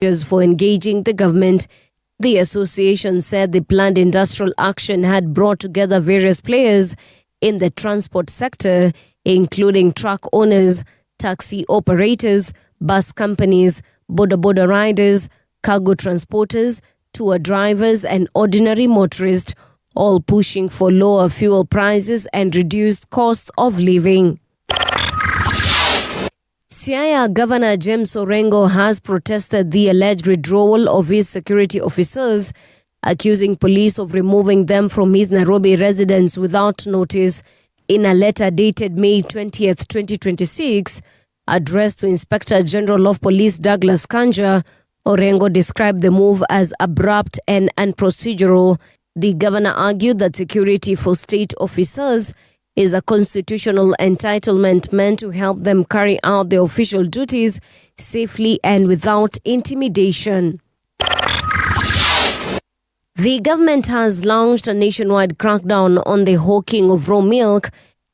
for engaging the government. The association said the planned industrial action had brought together various players in the transport sector, including truck owners, taxi operators, bus companies, boda riders, cargo transporters, tour drivers and ordinary motorists, all pushing for lower fuel prices and reduced costs of living. Siaya Governor James Orengo has protested the alleged withdrawal of his security officers, accusing police of removing them from his Nairobi residence without notice. In a letter dated May 20th, 2026, addressed to Inspector General of Police Douglas Kanja, Orengo described the move as abrupt and unprocedural. The governor argued that security for state officers is a constitutional entitlement meant to help them carry out their official duties safely and without intimidation. The government has launched a nationwide crackdown on the hawking of raw milk,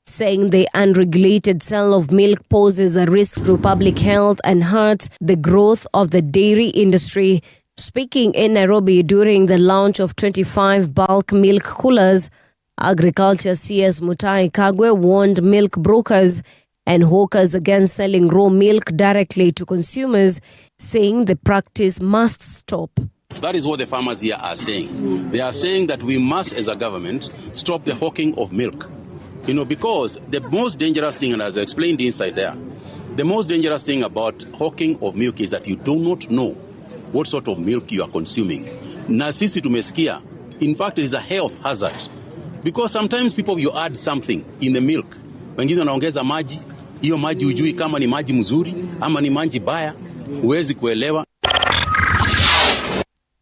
saying the unregulated sale of milk poses a risk to public health and hurts the growth of the dairy industry. Speaking in Nairobi during the launch of 25 bulk milk coolers, Agriculture CS Mutai Kagwe warned milk brokers and hawkers against selling raw milk directly to consumers, saying the practice must stop. That is what the farmers here are saying. They are saying that we must, as a government, stop the hawking of milk. Because the most dangerous thing, and as I explained inside there, the most dangerous thing about hawking of milk is that you do not know what sort of milk you are consuming. Na sisi tumesikia, in fact, it is a health hazard. Because sometimes people, you add something in the milk. Wengine wanaongeza maji, hiyo maji hujui kama ni maji mzuri ama ni maji baya, huwezi kuelewa.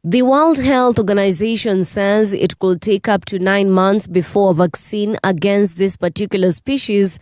The World Health Organization says it could take up to 9 months before a vaccine against this particular species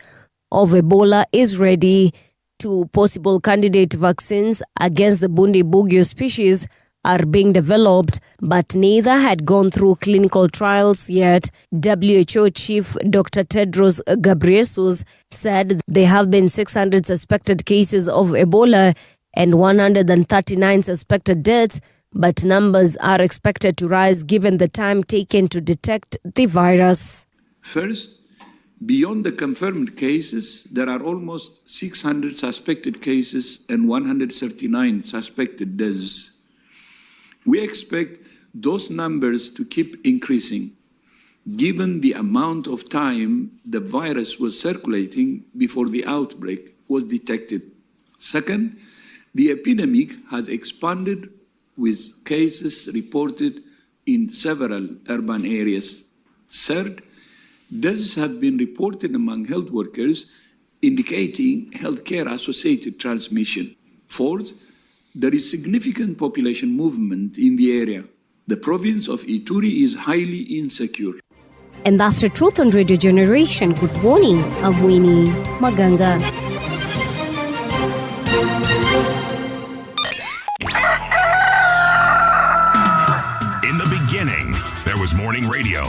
of Ebola is ready. 2 possible candidate vaccines against the Bundibugyo species are being developed, but neither had gone through clinical trials yet. WHO Chief Dr. Tedros Ghebreyesus said there have been 600 suspected cases of Ebola and 139 suspected deaths, but numbers are expected to rise given the time taken to detect the virus. First, beyond the confirmed cases, there are almost 600 suspected cases and 139 suspected deaths. We expect those numbers to keep increasing, given the amount of time the virus was circulating before the outbreak was detected. Second, the epidemic has expanded with cases reported in several urban areas. Third, deaths have been reported among health workers, indicating healthcare-associated transmission. Fourth, there is significant population movement in the area. The province of Ituri is highly insecure. And that's the truth on Radio Generation. Good morning. I'm Winnie Maganga. In the beginning, there was morning radio.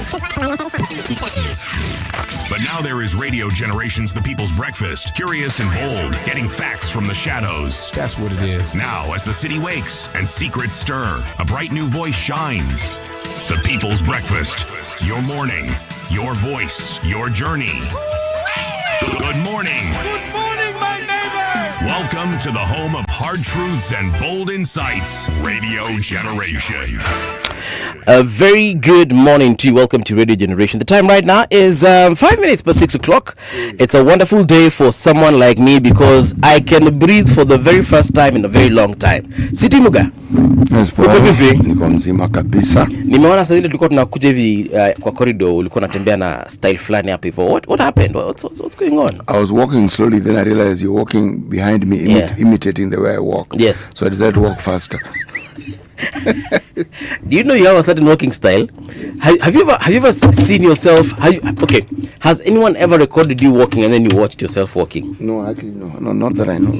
But now there is Radio Generation's The People's Breakfast. Curious and bold, getting facts from the shadows. That's what it is. Now, as the city wakes and secrets stir, a bright new voice shines. The People's Breakfast. Your morning, your voice, your journey. Good morning. Good morning, my neighbor. Welcome to the home of hard truths and bold insights. Radio Generation. A very good morning to you. Welcome to Radio Generation. The time right now is 5 minutes past 6 o'clock. It's a wonderful day for someone like me because I can breathe for the very first time in a very long time. Siti Muga. Niko mzima kabisa. Nimeona sasa ile tulikuwa tunakuja hivi kwa corridor, ulikuwa unatembea na style flani hapo hivyo. What happened? What's going on? I was walking slowly, then I realized you're walking behind me, imitating the way I walk. Yes. So I decided to walk faster. Do you know you have a certain walking style? Have you ever seen yourself? Has anyone ever recorded you walking and then you watched yourself walking? No, actually no, not that I know.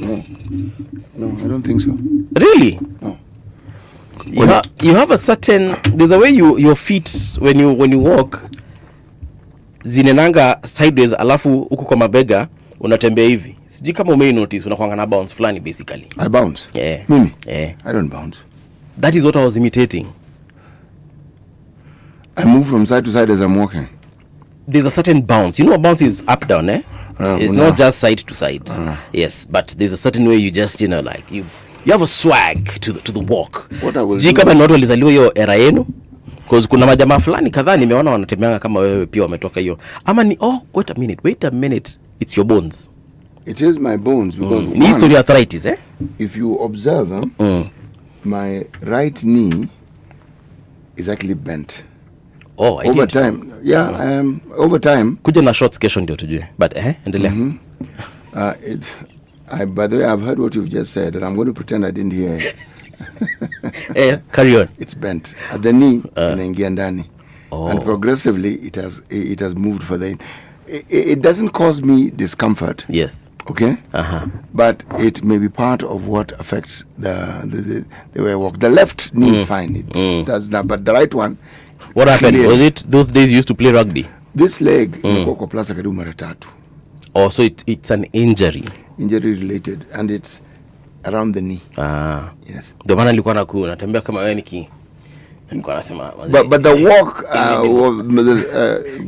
No, I don't think so. Really? No. You have a certain, there's a way your feet when you walk zinenanga sideways, alafu huko kwa mabega unatembea hivi. Sijui kama ume notice unakuanga na bounce flani basically. I bounce. Yeah. Mimi? Yeah. I don't bounce. That is what I was imitating. I move from side to side as I'm walking. There's a certain bounce. You know, a bounce is up down, eh? It's not just side to side. Yes, but there's a certain way you just, you know, like you have a swag to the walk. What I will Sijui kama not walizaliwa hiyo era yenu. Because kuna majamaa fulani kadhaa nimeona wanatembeanga kama wewe pia wametoka hiyo. Ama ni wait a minute. It's your bones. It is my bones because Ni history arthritis, eh? if you observe, my right knee is actually bent. Oh, I over didn't. time. Yeah, over time. Kuja na shorts kesho ndio tujue. But endelea. By the way, I've heard what you've just said, and I'm going to pretend I didn't hear it. Carry on. It's bent at the knee, inaingia ndani, Oh. and progressively it has moved further in. It doesn't cause me discomfort. Yes. Okay. But it may be part of what affects the way I walk. The left knee is fine. It does not, but the right one. What happened? Clearly. Was it those days you used to play rugby? This leg imekuwa kwa plasa karibu mara 3. Oh, so it's an injury. Injury related, and it's around the knee. Yes. Ndio maana nilikuwa natembea kama wewe nilikuwa nasema. But the walk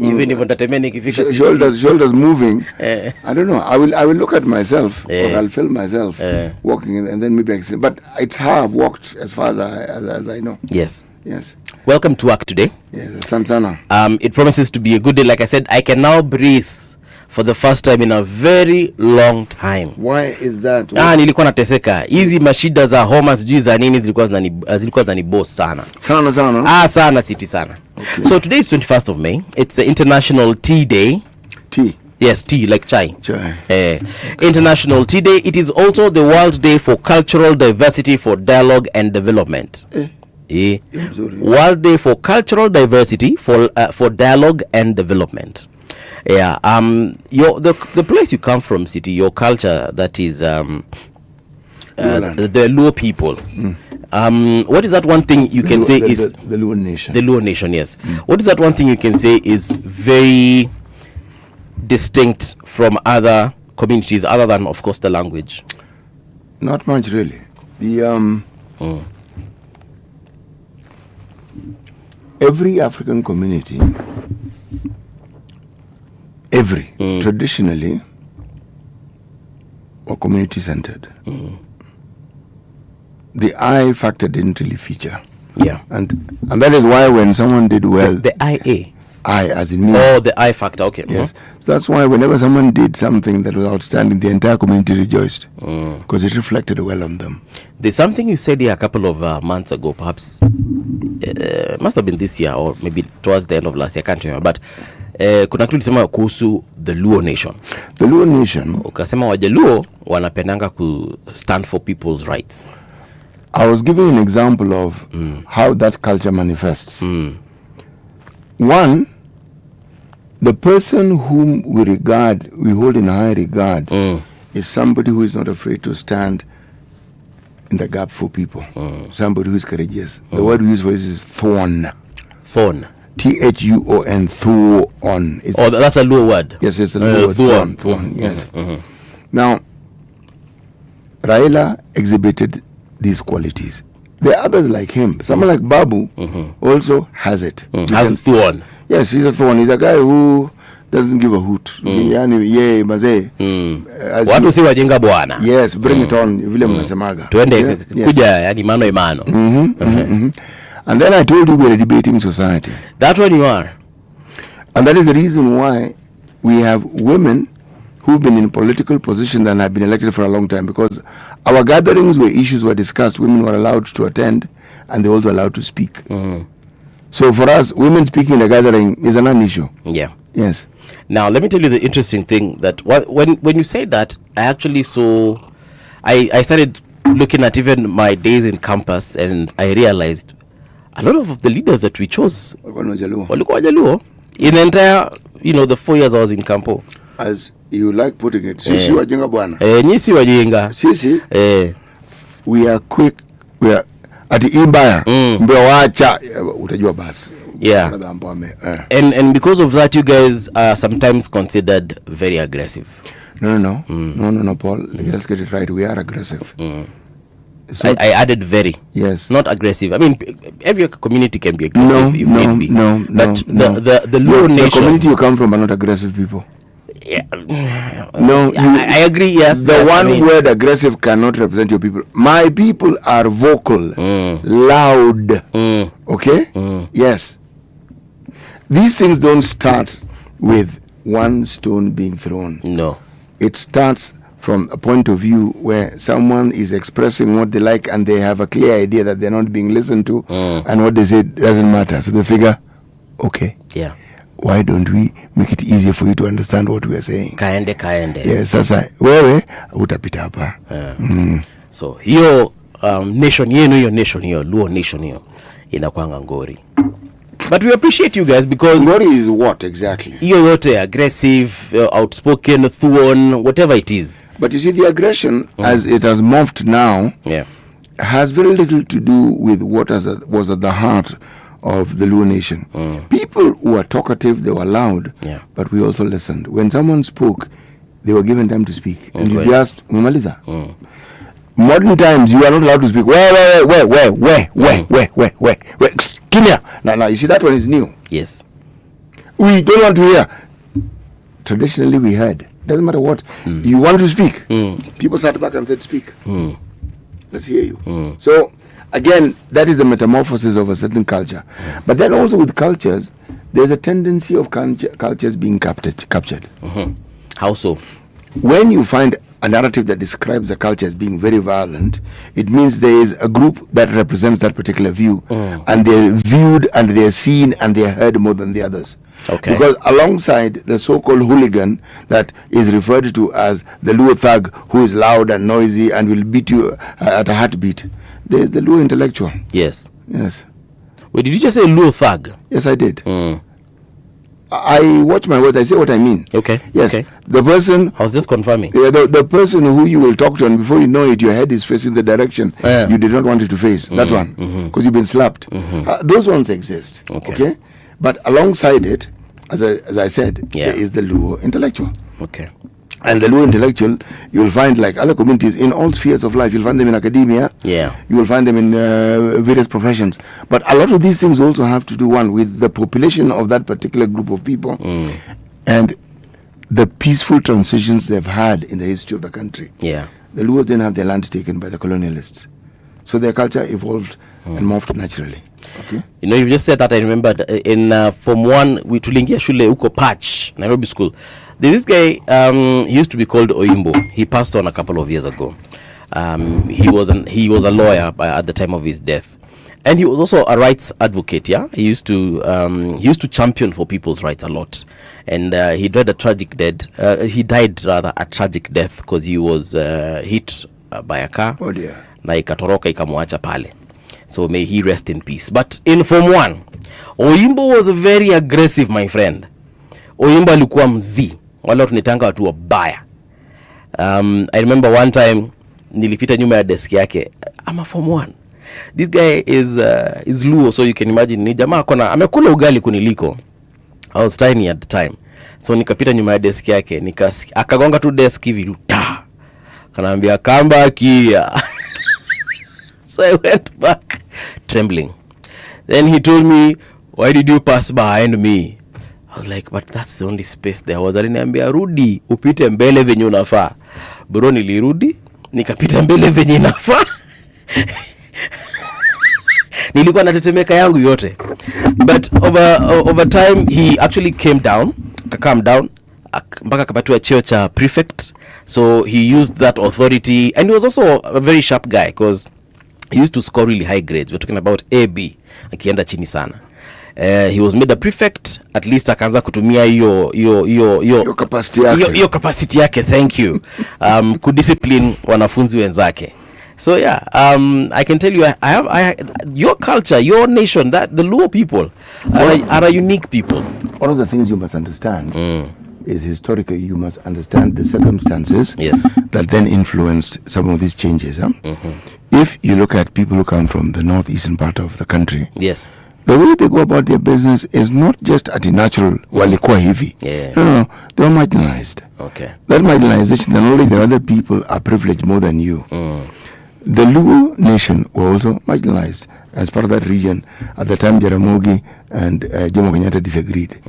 even if nitatembea nikifika shoulders moving. I don't know. I will look at myself, or I'll film myself walking, and then maybe I can see. But it's how I've walked as far as I know. Yes. Yes. Welcome to work today. Yes, Santana. It promises to be a good day. Like I said, I can now breathe for the first time in a very long time. Why is that? Nilikuwa nateseka. Hizi mashida za homa sijui za nini zilikuwa zinaniboss sana. Sana city sana. Okay. So today is 21st of May. It's the International Tea Day. Tea. Yes, tea like chai. Chai. International Tea Day. It is also the World Day for Cultural Diversity for Dialogue and Development. World Day for Cultural Diversity for Dialogue and Development. Yeah. The place you come from, city, your culture, that is the Luo people. What is that one thing you can say is the Luo nation? The Luo nation, yes. What is that one thing you can say is very distinct from other communities, other than, of course, the language? Not much, really. Every African community, traditionally, or community centered. The I factor didn't really feature. Yeah. And that is why when someone did well, the IA. I as in me. Oh, the I factor. Okay. Yes. So that's why whenever someone did something that was outstanding, the entire community rejoiced because it reflected well on them. There's something you said here a couple of months ago, perhaps. Must have been this year or maybe towards the end of last year. I can't remember. But kuna kitu ulisema kuhusu the Luo nation. The Luo nation. Ukasema Wajaluo wanapendanga ku stand for people's rights. I was giving an example of how that culture manifests. One, the person whom we hold in high regard, is somebody who is not afraid to stand in the gap for people. Somebody who is courageous. The word we use for this is thorn. Thorn. Thuon. Thorn. Oh, that's a Luo word. Yes, it's a Luo word. Thorn. Yes. Now, Raila exhibited these qualities. There are others like him. Someone like Babu also has it. Has a thorn. Yes, he's a thorn. He's a guy who doesn't give a hoot. Watu si wajinga bwana. Yes, bring it on. Vile mnasemaga. Tuende kuja yani mano imano. And then I told you we're a debating society. That's what you are. And that is the reason why we have women who've been in political positions and have been elected for a long time, because our gatherings where issues were discussed, women were allowed to attend and they were also allowed to speak. So for us, women speaking in a gathering is a non-issue. Yeah. Yes. Now, let me tell you the interesting thing that when you said that, I actually saw, I started looking at even my days in campus and I realized a lot of the leaders that we chose walikuwa Wajaluo in entire, the 4 years I was in Campo. As you like putting it, sisi wajinga bwana. Nyisi wajinga. Sisi, we are quick, we are ati ibaya, mbio wacha, utajua basi. Yeah. And because of that, you guys are sometimes considered very aggressive. No, Paul. Let's get it right. We are aggressive. So I added very. Yes. Not aggressive. I mean, every community can be aggressive if need be. But the Luo nation. The community you come from are not aggressive people. Yeah. No, I agree. Yes. The word aggressive cannot represent your people. My people are vocal, loud. Okay? Yes. These things don't start with one stone being thrown. No. It starts from a point of view where someone is expressing what they like and they have a clear idea that they're not being listened to, and what they say doesn't matter. So they figure, okay. Yeah. Why don't we make it easier for you to understand what we are saying? Kaende. Yes, sasa wewe utapita hapa. So hiyo nation hiyo Luo nation hiyo inakuanga ngori. But we appreciate you guys because ngori is what exactly? Hiyo yote aggressive, outspoken, thorn, whatever it is. But you see, the aggression as it has morphed now has very little to do with what was at the heart of the Luo nation. People who were talkative, they were loud, but we also listened. When someone spoke, they were given time to speak. And you asked, Mumaliza. Modern times, you are not allowed to speak. Where? Come here. Now, you see, that one is new. Yes. We don't want to hear. Traditionally, we heard. Doesn't matter what. You want to speak. People sat back and said, speak. Let's hear you. So, again, that is the metamorphosis of a certain culture. But then also with cultures, there's a tendency of cultures being captured. How so? When you find a narrative that describes a culture as being very violent, it means there is a group that represents that particular view, and they're viewed and they're seen and they're heard more than the others. Okay. Because alongside the so-called hooligan that is referred to as the Luo thug, who is loud and noisy and will beat you at a heartbeat, there is the Luo intellectual. Yes. Yes. Wait, did you just say Luo thug? Yes, I did. I watch my words. I say what I mean. Okay. Yes. Okay. The person. I was just confirming. The person who you will talk to, and before you know it, your head is facing the direction you did not want it to face. That one, because you've been slapped. Those ones exist. Okay. But alongside it, as I said, there is the Luo intellectual. Okay. And the Luo intellectual, you will find, like other communities, in all spheres of life. You'll find them in academia. Yeah. You will find them in various professions. But a lot of these things also have to do, one, with the population of that particular group of people and the peaceful transitions they've had in the history of the country. Yeah. The Luos didn't have their land taken by the colonialists. So their culture evolved and morphed naturally. Okay. You know, you just said that. I remembered in Form 1, we tulingia shule uko Patch, Nairobi school. There's this guy, he used to be called Oyimbo. He passed on a couple of years ago. He was a lawyer at the time of his death. And he was also a rights advocate, yeah? He used to champion for people's rights a lot. And he died a tragic death because he was hit by a car. Oh dear. Na ikatoroka ikamwacha pale. So may he rest in peace. But in Form 1, Oyimbo was very aggressive, my friend. Oyimbo alikuwa mzii. Wale tunitanga watu wabaya. I remember one time nilipita nyuma ya desk yake. I'm a Form 1. This guy is Luo, so you can imagine ni jamaa kona amekula ugali kuniliko. I was tiny at the time. So nikapita nyuma ya desk yake, akagonga tu desk hivi. Kanaambia kamba kia. So I went back trembling. Then he told me, "Why did you pass behind me?" I was like, but that's the only space there was. Aliniambia rudi upite mbele venye unafaa. Bro, nilirudi nikapita mbele venye inafaa. Nilikuwa natetemeka yangu yote. But over time he actually calmed down mpaka akapatiwa cheo cha prefect. So he used that authority, and he was also a very sharp guy because he used to score really high grades. We're talking about AB, akienda chini sana. He was made a prefect. At least akaanza kutumia hiyo capacity yake, thank you, kudiscipline wanafunzi wenzake. So yeah, I can tell you, I your culture, your nation, that the Luo people are a unique people. One of the things you must understand is historically you must understand the circumstances that then influenced some of these changes. If you look at people who come from the northeastern part of the country, the way they go about their business is not just at a natural walikuwa hivi. No, they are marginalized. Okay. That marginalization, the knowledge that other people are privileged more than you. The Luo nation were also marginalized as part of that region at the time Jaramogi and Jomo Kenyatta disagreed.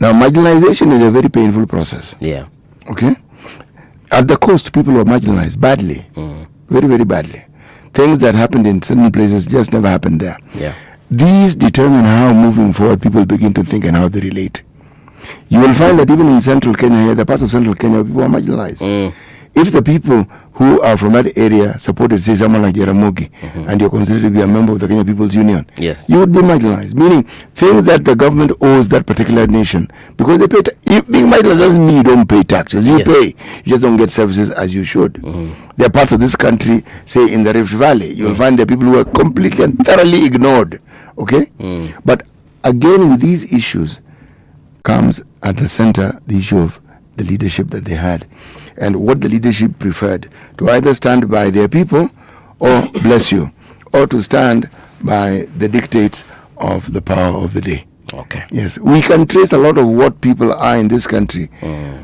Now, marginalization is a very painful process. Yeah. Okay? At the coast, people were marginalized badly. Very, very badly. Things that happened in certain places just never happened there. Yeah. These determine how moving forward people begin to think and how they relate. You will find that even in central Kenya here, the parts of central Kenya, people are marginalized. If the people who are from that area supported, say, someone like Jaramogi, and you're considered to be a member of the Kenya People's Union, yes, you would be marginalized. Meaning, things that the government owes that particular nation, because they pay. Being marginalized doesn't mean you don't pay taxes. You pay. You just don't get services as you should. There are parts of this country, say in the Rift Valley, you'll find there are people who are completely and thoroughly ignored. Okay, but again, with these issues comes at the center the issue of the leadership that they had. And what the leadership preferred, to either stand by their people or bless you, or to stand by the dictates of the power of the day. Okay. Yes, we can trace a lot of what people are in this country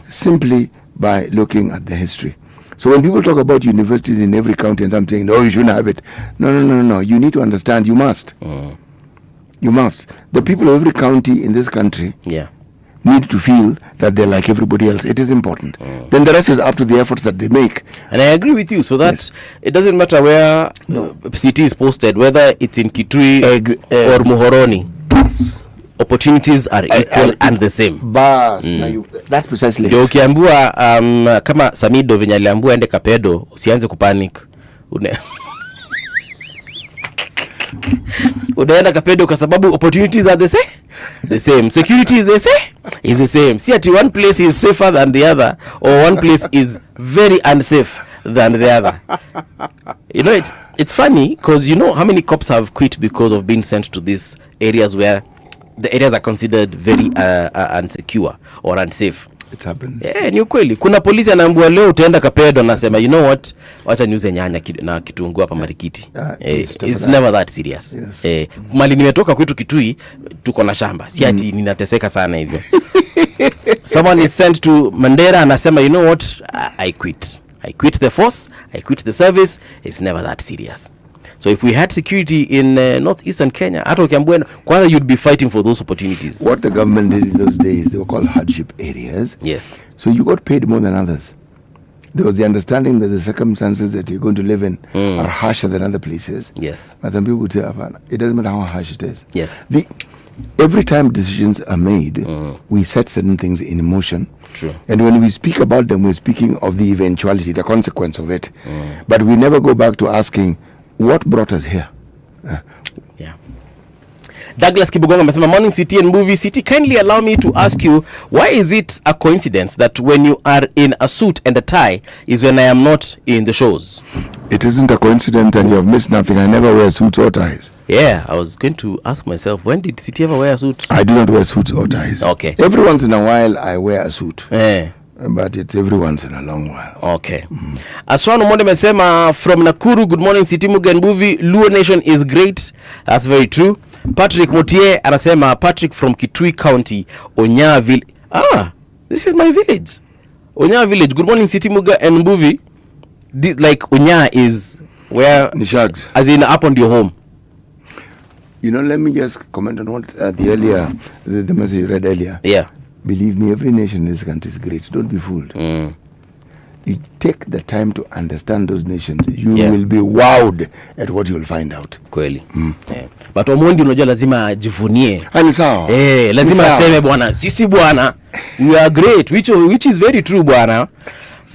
simply by looking at the history. So when people talk about universities in every county and I'm saying, no, you shouldn't have it. No. You need to understand, you must. You must. The people of every county in this country need to feel that they're like everybody else. It is important. Then the rest is up to the efforts that they make. And I agree with you. So that it doesn't matter where city is posted, whether it's in Kitui or Muhoroni. Opportunities are equal and the same. That's precisely it. Ukiambiwa kama Samido venye aliambiwa ende Kapedo, usianze kupanic. Unaenda Kapedo kwa sababu opportunities are the same. Security is the same. See, at one place is safer than the other, or one place is very unsafe than the other. You know, it's funny because you know how many cops have quit because of being sent to these areas where the areas are considered very unsecure or unsafe. It happened. Ni ukweli. Kuna polisi anaambiwa leo utaenda Kapedo, anasema you know what, wacha niuze nyanya na kitunguu hapa Marikiti. It's never that serious. Mali nimetoka kwetu Kitui, tuko na shamba. Si ati ninateseka sana hivyo. Someone is sent to Mandera, anasema you know what, I quit the force, I quit the service. It's never that serious. So if we had security in northeastern Kenya, hata ukiambiwa kwanza, you'd be fighting for those opportunities. What the government did in those days, they were called hardship areas. Yes. So you got paid more than others. There was the understanding that the circumstances that you're going to live in are harsher than other places. Yes. But some people would say, it doesn't matter how harsh it is. Yes. Every time decisions are made, we set certain things in motion. True. And when we speak about them, we're speaking of the eventuality, the consequence of it. But we never go back to asking, what brought us here? Douglas Kibugonga amesema, morning City and movie. City, kindly allow me to ask you, why is it a coincidence that when you are in a suit and a tie is when I am not in the shows? It isn't a coincidence and you have missed nothing. I never wear suits or ties. Yeah, I was going to ask myself, when did City ever wear a suit? I do not wear suits or ties. Okay. Every once in a while I wear a suit. But it's every once in a long while. Okay. Aswanu Monde mesema from Nakuru, good morning City Mugen Movie. Luo Nation is great. That's very true. Patrick Motier anasema, Patrick from Kitui County, Onya Village. This is my village. Onya Village. Good morning City Muga and Movie. This, like Onya is where Nishags. As in up on your home. You know, let me just comment on what the message you read earlier. Yeah. Believe me, every nation in this country is great. Don't be fooled. You take the time to understand those nations, you will be wowed at what you will find out. Kweli. But Omondi unajua lazima ajivunie. Ani sawa. Lazima aseme bwana, sisi bwana, we are great, which is very true bwana.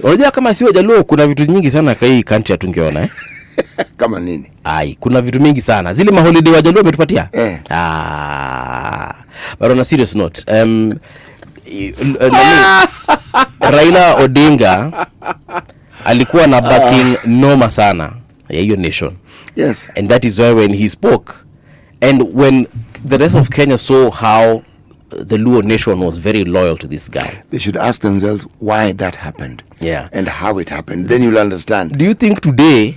Unajua kama sio Jaluo kuna vitu nyingi sana kwa hii country tungeona Kama nini? Kuna vitu mingi sana. Zile maholiday wa Jaluo umetupatia? But on a serious note, Raila Odinga alikuwa na backing noma sana ya hiyo nation. Yes. And that is why when he spoke, and when the rest of Kenya saw how the Luo nation was very loyal to this guy, they should ask themselves why that happened. Yeah. And how it happened. Then you'll understand. Do you think today,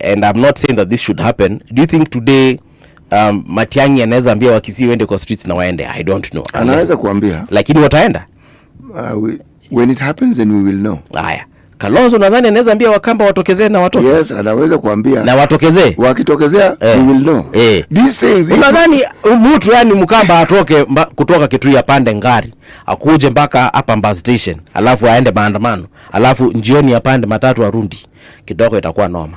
and I'm not saying that this should happen, do you think today Matiang'i anaweza ambia Wakisii wende kwa streets na waende. I don't know. Anaweza kuambia. Lakini wataenda? When it happens then we will know. Haya. Kalonzo nadhani anaweza ambia Wakamba watokezee na watoke. Yes, anaweza kuambia. Na watokezee. Wakitokezea we will know. These things. Unadhani mtu yani Mkamba atoke kutoka Kitui apande ngari, akuje mpaka hapa Mombasa station, alafu aende maandamano, alafu njioni apande matatu arundi. Kidogo itakuwa noma.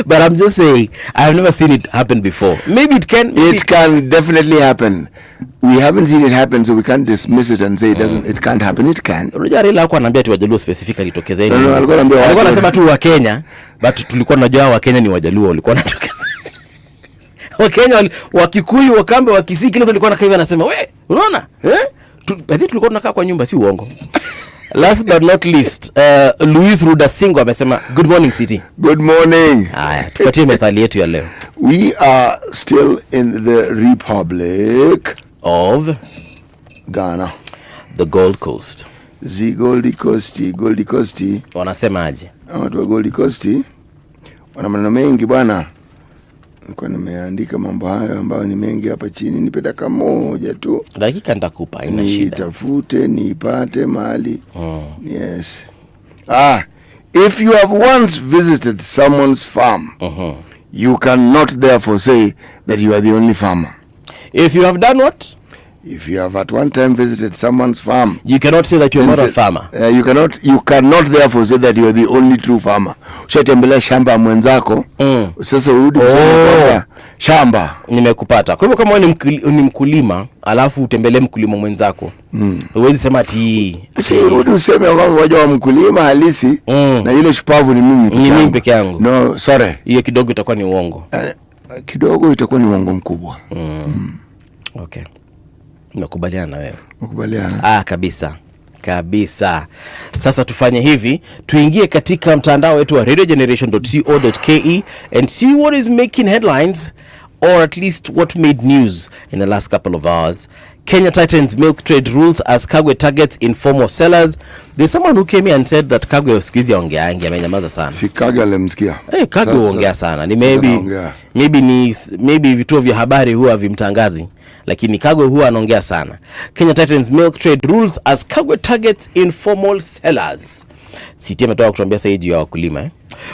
But I'm just saying, I've never seen it happen before. Maybe it can. It can definitely happen. We haven't seen it happen, so we can't dismiss it and say it can't happen. It can. Unajua Raila hakuwa anaambia tu Wajaluo specifically tokezeni. No, alikuwa anasema tu wa Kenya, but tulikuwa tunajua wa Kenya ni Wajaluo walikuwa wanatokeza. Wa Kenya, wa Kikuyu, wa Kambe, wa Kisii, kile tulikuwa nakaa hivi anasema, "We, unaona? Baadhi tulikuwa tunakaa kwa nyumba, si uongo." Last but not least, Luis Rudasingo amesema, "Good morning city." Good morning. Haya, tupatie methali yetu ya leo. We are still in the Republic of Ghana. The Gold Coast. Gold Coast. Wanasema aje? Watu wa Gold Coast wana maneno mengi bwana. Nilikuwa nimeandika mambo hayo ambayo ni mengi hapa chini. Nipe dakika moja tu. Dakika nitakupa, ina shida. Nitafute, nipate mahali. Yes. If you have once visited someone's farm, you cannot therefore say that you are the only farmer. If you have done what? If you have at one time visited someone's farm, you cannot say that you are not a farmer. You cannot therefore say that you are the only true farmer. Ushatembelea shamba mwenzako, sasa urudi kusema shamba. Nimekupata. Kwa hivyo kama wewe ni mkulima, alafu utembelee mkulima mwenzako, huwezi sema ati urudi useme kwamba waje wa mkulima halisi na ile shupavu ni mimi peke yangu. No, sorry. Hiyo kidogo itakuwa ni uongo. Kidogo itakuwa ni uongo mkubwa. Okay. Nakubaliana na wewe. Nakubaliana. Kabisa. Sasa tufanye hivi, tuingie katika mtandao wetu wa radiogeneration.co.ke and see what is making headlines, or at least what made news in the last couple of hours. Kenya tightens milk trade rules as Kagwe targets informal sellers. There's someone who came here and said that Kagwe squeeze ongeangi amenyamaza sana. Si Kagwe alimsikia. Kagwe ongea sana. Ni maybe vituo vya habari huwa vimtangazi, lakini Kagwe huwa anaongea sana. Kenya tightens milk trade rules as Kagwe targets informal sellers. Siti ametoka kutuambia sasa juu ya wakulima.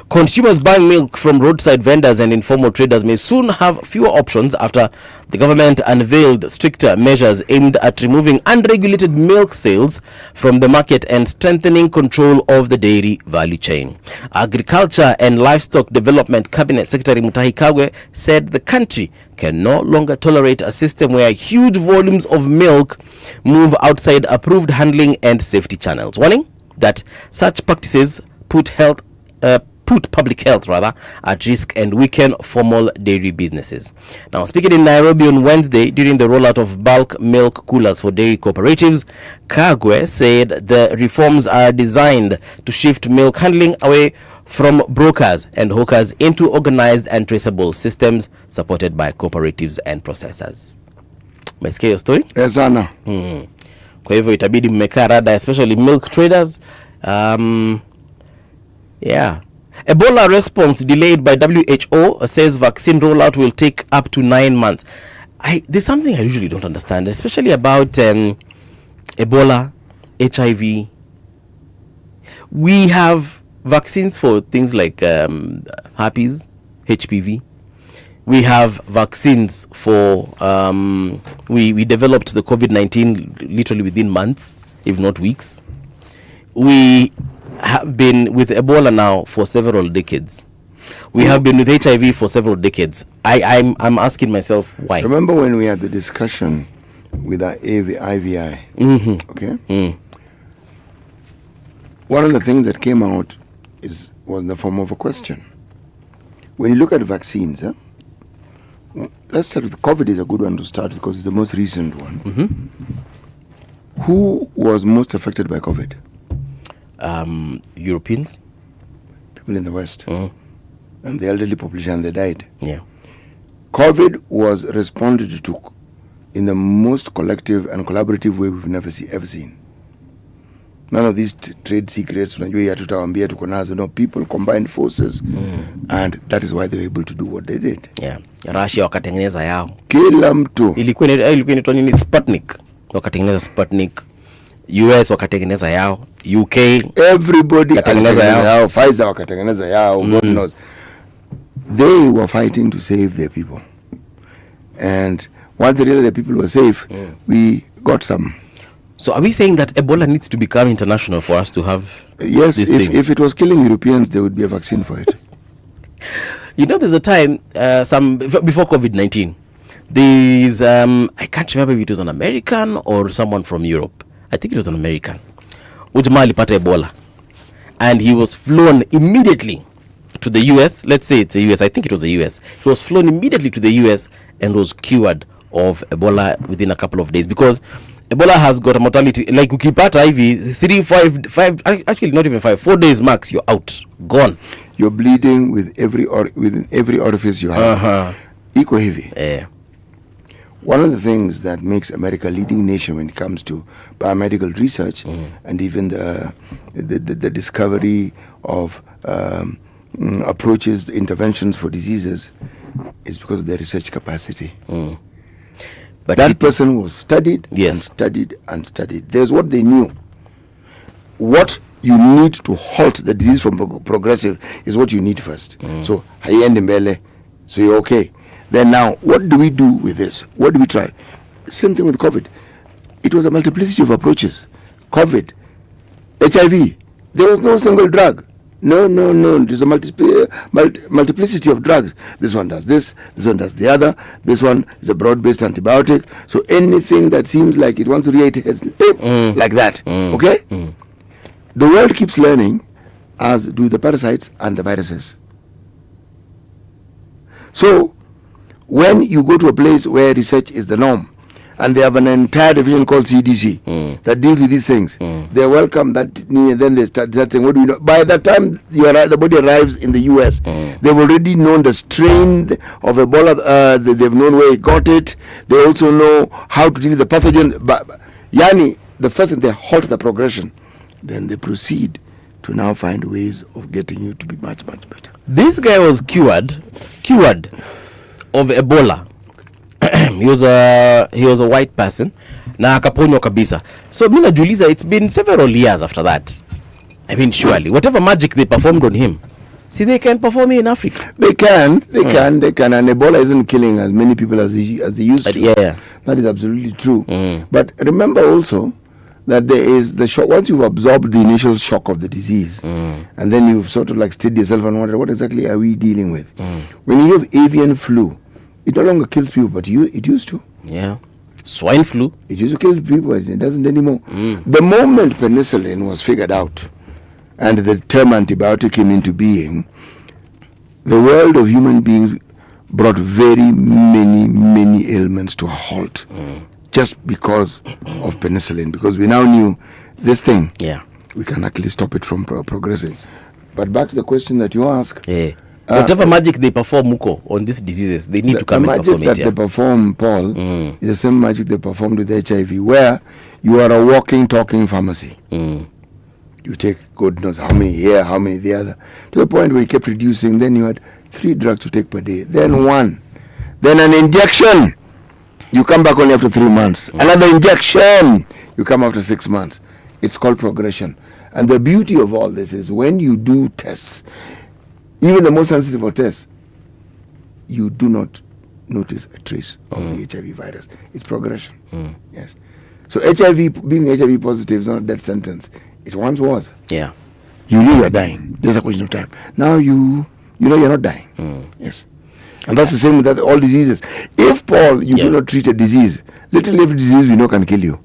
Consumers buying milk from roadside vendors and informal traders may soon have fewer options after the government unveiled stricter measures aimed at removing unregulated milk sales from the market and strengthening control of the dairy value chain. Agriculture and Livestock Development Cabinet Secretary Mutahi Kagwe said the country can no longer tolerate a system where huge volumes of milk move outside approved handling and safety channels, warning that such practices put public health at risk and weaken formal dairy businesses. Now, speaking in Nairobi on Wednesday during the rollout of bulk milk coolers for dairy cooperatives, Kagwe said the reforms are designed to shift milk handling away from brokers and hawkers into organized and traceable systems supported by cooperatives and processors. Umesikia hiyo story? Yes, sana. Kwa hivyo itabidi mmekaa rada, especially milk traders. Ebola response delayed by WHO says vaccine rollout will take up to 9 months. There's something I usually don't understand, especially about Ebola, HIV. We have vaccines for things like herpes, HPV. We have vaccines for, we developed the COVID-19 literally within months, if not weeks. We have been with Ebola now for several decades. We have been with HIV for several decades. I'm asking myself why. Remember when we had the discussion with our IVI? Okay? One of the things that came out was in the form of a question. When you look at vaccines, let's start with COVID. Is a good one to start because it's the most recent one. Who was most affected by COVID? Europeans, people in the West, and the elderly population, they died. Yeah. COVID was responded to in the most collective and collaborative way we've ever seen. None of these trade secrets, unajua ya tutawaambia tuko nazo. No, people combined forces and that is why they were able to do what they did. Yeah. Russia wakatengeneza yao. Kila mtu. Ilikuwa inaitwa nini? Sputnik. Wakatengeneza Sputnik. US wakatengeneza yao. UK everybody wakatengeneza yao. Pfizer wakatengeneza yao. God knows. They were fighting to save their people. And once the people were safe, we got some. So are we saying that Ebola needs to become international for us to have yes, this thing? If it was killing Europeans, there would be a vaccine for it. You know, there's a time, before COVID-19, there's, I can't remember if it was an American or someone from Europe. I think it was an American. Ujamaa alipata Ebola. And he was flown immediately to the US. Let's say it's the US. I think it was the US. He was flown immediately to the US and was cured of Ebola within a couple of days. Because Ebola has got a mortality, like ukipata hivi 5, actually not even 5, 4 days max, you're out, gone. You're bleeding within every orifice you have. Iko hivi. Yeah. One of the things that makes America a leading nation when it comes to biomedical research and even the discovery of approaches, the interventions for diseases, is because of their research capacity. But that person was studied and studied and studied. There's what they knew. What you need to halt the disease from progressive is what you need first. So, haiendi mbele, so you're okay. Then now, what do we do with this? What do we try? Same thing with COVID. It was a multiplicity of approaches. COVID, HIV, there was no single drug. No. There's a multiplicity of drugs. This one does this one does the other. This one is a broad-based antibiotic. So anything that seems like it wants to react has like that. Okay? The world keeps learning, as do the parasites and the viruses. So when you go to a place where research is the norm, and they have an entire division called CDC that deals with these things, they're welcome. Then they start saying, what do we know? By the time the body arrives in the US, they've already known the strain of Ebola. They've known where it got it. They also know how to deal with the pathogen. But yani, the first thing, they halt the progression. Then they proceed to now find ways of getting you to be much, much better. This guy was cured of Ebola. He was a white person na akaponywa kabisa. So mimi najiuliza, it's been several years after that. I mean, surely whatever magic they performed on him, see, they can perform it in Africa. They can, and Ebola isn't killing as many people as they used to. Yeah, that is absolutely true. But remember also that there is the shock. Once you've absorbed the initial shock of the disease, and then you've sort of like steadied yourself and wondered, what exactly are we dealing with? When you have avian flu, it no longer kills people, but it used to. Yeah. Swine flu. It used to kill people, but it doesn't anymore. The moment penicillin was figured out and the term antibiotic came into being, the world of human beings brought very many ailments to a halt just because of penicillin, because we now knew this thing. Yeah. We can actually stop it from progressing. But back to the question that you ask. Yeah. Whatever magic they perform on these diseases, they need to come and perform it. The magic that they perform, Paul, is the same magic they performed with HIV, where you are a walking, talking pharmacy. You take God knows how many here, how many the other, to the point where you kept reducing. Then you had 3 drugs to take per day, then 1, then an injection. You come back only after 3 months. Another injection. You come after 6 months. It's called progression. And the beauty of all this is when you do tests, even the most sensitive of tests, you do not notice a trace of the HIV virus. It's progression. Yes. So being HIV positive is not a death sentence. It once was. Yeah. You knew you were dying. There's a question of time. Now you know you're not dying. Yes. And that's the same with all diseases. If, Paul, you do not treat a disease, literally every disease we know can kill you.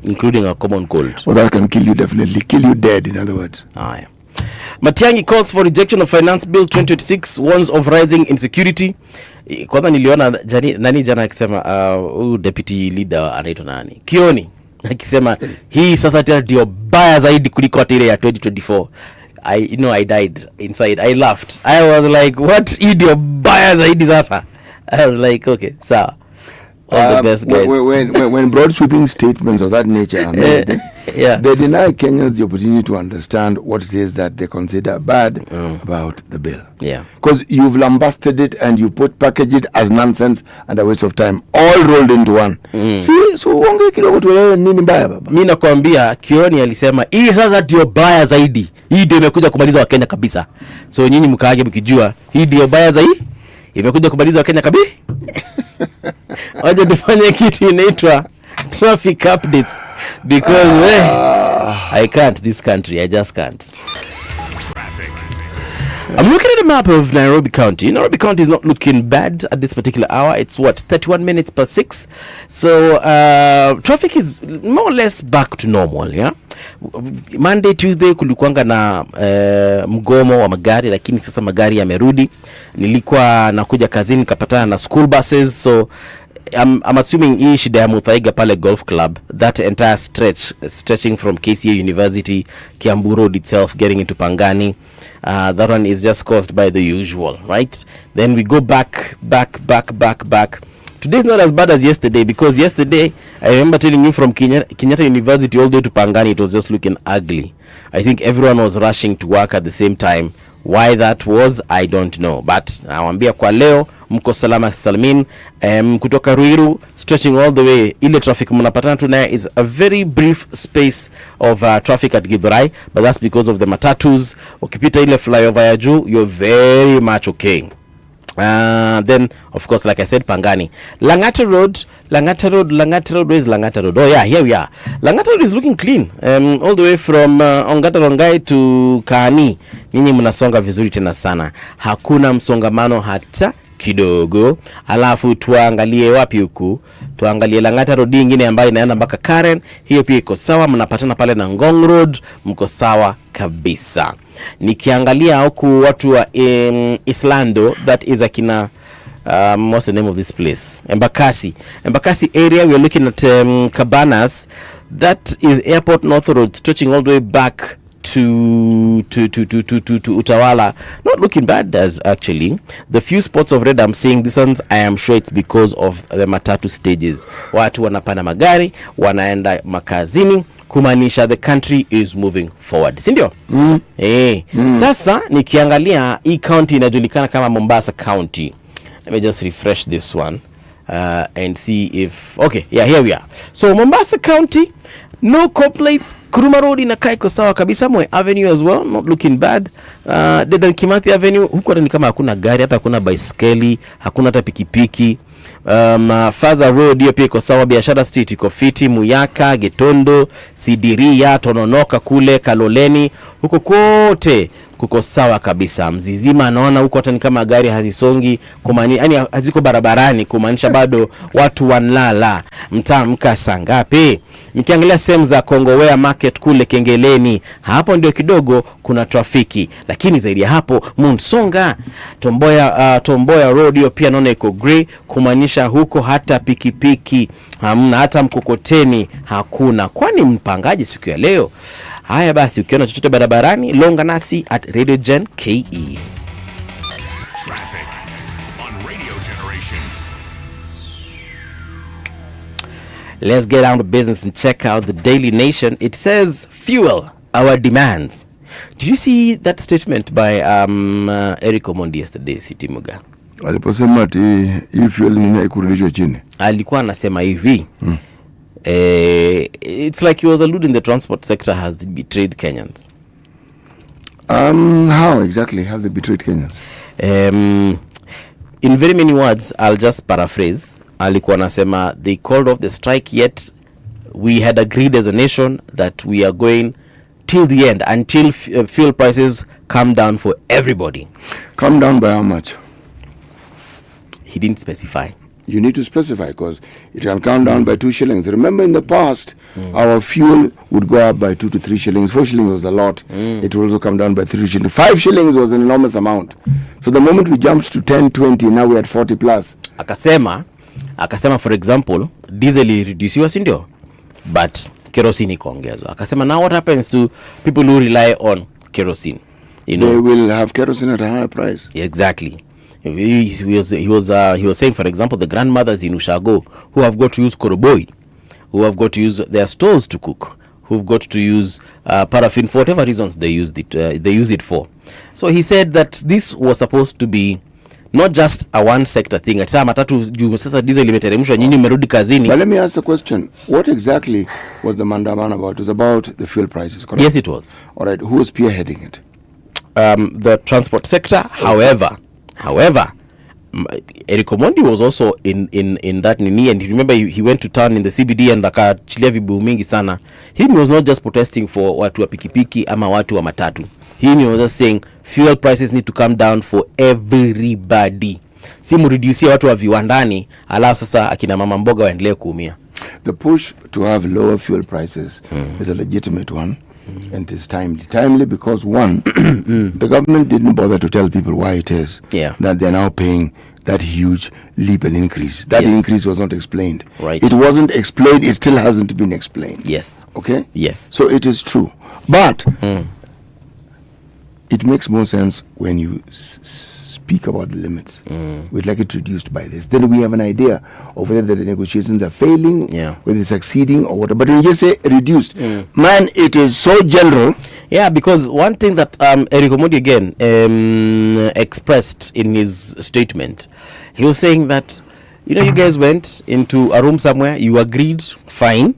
Including a common cold. Well, that can kill you, definitely. Kill you dead, in other words. Yeah. Matiang'i calls for rejection of Finance Bill 2026, warns of rising insecurity. Kwanza niliona nani jana akisema deputy leader anaitwa nani? Kioni akisema hii sasa tena ndio baya zaidi kuliko ile ya 2024. I died inside. I laughed. I was like, what ndio baya zaidi sasa? I was like, okay, sawa. All the best, guys. When broad sweeping statements of that nature are made, yeah, they deny Kenyans the opportunity to understand what it is that they consider bad about the bill. Yeah. Because you've lambasted it and you package it as nonsense and a waste of time, all rolled into one. See, so uonge kidogo tuelewe nini mbaya baba. Mimi nakwambia Kioni alisema hii sasa ndio baya zaidi. Hii ndio imekuja kumaliza Wakenya kabisa. So nyinyi mkaage mkijua hii ndio baya zaidi. Imekuja kumaliza Wakenya kabisa. Waje tufanye kitu inaitwa traffic updates because I can't this country, I just can't. Traffic. I'm looking at the map of Nairobi County. Nairobi County is not looking bad at this particular hour. It's 31 minutes past 6. So traffic is more or less back to normal, yeah. Monday, Tuesday kulikuanga na mgomo wa magari, lakini sasa magari yamerudi. Nilikuwa nakuja kazini nikapatana na school buses, so I'm assuming hii shida ya Muthaiga pale golf club, that entire stretching from KCA University, Kiambu Road itself, getting into Pangani, that one is just caused by the usual, right? Then we go back. Today is not as bad as yesterday, because yesterday I remember telling you from Kenyatta University all the way to Pangani, it was just looking ugly. I think everyone was rushing to work at the same time. Why that was, I don't know. But nawambia kwa leo mko salama salmin. Kutoka Ruiru stretching all the way, ile traffic mnapatana tu nayo is a very brief space of traffic at Githurai, but that's because of the matatus. Ukipita ile flyover ya juu, you're very much okay. Then of course, like I said, Pangani, Langata Road, where is Langata Road? Oh yeah, here we are. Langata Road is looking clean, all the way from Ongata Rongai to Kaani. Nyinyi mnasonga vizuri tena sana, hakuna msongamano hata kidogo. Alafu tuangalie wapi huku, tuangalie Langata Road nyingine ambayo inaenda mpaka Karen, hiyo pia iko sawa. Mnapatana pale na Ngong Road, mko sawa kabisa. Nikiangalia huku watu wa Islando, that is akina what's the name of this place, Embakasi area, we are looking at Cabanas, that is Airport North Road, stretching all the way back to Utawala. Not looking bad as actually. The few spots of red I'm seeing, this ones I am sure it's because of the matatu stages. Watu wanapanda magari, wanaenda makazini, kumaanisha the country is moving forward, si ndio? Sasa nikiangalia hii county inajulikana kama Mombasa County. Let me just refresh this one and see if okay, yeah, here we are. So Mombasa County, no complaints. Kuruma Road inakaa iko sawa kabisa. Moi Avenue as well, not looking bad. Dedan Kimathi Avenue, huko hata ni kama hakuna gari, hata hakuna baiskeli, hakuna hata pikipiki. Faza Road hiyo pia iko sawa. Biashara Street iko fiti. Muyaka, Getondo, Sidiria, Tononoka kule Kaloleni, huko kote kuko sawa kabisa. Mzizima naona huko hata ni kama gari hazisongi, kumaanisha yani haziko barabarani, kumaanisha bado watu wanlala. Mtamka sangapi? Nikiangalia sehemu za Kongowea Market kule Kengeleni, hapo ndio kidogo kuna trafiki, lakini zaidi ya hapo Munsonga, Tomboya Road hiyo pia naona iko grey, kumaanisha huko hata pikipiki hamna, hata mkokoteni hakuna. Kwani mpangaji siku ya leo? Haya basi, ukiona chochote barabarani, longa nasi at Radio Gen KE. Traffic on Radio Generation. Let's get down to business and check out the Daily Nation. It says, fuel our demands. Did you see that statement by Eric Omondi yesterday, City Muga? Aliposema ati hii fuel nini kurudishwa chini. Alikuwa anasema hivi. It's like he was alluding the transport sector has betrayed Kenyans. How exactly have they betrayed Kenyans? In very many words, I'll just paraphrase. Alikuwa anasema they called off the strike, yet we had agreed as a nation that we are going till the end, until fuel prices come down for everybody. Come down by how much? He didn't specify. You need to specify, because it can come down by 2 shillings. Remember, in the past, our fuel would go up by 2 to 3 shillings. 4 shillings was a lot. It would also come down by 3 shillings. 5 shillings was an enormous amount. So the moment we jumped to 10, 20, now we're at 40 plus. Akasema for example, diesel reduciwa, si ndio? But kerosene ikaongezwa. Akasema now what happens to people who rely on kerosene? You know, they will have kerosene at a higher price. Exactly. He was saying, for example, the grandmothers in Ushago who have got to use koroboi, who have got to use their stoves to cook, who've got to use paraffin for whatever reasons they use it for. So he said that this was supposed to be not just a one sector thing. At saa matatu juu sasa diesel imeteremshwa, nyinyi mmerudi kazini. But let me ask the question, what exactly was the mandamano about? It was about the fuel prices, correct? Yes, it was. All right, who was spearheading it? The transport sector. However, Eric Omondi was also in that nini, and remember he went to town in the CBD and akachilia vibu mingi sana. He was not just protesting for watu wa pikipiki ama watu wa matatu. He was just saying fuel prices need to come down for everybody. Si mreduce watu wa viwandani alafu sasa akina mama mboga waendelee kuumia. The push to have lower fuel prices is a legitimate one. And it is timely because one, the government didn't bother to tell people why it is that they're now paying that huge leap and increase. That increase was not explained. Right. It wasn't explained. It still hasn't been explained. Yes. Okay. Yes. So it is true, but it makes more sense when you speak about the limits. We'd like it reduced by this. Then we have an idea of whether the negotiations are failing, whether it's succeeding or whatever. But when you just say reduced, man, it is so general. Yeah, because one thing that Eric Omondi again expressed in his statement, he was saying that, you guys went into a room somewhere, you agreed, fine.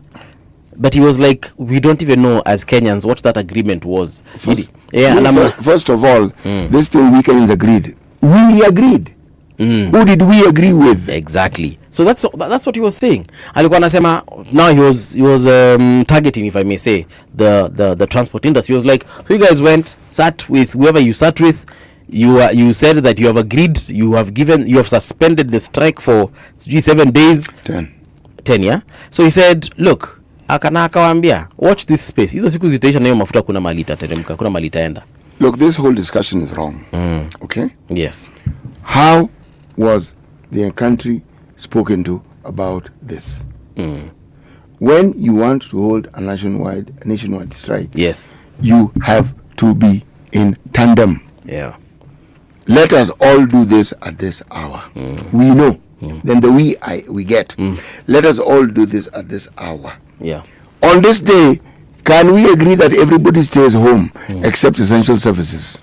But he was like, we don't even know as Kenyans what that agreement was. First of all, this thing we Kenyans agreed. We agreed. Who did we agree with? Exactly. So that's what he was saying. Alikuwa anasema, now he was targeting, if I may say, the transport industry. He was like, you guys sat with whoever you sat with. You said that you have agreed. You have suspended the strike for 7 days. 10, yeah. So he said, look, akawambia, watch this space. Hizo siku zitaisha na hiyo mafuta kuna mali itateremka, kuna mali itaenda. Look, this whole discussion is wrong. Okay? Yes. How was the country spoken to about this? When you want to hold a nationwide strike, yes, you have to be in tandem. Yeah. Let us all do this at this hour. We know. Then the we get. Let us all do this at this hour. Yeah. On this day, can we agree that everybody stays home except essential services?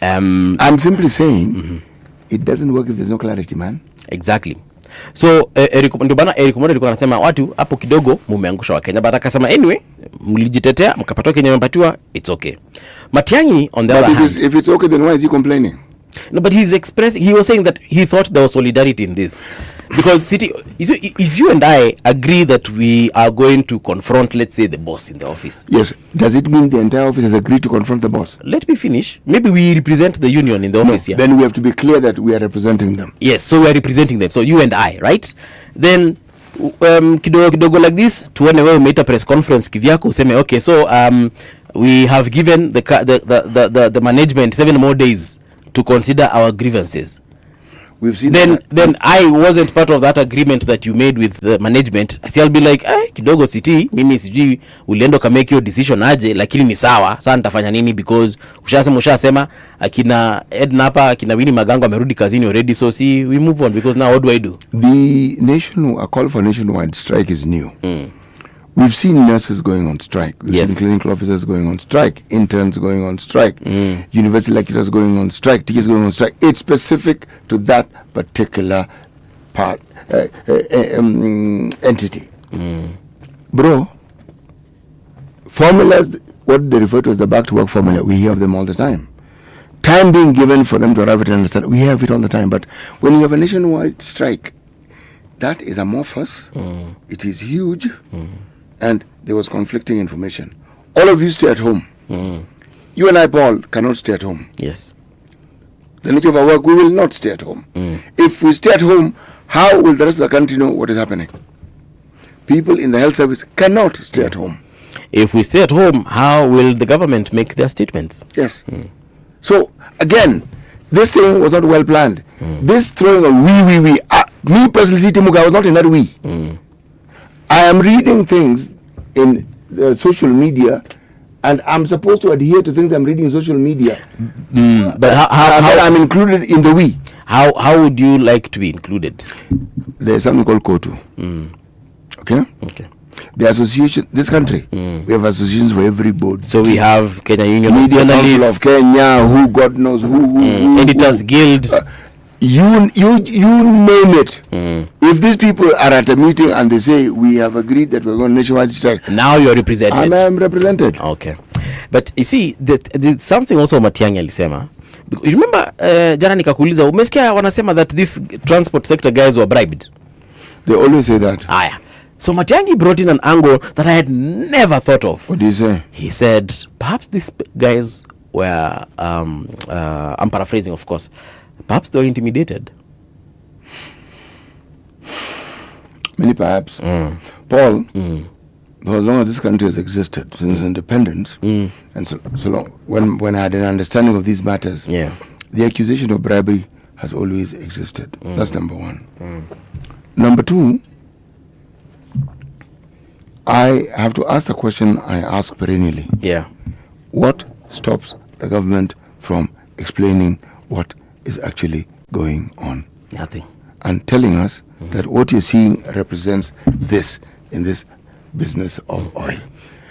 I'm simply saying it doesn't work if there's no clarity, man. Exactly. So Eric Omondi alikuwa anasema watu hapo kidogo mumeangusha wa Kenya, but akasema anyway mlijitetea mkapatoa Kenya mpatiwa, it's okay. Matiang'i on the other hand, if it's okay, then why is he complaining? No, but he was saying that he thought there was solidarity in this. Because if you and I agree that we are going to confront, let's say, the boss in the office. Yes. Does it mean the entire office has agreed to confront the boss? Let me finish. Maybe we represent the union in the office here. Then we have to be clear that we are representing them. Yes, so we are representing them. So you and I, right? Then kidogo like this, tuone wewe umeita press conference kivyako useme okay, so we have given the management 7 more days to consider our grievances. We've seen then I wasn't part of that agreement that you made with the management. I'll be like, kidogo city mimi sijui uliendo ka make your decision aje, lakini ni sawa. Sasa nitafanya nini because ushasema akina Edna hapa akina Winnie Magango amerudi kazini already, so see we move on because now what do I do? A call for nationwide strike is new. We've seen nurses going on strike. We've seen clinical officers going on strike. Interns going on strike. University lecturers going on strike. Teachers going on strike. It's specific to that particular part entity. Bro, formulas, what they refer to as the back to work formula, we hear of them all the time. Time being given for them to arrive at and understand, we have it all the time. But when you have a nationwide strike, that is amorphous. It is huge. And there was conflicting information. All of you stay at home. You and I, Paul, cannot stay at home. Yes. The nature of our work, we will not stay at home. If we stay at home, how will the rest of the country know what is happening? People in the health service cannot stay at home. If we stay at home, how will the government make their statements? Yes. So, again, this thing was not well planned. This throwing of we. Me personally, Timuga, I was not in that we. I am reading things in social media and I'm supposed to adhere to things I'm reading in social media. But how I'm included in the we. How would you like to be included? There's something called KOTU. Okay. The association, this country, we have associations for every board. So we have Kenya Union of Media Council Journalists, of Kenya, who God knows who Editors Guild. You name it. If these people are at a meeting and they say we have agreed that we're going to nationwide strike, Now you're represented. I'm represented. Okay, but you see, there's something also Matiang'i alisema. You remember, jana nikakuuliza, umesikia wanasema that this transport sector guys were bribed? They always say that. Aya. So Matiang'i brought in an angle that I had never thought of. What do you say? He said, perhaps these guys were, I'm paraphrasing of course, perhaps they were intimidated. Many perhaps. Paul, for as long as this country has existed, since independence, and so long, when I had an understanding of these matters, the accusation of bribery has always existed. That's number one. Number two, I have to ask the question I ask perennially. What stops the government from explaining what is actually going on? Nothing. And telling us that what you're seeing represents this in this business of oil.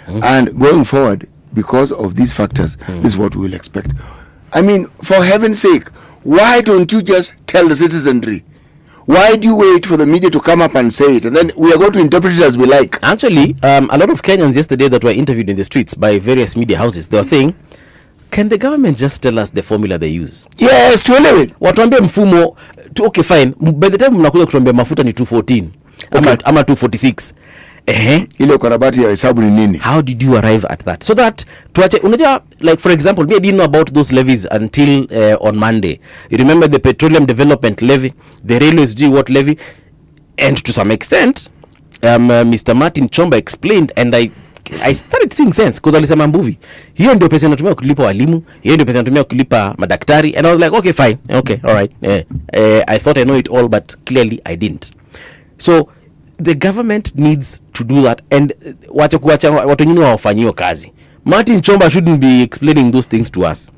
And going forward, because of these factors, this is what we will expect. I mean, for heaven's sake, why don't you just tell the citizenry? Why do you wait for the media to come up and say it, and then we are going to interpret it as we like? Actually, a lot of Kenyans yesterday that were interviewed in the streets by various media houses, they were saying, can the government just tell us the formula they use? Yes, to elevate. Watuambie mfumo, okay fine, by the time mnakuja kutuambia mafuta ni 214, ama 246. Ile ukarabati ya hesabu ni nini? How did you arrive at that? So that tuache, unajua, like for example, me I didn't know about those levies until on Monday. You remember the Petroleum Development Levy, the Railways do what levy, and to some extent, Mr. Martin Chomba explained, and I started seeing sense because alisema mbuvi, hiyo ndio pesa inatumia kulipa walimu, hiyo ndio pesa inatumia kulipa madaktari, and I was like, okay fine, okay, all right. I thought I know it all, but clearly I didn't. So the government needs to do that, and watu wengine wafanyio kazi. Martin Chomba shouldn't be explaining those things to us.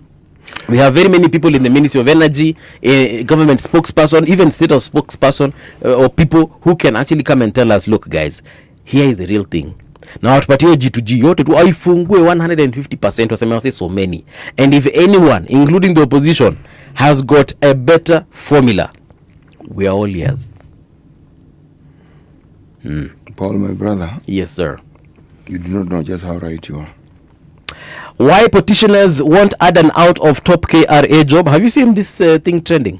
We have very many people in the Ministry of Energy, a government spokesperson, even state of spokesperson, or people who can actually come and tell us, look guys, here is the real thing. Na watupatie G2G yote tu aifungue 150%, waseme so many. And if anyone, including the opposition, has got a better formula, we are all ears. Paul, my brother. Yes, sir. You do not know just how right you are. Why petitioners want Adan out of top KRA job? Have you seen this thing trending?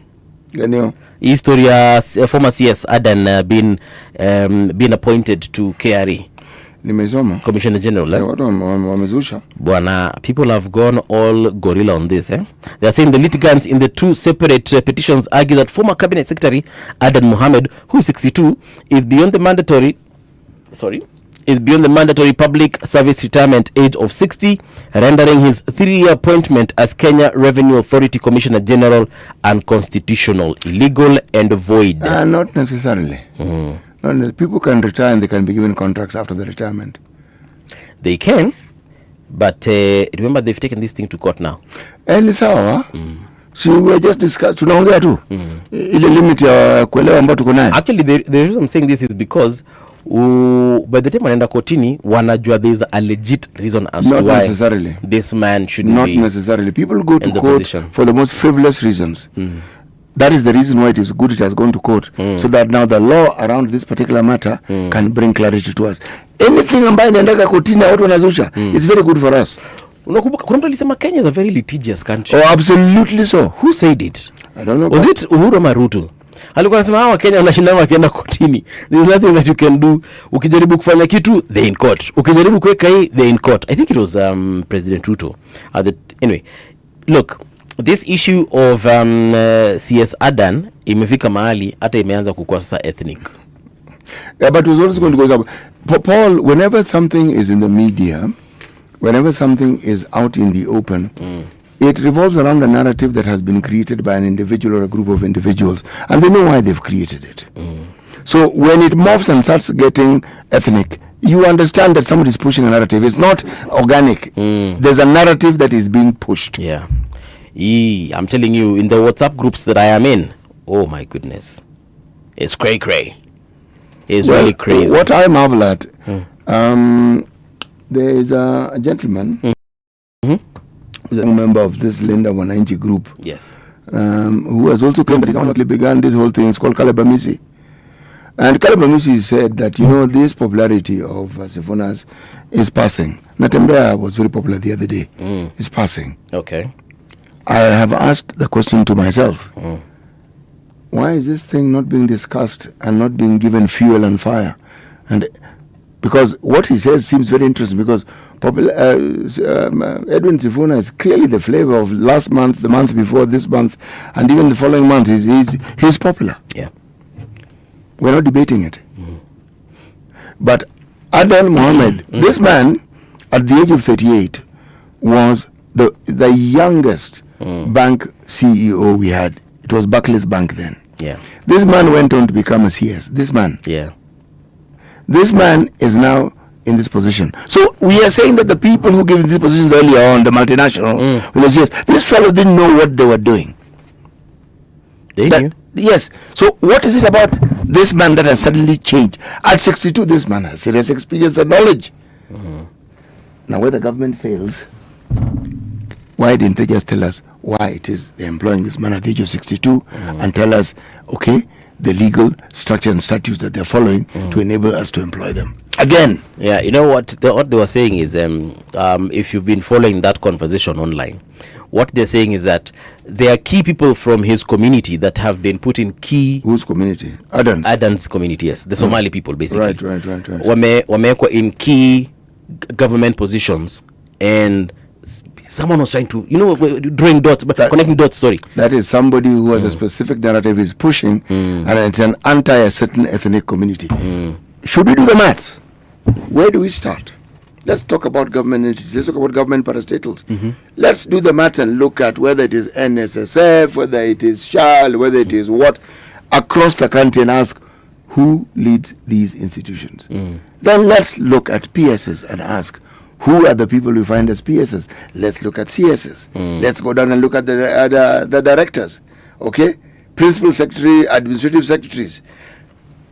Historia, former CS Adan been appointed to KRA. Nimesoma. Commissioner General. Wamezusha. Bwana, people have gone all gorilla on this. They are saying the litigants in the two separate petitions argue that former Cabinet Secretary Adan Mohamed, who is 62, is beyond the mandatory public service retirement age of 60, rendering his 3-year appointment as Kenya Revenue Authority Commissioner General unconstitutional, illegal and void. Not necessarily. People can retire and they can be given contracts after the retirement. They can, but remember they've taken this thing to court now. And sawa. See, we just discussed, tunaongea tu. Ile limit ya kuelewa ambayo tuko nayo. Actually, the reason I'm saying this is because by the time wanaenda kotini, wanajua there is a legit reason as not to why necessarily. This man should not be. Not necessarily. People go to court position for the most frivolous reasons. That is the reason why it is good it has gone to court, so that now the law around this particular matter can bring clarity to us. Anything ambayo inaendaga kotini watu wanazusha, it's very good for us. Unakumbuka kuna mtu alisema Kenya is a very litigious country. Oh, absolutely so. Who said it? I don't know. Was it Uhuru ama Ruto? Alikuwa anasema hawa Kenya wanashindana wakienda kotini. There is nothing that you can do. Ukijaribu kufanya kitu, they in court. Ukijaribu kuweka hii, they in court. I think it was President Ruto. Anyway, look, this issue of CS Adan imefika mahali hata imeanza kukua sasa ethnic. Yeah, but it was also going to go up. Paul, whenever something is in the media, whenever something is out in the open, it revolves around a narrative that has been created by an individual or a group of individuals, and they know why they've created it. So when it morphs and starts getting ethnic, you understand that somebody is pushing a narrative. It's not organic. There's a narrative that is being pushed. Yeah. I'm telling you, in the WhatsApp groups that I am in, oh my goodness, it's cray. It's really crazy. What I marvel at, there is a gentleman, who's a member of this Linda Wananchi group. Yes. Who has also claimed that he only began this whole thing. It's called Kalabamisi. And Kalabamisi said that, this popularity of Sifona's is passing. Natembea was very popular the other day. It's passing. Okay. I have asked the question to myself. Why is this thing not being discussed and not being given fuel and fire? And because what he says seems very interesting, because Edwin Sifuna is clearly the flavor of last month, the month before, this month, and even the following month. He's popular. Yeah. We're not debating it. But Adel Mohammed, this man, at the age of 38, was the youngest bank CEO we had. It was Barclays Bank then. Yeah. This man went on to become a CS. This man. Yeah. This man is now in this position. So we are saying that the people who gave these positions earlier on, the multinational, these fellows didn't know what they were doing. They knew. Yes. So what is it about this man that has suddenly changed? At 62, this man has serious experience and knowledge. Now, where the government fails, why didn't they just tell us why it is they're employing this man at the age of 62 and tell us, okay, the legal structure and statutes that they're following to enable us to employ them? Again. Yeah, you know what they were saying is, if you've been following that conversation online, what they're saying is that there are key people from his community that have been put in key... Whose community? Adan's community, yes. The Somali people, basically. Right. Wamekwa in key government positions, and someone was trying to, drawing dots, connecting dots, sorry. That is somebody who has a specific narrative is pushing, and it's an anti a certain ethnic community. Should we do the maths? Where do we start? Let's talk about government entities. Let's talk about government parastatals. Let's do the maths and look at whether it is NSSF, whether it is SHAL, whether it is what, across the country, and ask who leads these institutions. Then let's look at PSs and ask who are the people we find as PSs. Let's look at CSs. Let's go down and look at the directors. Okay? Principal secretary, administrative secretaries.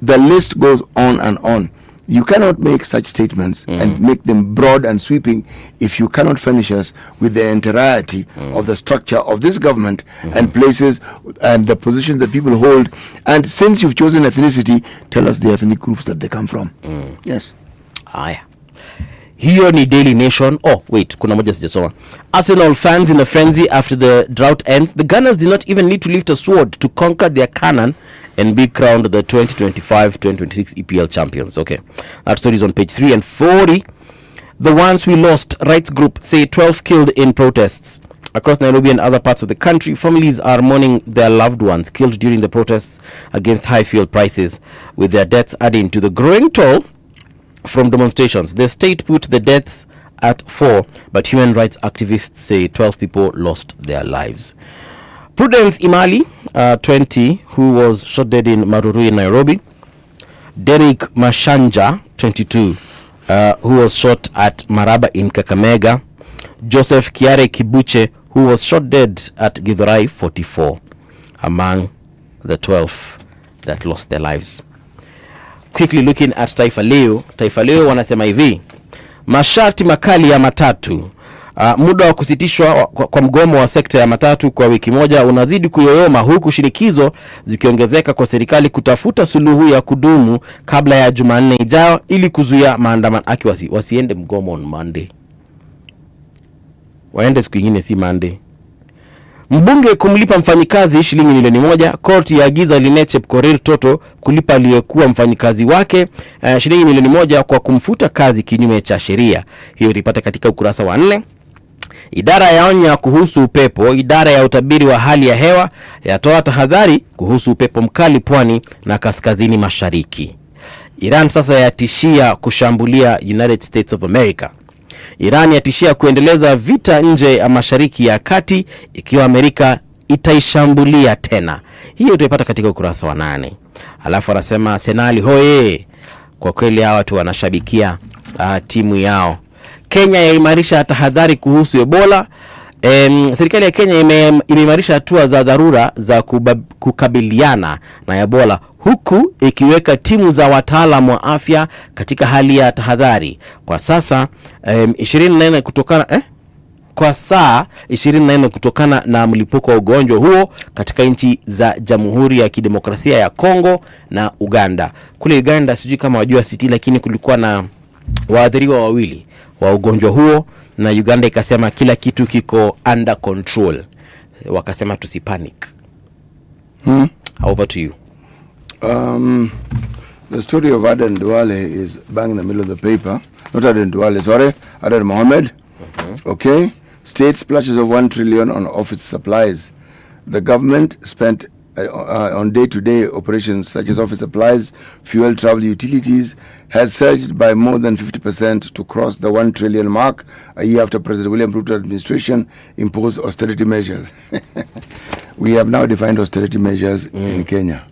The list goes on and on. You cannot make such statements and make them broad and sweeping if you cannot furnish us with the entirety of the structure of this government and places and the positions that people hold. And since you've chosen ethnicity, tell us the ethnic groups that they come from. Yes. Hiyo ni Daily Nation. Oh, wait, kuna moja sijasoma. Arsenal fans in a frenzy after the drought ends. The Gunners did not even need to lift a sword to conquer their cannon and be crowned the 2025-2026 EPL champions. Okay, that story is on page 3 and 40. The ones we lost, rights group say 12 killed in protests. Across Nairobi and other parts of the country, families are mourning their loved ones killed during the protests against high fuel prices, with their deaths adding to the growing toll from demonstrations. The state put the deaths at 4, but human rights activists say 12 people lost their lives. Prudence Imali, 20, who was shot dead in Maruru in Nairobi. Derek Mashanja, 22, who was shot at Maraba in Kakamega. Joseph Kiare Kibuche, who was shot dead at Githurai, 44, among the 12 that lost their lives. Quickly looking at Taifa Leo wanasema hivi: masharti makali ya matatu. Muda wa kusitishwa kwa mgomo wa sekta ya matatu kwa wiki moja unazidi kuyoyoma, huku shinikizo zikiongezeka kwa serikali kutafuta suluhu ya kudumu kabla ya Jumanne ijayo ili kuzuia maandamano. Wasiende mgomo on Monday. Waende siku nyingine, si Monday. Mbunge kumlipa mfanyikazi shilingi milioni 1. Korti yaagiza Linet Chepkorir Toto kulipa aliyekuwa mfanyikazi wake shilingi milioni 1 kwa kumfuta kazi kinyume cha sheria. Hiyo ilipata katika ukurasa wa 4. Idara yaonya kuhusu upepo. Idara ya utabiri wa hali ya hewa yatoa tahadhari kuhusu upepo mkali pwani na kaskazini mashariki. Iran sasa yatishia kushambulia United States of America. Iran yatishia kuendeleza vita nje ya Mashariki ya Kati ikiwa Amerika itaishambulia tena. Hiyo utaipata katika ukurasa wa 8. Alafu anasema Senali hoye. Kwa kweli hawa watu wanashabikia timu yao. Kenya yaimarisha tahadhari kuhusu Ebola. Serikali ya Kenya imeimarisha hatua za dharura za kukabiliana na Ebola, huku ikiweka timu za wataalamu wa afya katika hali ya tahadhari. Kwa sasa 24 kutokana kwa saa 24 kutokana na mlipuko wa ugonjwa huo katika nchi za Jamhuri ya Kidemokrasia ya Kongo na Uganda. Kule Uganda sijui kama wajua City, lakini kulikuwa na waathiriwa wawili wa ugonjwa huo, na Uganda ikasema kila kitu kiko under control. Wakasema tusipanic. Over to you. The story of Aden Duale is bang in the middle of the paper. Not Aden Duale, sorry. Aden Mohammed. Okay. State splashes of 1 trillion on office supplies. The government spent on day-to-day operations such as office supplies, fuel, travel, utilities, has surged by more than 50% to cross the 1 trillion mark a year after President William Ruto administration imposed austerity measures. We have now defined austerity measures in Kenya.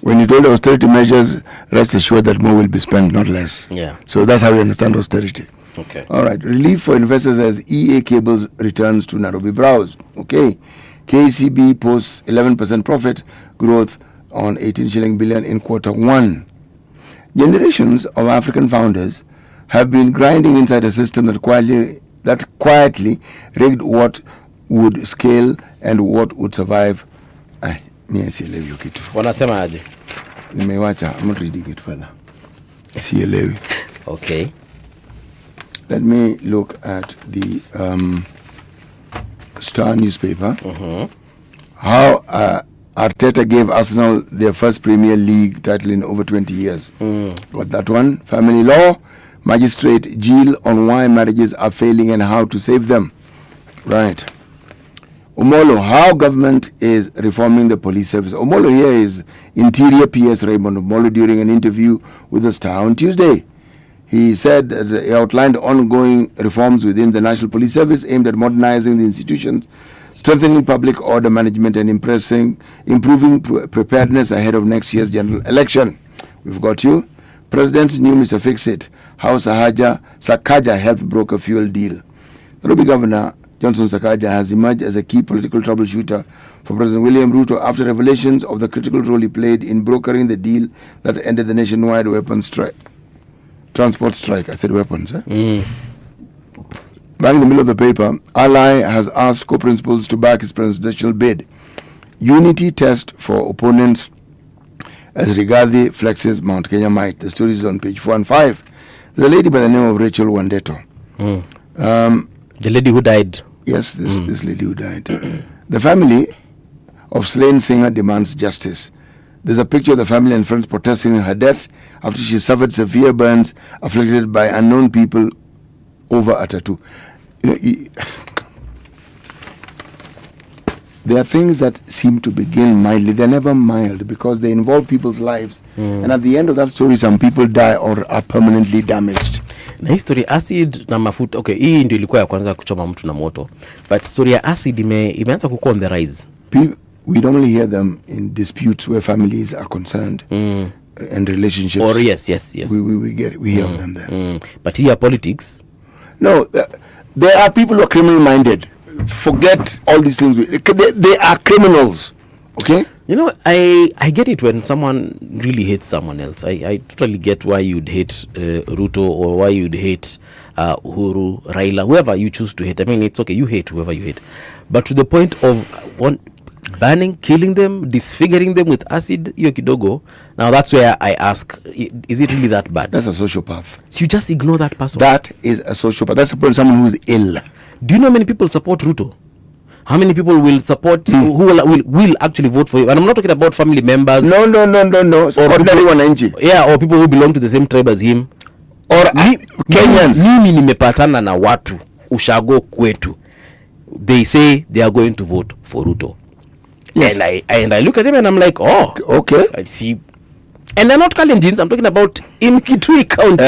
When you told austerity measures, rest assured that more will be spent, not less. Yeah. So that's how we understand austerity. Okay. All right. Relief for investors as EA Cables returns to Nairobi browse. Okay. KCB posts 11% profit growth on 18 shilling billion in Q1. Generations of African founders have been grinding inside a system that quietly rigged what would scale and what would survive. Sielewi hiyo kitu. Wanasema aje? Nimewacha. I'm not reading it further. Sielewi. Okay. Let me look at the Star newspaper. How Arteta gave Arsenal their first Premier League title in over 20 years. Got that one. Family law. Magistrate Jill on why marriages are failing and how to save them. Right. Omolo, how government is reforming the police service. Omolo here is Interior PS Raymond Omolo during an interview with the Star on Tuesday. He said that he outlined ongoing reforms within the National Police Service aimed at modernizing the institutions, strengthening public order management, and improving preparedness ahead of next year's general election. We've got you. President's new Mr. Fix-It, how Sakaja helped broker fuel deal. Nairobi Governor Johnson Sakaja has emerged as a key political troubleshooter for President William Ruto after revelations of the critical role he played in brokering the deal that ended the nationwide weapons strike. Transport strike. I said weapons. Back in the middle of the paper, Ally has asked co-principals to back his presidential bid. Unity test for opponents as Rigathi flexes Mount Kenya might. The story is on page 4 and 5. There's a lady by the name of Rachel Wandeto. The lady who died. Yes, this lady who died. The family of slain singer demands justice. There's a picture of the family and friends protesting her death after she suffered severe burns afflicted by unknown people over a tattoo. You know, there are things that seem to begin mildly. They're never mild because they involve people's lives. And at the end of that story, some people die or are permanently damaged. Na history acid na mafuta. Okay, hii ndio ilikuwa ya kwanza kuchoma mtu na moto. But story ya acid imeanza kukua on the rise. We normally hear them in disputes where families are concerned and relationships. Or yes. We hear of them there. But here politics. No, there are people who are criminal minded. Forget all these things. They are criminals. Okay? You know, I get it when someone really hates someone else. I totally get why you'd hate Ruto or why you'd hate Uhuru, Raila, whoever you choose to hate. I mean, it's okay. You hate whoever you hate. But to the point of banning, killing them, disfiguring them with acid, hiyo kidogo. Now that's where I ask, is it really that bad? That's a sociopath. So you just ignore that person. That is a sociopath. That's someone who is ill. Do you know how many people support Ruto? How many people will support, who will actually vote for you? And I'm not talking about family members. No. Ordinary wananchi. Yeah, or people who belong to the same tribe as him. Or Kenyans. Mimi nimepatana na watu ushago kwetu. They say they are going to vote for Ruto. Yes. And I look at them and I'm like, oh, okay. I see. And they're not Kalenjins. I'm talking about in Kitui County.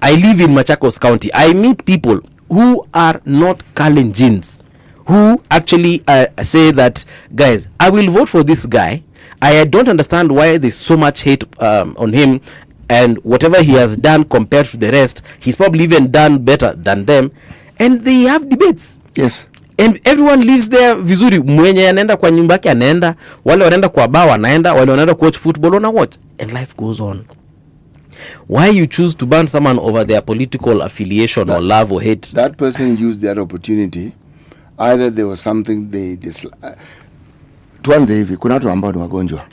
I live in Machakos County. I meet people who are not Kalenjins, who actually say that, guys, I will vote for this guy I don't understand why there's so much hate on him, and whatever he has done compared to the rest, he's probably even done better than them, and they have debates. Yes. And everyone lives there vizuri. Mwenye anaenda kwa nyumba yake anaenda, wale wanaenda kwa bar wanaenda, wale wanaenda watch football wana watch, and life goes on. Why you choose to ban someone over their political affiliation or love or hate? That person used that opportunity. Either there was something they tuanze hivi, kuna watu ambao ni wagonjwa.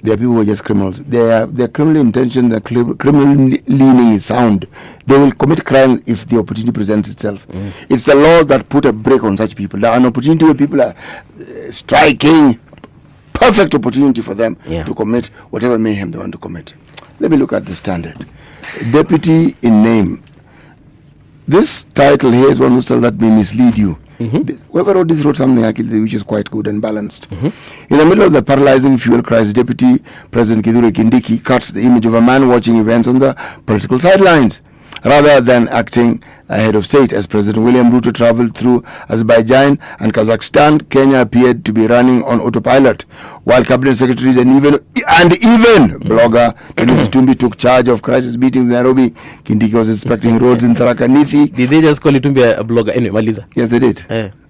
There are people who are just criminals. Their criminal intention, their criminal leaning is sound. They will commit crime if the opportunity presents itself. It's the laws that put a break on such people. There are an opportunity where people are striking. Perfect opportunity for them to commit whatever mayhem they want to commit. Let me look at the standard. Deputy in name. This title here is one who says that may mislead you. Whoever wrote this wrote something actually which is quite good and balanced. In the middle of the paralyzing fuel crisis, Deputy President Kithure Kindiki cuts the image of a man watching events on the political sidelines. Rather than acting ahead of state, as President William Ruto traveled through Azerbaijan and Kazakhstan, Kenya appeared to be running on autopilot, while cabinet secretaries and even blogger Dennis Tumbi took charge of crisis meetings in Nairobi. Kindiki was inspecting roads in Tharaka Nithi. Did they just call Tumbi a blogger? Anyway, Maliza. Yes, they did.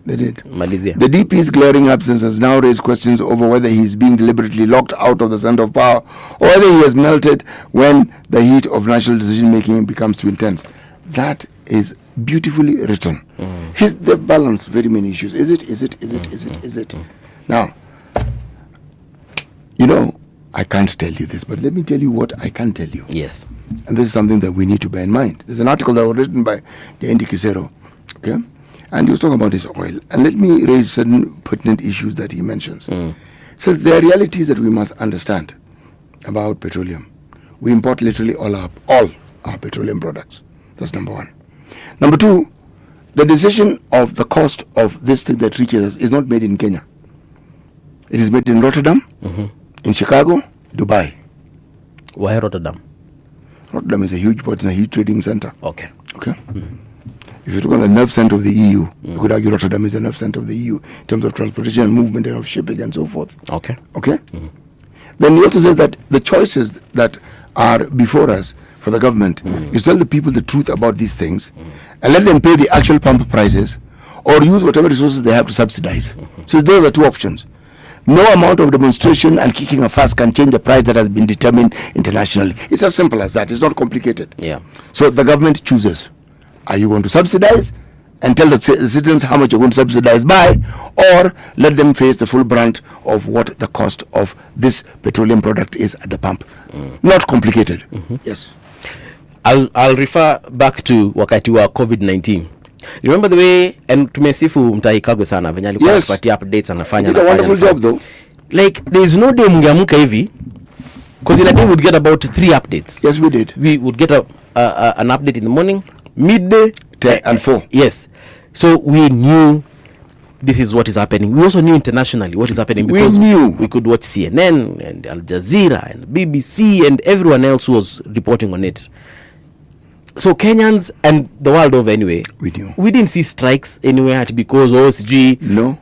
They did. Malaysia. The DP's glaring absence has now raised questions over whether he is being deliberately locked out of the center of power or whether he has melted when the heat of national decision making becomes too intense. That is beautifully written. They've balanced very many issues. Is it? Now, you know, I can't tell you this, but let me tell you what I can tell you. Yes. And this is something that we need to bear in mind. There's an article that was written by Jendi Kisero. Okay? And he was talking about his oil. And let me raise certain pertinent issues that he mentions. He says there are realities that we must understand about petroleum. We import literally all our petroleum products. That's number one. Number two, the decision of the cost of this thing that reaches us is not made in Kenya. It is made in Rotterdam, in Chicago, Dubai. Why Rotterdam? Rotterdam is a huge port, it's a huge trading center. Okay. If you look at the nerve center of the EU, you could argue Rotterdam is the nerve center of the EU in terms of transportation and movement and of shipping and so forth. Okay. Then he also says that the choices that are before us for the government is tell the people the truth about these things and let them pay the actual pump prices or use whatever resources they have to subsidize. So those are the two options. No amount of demonstration and kicking a fuss can change the price that has been determined internationally. It's as simple as that. It's not complicated. Yeah. So the government chooses. Are you going to subsidize and tell the citizens how much you're going to subsidize by, or let them face the full brunt of what the cost of this petroleum product is at the pump? Not complicated. Yes. I'll refer back to wakati wa COVID-19. Remember the way, and tumesifu Mutahi Kagwe sana venye alikuwa kupatia updates anafanya. Did a wonderful job though. Like there's no day mungeamuka hivi, because in a day we would get about 3 updates. Yes, we did. We would get an update in the morning, midday, and 4. Yes. So we knew this is what is happening. We also knew internationally what is happening because we could watch CNN and Al Jazeera and BBC and everyone else who was reporting on it. So Kenyans and the world over anyway, we knew. We didn't see strikes anywhere because OSG. No.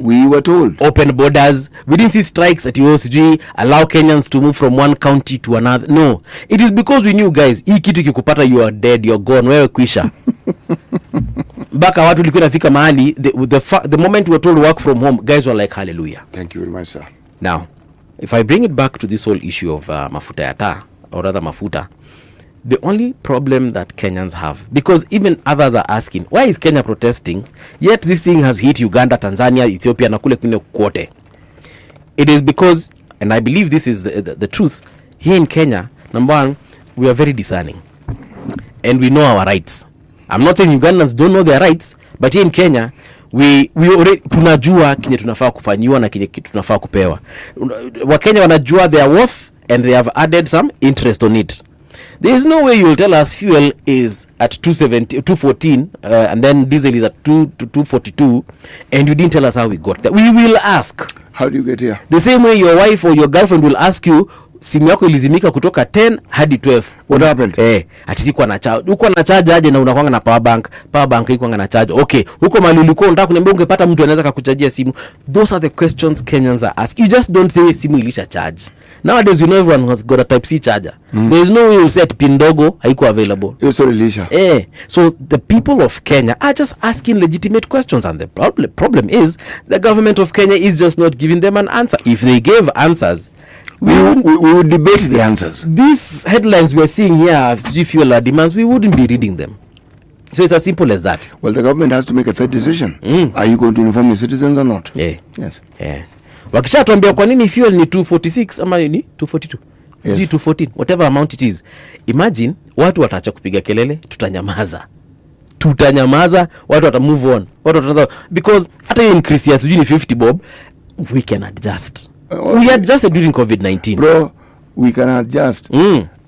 We were told. Open borders. We didn't see strikes at OSG, allow Kenyans to move from one county to another. No. It is because we knew, guys, hii kitu kikupata, you are dead, you're gone, wewe kwisha. Baka watu likuwa nafika mahali, the moment we were told to work from home, guys were like, hallelujah. Thank you very much, sir. Now, if I bring it back to this whole issue of mafuta ya taa, or rather mafuta, the only problem that Kenyans have, because even others are asking, why is Kenya protesting, yet this thing has hit Uganda, Tanzania, Ethiopia, na kule kune kwote. It is because, and I believe this is the truth, here in Kenya, number one, we are very discerning. And we know our rights. I'm not saying Ugandans don't know their rights, but here in Kenya, we already tunajua kinye tunafaa kufanyiwa na kinye tunafaa kupewa. Wakenya wanajua their worth, and they have added some interest on it. There is no way you will tell us fuel is at 214 and then diesel is at 242 and you didn't tell us how we got there. We will ask. How do you get here? The same way your wife or your girlfriend will ask you, simu yako ilizimika kutoka 10 hadi 12. What happened? Ati sikuwa na charge. Uko na charge aje na unakuanga na power bank iko na charge. Okay, huko mali ulikuwa unataka kuniambia ungepata mtu anaweza kukuchajia simu. Those are the questions Kenyans are asking. You just don't say simu ilisha charge. Nowadays, you know, everyone has got a type C charger. There is no way you'll say at pin ndogo haiko available. So ilisha. So the people of Kenya are just asking legitimate questions, and the problem is the government of Kenya is just not giving them an answer. If they gave answers, we would debate the answers. These headlines we are seeing here, fuel demands, we wouldn't be reading them. So it's as simple as that. Well, the government has to make a third decision. Are you going to inform your citizens or not? Yes. Wakishatuambia kwa nini fuel ni 246 ama ni 242? Yes. 214, whatever amount it is. Imagine watu wataacha kupiga kelele, tutanyamaza, watu wata move on. Watu wataanza, because hata increase ya sijui ni 50 bob, we can adjust. We adjusted during COVID-19. Bro, we can adjust.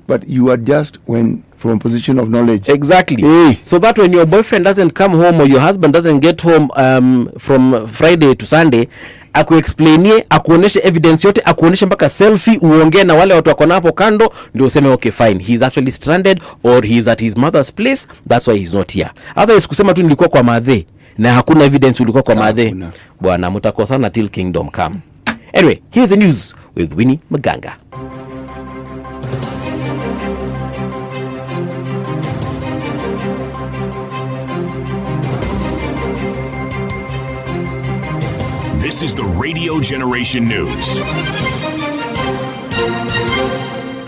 But you adjust when from a position of knowledge. Exactly. So that when your boyfriend doesn't come home or your husband doesn't get home from Friday to Sunday, akuexplainie, akuoneshe evidence yote, akuoneshe mpaka selfie, uongee na wale watu wako hapo kando, ndio useme okay fine, he's actually stranded or he's at his mother's place, that's why he's not here. Otherwise kusema tu nilikuwa kwa madhe na hakuna evidence ulikuwa kwa madhe, bwana mtakosana till kingdom come. Anyway, here's the news with Winnie Maganga. This is the Radio Generation News.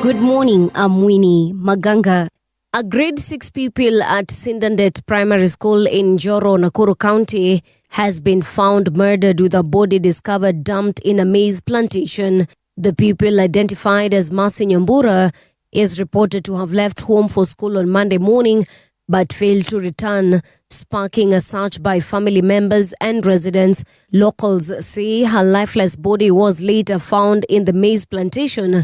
Good morning, I'm Winnie Maganga. A grade 6 pupil at Sindandet Primary School in Njoro, Nakuru County has been found murdered with a body discovered dumped in a maize plantation. The pupil, identified as Masi Nyambura, is reported to have left home for school on Monday morning but failed to return, sparking a search by family members and residents. Locals say her lifeless body was later found in the maize plantation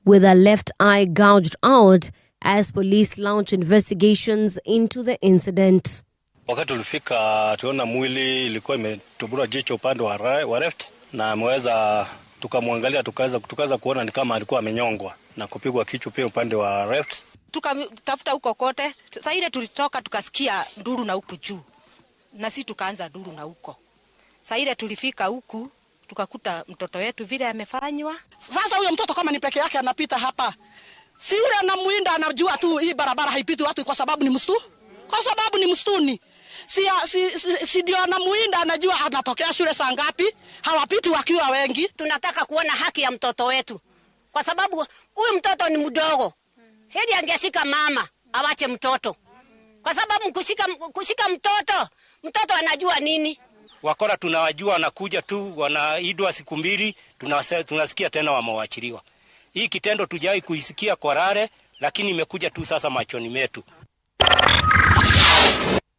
with her left eye gouged out as police launch investigations into the incident. Wakati tulifika tuona mwili ilikuwa imetubura jicho upande wa left na ameweza tukamwangalia tukaanza kuona ni kama alikuwa amenyongwa na kupigwa kichwa pia upande wa left. Tukatafuta huko kote. Sasa ile tulitoka tukasikia nduru na huku juu. Na sisi tukaanza nduru na huko. Sasa ile tulifika huku tukakuta mtoto wetu vile amefanywa. Sasa huyo mtoto kama ni peke yake anapita hapa. Si yule anamuinda anajua tu hii barabara haipiti watu kwa sababu ni msitu. Kwa sababu ni msituni. Si ndio anamuinda anajua anatokea shule saa ngapi, hawapiti wakiwa wengi. Tunataka kuona haki ya mtoto wetu. Kwa sababu huyu mtoto ni mdogo. Heri angeshika mama, awache mtoto. Kwa sababu kushika mtoto anajua nini? Wakora tunawajua wanakuja tu, wanaidwa siku mbili, tunasikia tena wamewachiliwa. Hii kitendo tujai kuisikia kwa rare, lakini imekuja tu sasa machoni metu.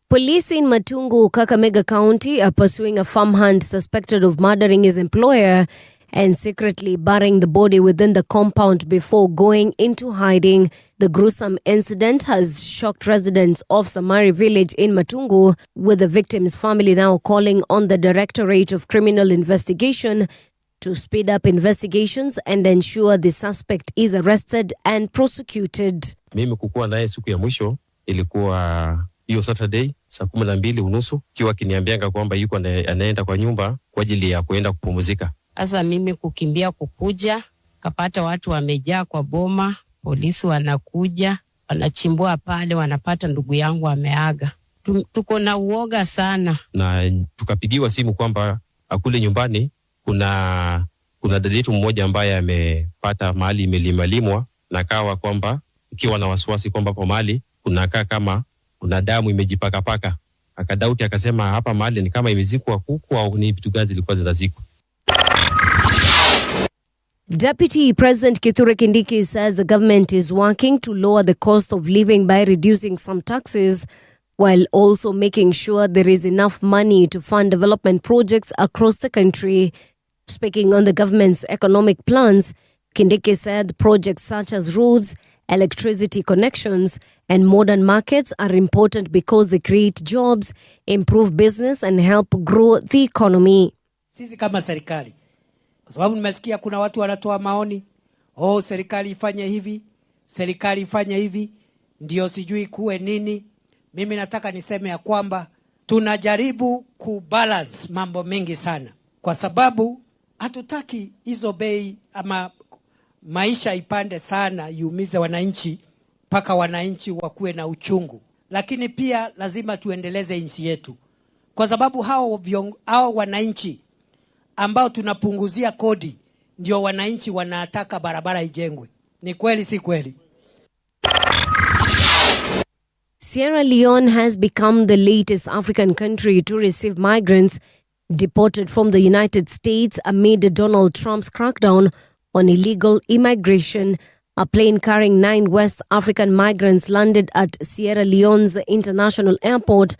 Police in Matungu, Kakamega County are pursuing a farmhand suspected of murdering his employer and secretly burying the body within the compound before going into hiding. The gruesome incident has shocked residents of Samari village in Matungu, with the victim's family now calling on the Directorate of Criminal Investigation to speed up investigations and ensure the suspect is arrested and prosecuted. Mimi kukua naye siku ya mwisho ilikuwa hiyo Saturday saa 12:30 kiwa kiniambianga kwamba yuko anaenda kwa nyumba kwa ajili ya kuenda kupumzika. Asa mimi kukimbia kukuja, kapata watu wamejaa kwa boma, polisi wanakuja, wanachimbua pale, wanapata ndugu yangu ameaga. Tuko na uoga sana. Na tukapigiwa simu kwamba akule nyumbani kuna dada yetu mmoja ambaye amepata mahali imelimalimwa, na kawa kwamba ikiwa na wasiwasi kwamba hapo mahali kunakaa kama kuna damu imejipaka. Akadauti akasema hapa mahali ni kama imezikwa kuku au ni vitu gani zilikuwa zinazikwa. Deputy President Kithure Kindiki says the government is working to lower the cost of living by reducing some taxes, while also making sure there is enough money to fund development projects across the country. Speaking on the government's economic plans, Kindiki said projects such as roads, electricity connections, and modern markets are important because they create jobs, improve business, and help grow the economy. Sisi kama serikali, kwa sababu nimesikia kuna watu wanatoa maoni, serikali ifanye hivi, serikali ifanye hivi, ndio sijui kuwe nini. Mimi nataka niseme ya kwamba tunajaribu kubalance mambo mengi sana, kwa sababu hatutaki hizo bei ama maisha ipande sana iumize wananchi mpaka wananchi wakuwe na uchungu. Lakini pia lazima tuendeleze nchi yetu, kwa sababu hao wananchi ambao tunapunguzia kodi ndio wananchi wanataka barabara ijengwe. Ni kweli si kweli? Sierra Leone has become the latest African country to receive migrants deported from the United States amid Donald Trump's crackdown on illegal immigration. A plane carrying 9 West African migrants landed at Sierra Leone's international airport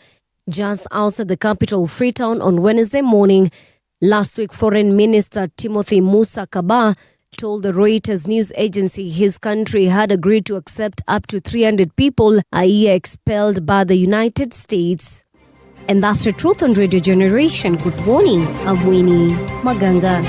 just outside the capital, Freetown, on Wednesday morning. Last week, Foreign Minister Timothy Musa Kaba told the Reuters news agency his country had agreed to accept up to 300 people a year expelled by the United States. And that's the truth on Radio Generation. Good morning, I'm Winnie Maganga.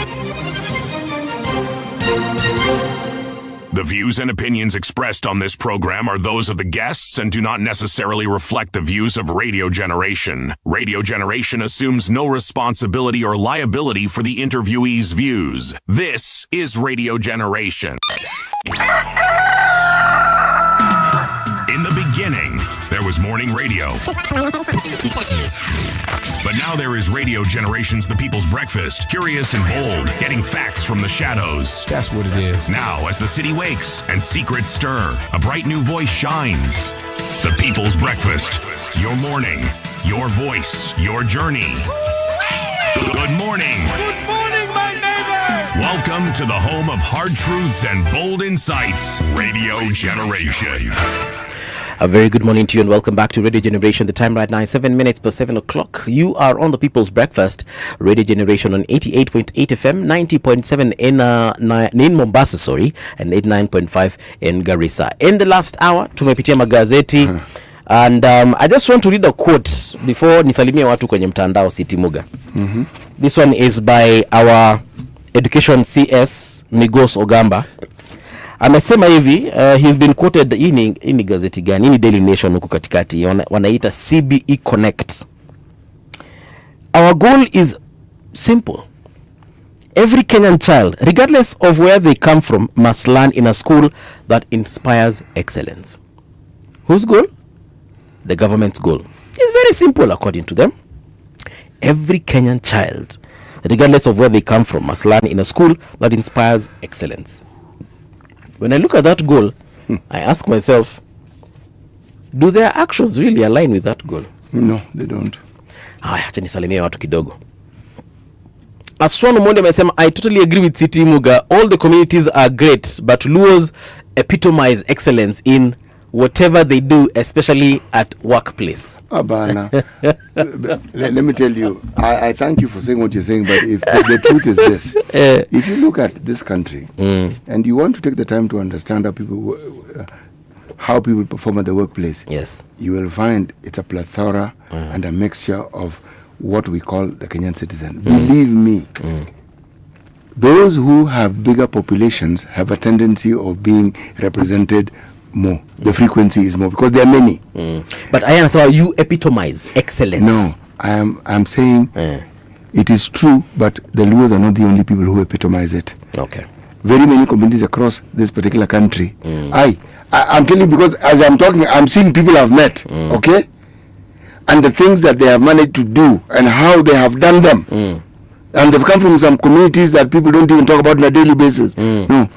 The views and opinions expressed on this program are those of the guests and do not necessarily reflect the views of Radio Generation. Radio Generation assumes no responsibility or liability for the interviewee's views. This is Radio Generation. In the beginning, there was morning radio. But now there is Radio Generation's The People's Breakfast, curious and bold, getting facts from the shadows. That's what it is. Now, as the city wakes and secrets stir, a bright new voice shines. The People's Breakfast, your morning, your voice, your journey. Good morning. Good morning, my neighbor. Welcome to the home of hard truths and bold insights, Radio Generation. A very good morning to you and welcome back to Radio Generation. The time right now is 7 minutes past 7 o'clock. You are on the People's Breakfast, Radio Generation on 88.8 FM, 90.7 in Mombasa, and 89.5 in Garissa. In the last hour, tumepitia magazeti. And I just want to read a quote before nisalimie watu kwenye mtandao City Muga. This one is by our Education CS, Migos Ogamba. Amesema hivi, he's been quoted ini gazeti gani, ini Daily Nation huko katikati, wanaita CBE Connect. Our goal is simple. Every Kenyan child, regardless of where they come from, must learn in a school that inspires excellence. Whose goal? The government's goal. It's very simple according to them. Every Kenyan child, regardless of where they come from, must learn in a school that inspires excellence. When I look at that goal, I ask myself, do their actions really align with that goal? No, they don't. Acha nisalimie watu kidogo. Aswano Monde amesema, I totally agree with City Muga. All the communities are great, but Luos epitomize excellence in whatever they do, especially at workplace. Abana. Let me tell you, I thank you for saying what you're saying, but if the truth is this, if you look at this country and you want to take the time to understand how people perform at the workplace, yes, you will find it's a plethora and a mixture of what we call the Kenyan citizen. Believe me, those who have bigger populations have a tendency of being represented more. The frequency is more because there are many. But I understand you epitomize excellence. No, I'm saying it is true, but the Luos are not the only people who epitomize it. Okay. Very many communities across this particular country. I'm telling you because as I'm talking, I'm seeing people I've met, okay? And the things that they have managed to do and how they have done them. And they've come from some communities that people don't even talk about on a daily basis. No.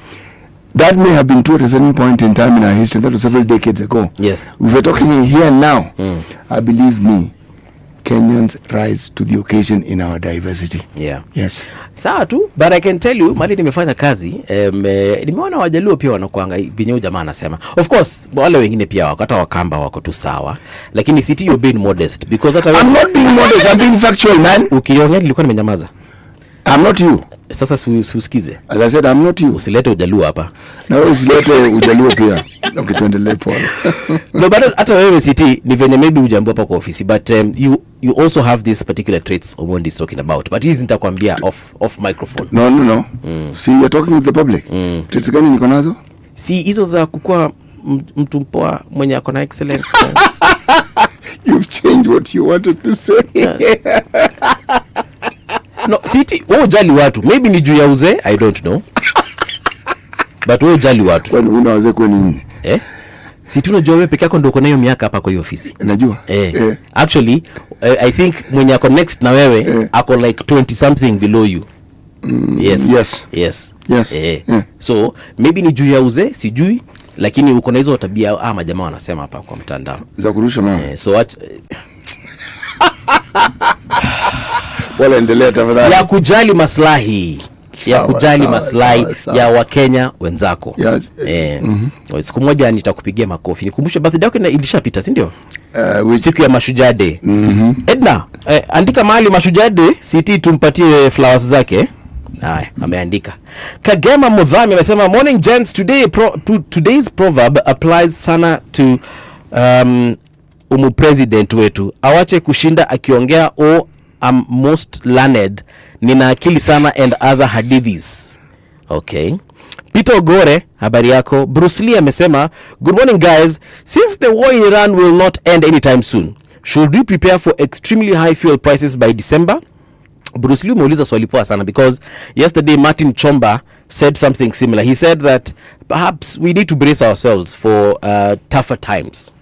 That may have been true at a certain point in time in our history. That was several decades ago. Yes. We were talking here and now. I believe me, Kenyans rise to the occasion in our diversity. Yeah. Yes. Sawa tu, but I can tell you, mali nimefanya kazi, nimeona Wajaluo pia wanakuanga vinyo jamaa anasema. Of course, wale wengine pia wakata Wakamba wako tu sawa. Lakini City, you're being modest because I'm not being modest, I'm being factual, man. Ukiongea nilikuwa nimenyamaza. I'm not you. Sasa usikize. As I said, I'm not you. Usilete ujaluo hapa. Na usilete ujaluo pia. Ukituendelea pole. No, but hata wewe CT ni venye maybe ujambo hapa kwa ofisi, but you also have these particular traits Omondi is talking about. But hizi nitakwambia off microphone. No. See, you're talking with the public. Traits gani niko nazo? Si hizo za kukua mtu mpoa mwenye ako na excellence. You've changed what you wanted to say. Yes. No, CT, jali watu. Maybe ni juu ya uzee, I don't know. But jali watu. Kwani una wazee kwa nini? Si tunajua wewe peke yako ndio uko nayo miaka hapa kwa hiyo ofisi. Najua. Actually, I think mwenye ako next na wewe ako like 20 something below you. Yes. So maybe ni juu ya uzee, sijui, lakini uko na hizo tabia majamaa wanasema hapa kwa mtandao. Za kurusha mama. So what wala endelea tafadhali. Ya kujali maslahi. Ya Wakenya wenzako. Yes. Siku moja nitakupigia makofi. Nikumbushe birthday yako ilishapita, si ndio? Siku ya Mashujaa Day. Edna, andika mahali Mashujaa Day, CT tumpatie flowers zake. Haya, ameandika. Kagema Mudhami amesema morning gents, today's proverb applies sana to president wetu. Awache kushinda akiongea I'm most learned, nina akili sana and other hadithis. Okay. Peter Ogore, habari yako. Bruce Lee amesema, good morning guys, since the war in Iran will not end anytime soon, should we prepare for extremely high fuel prices by December? Bruce Lee umeuliza swali poa sana, because yesterday Martin Chomba said something similar. He said that perhaps we need to brace ourselves for tougher times.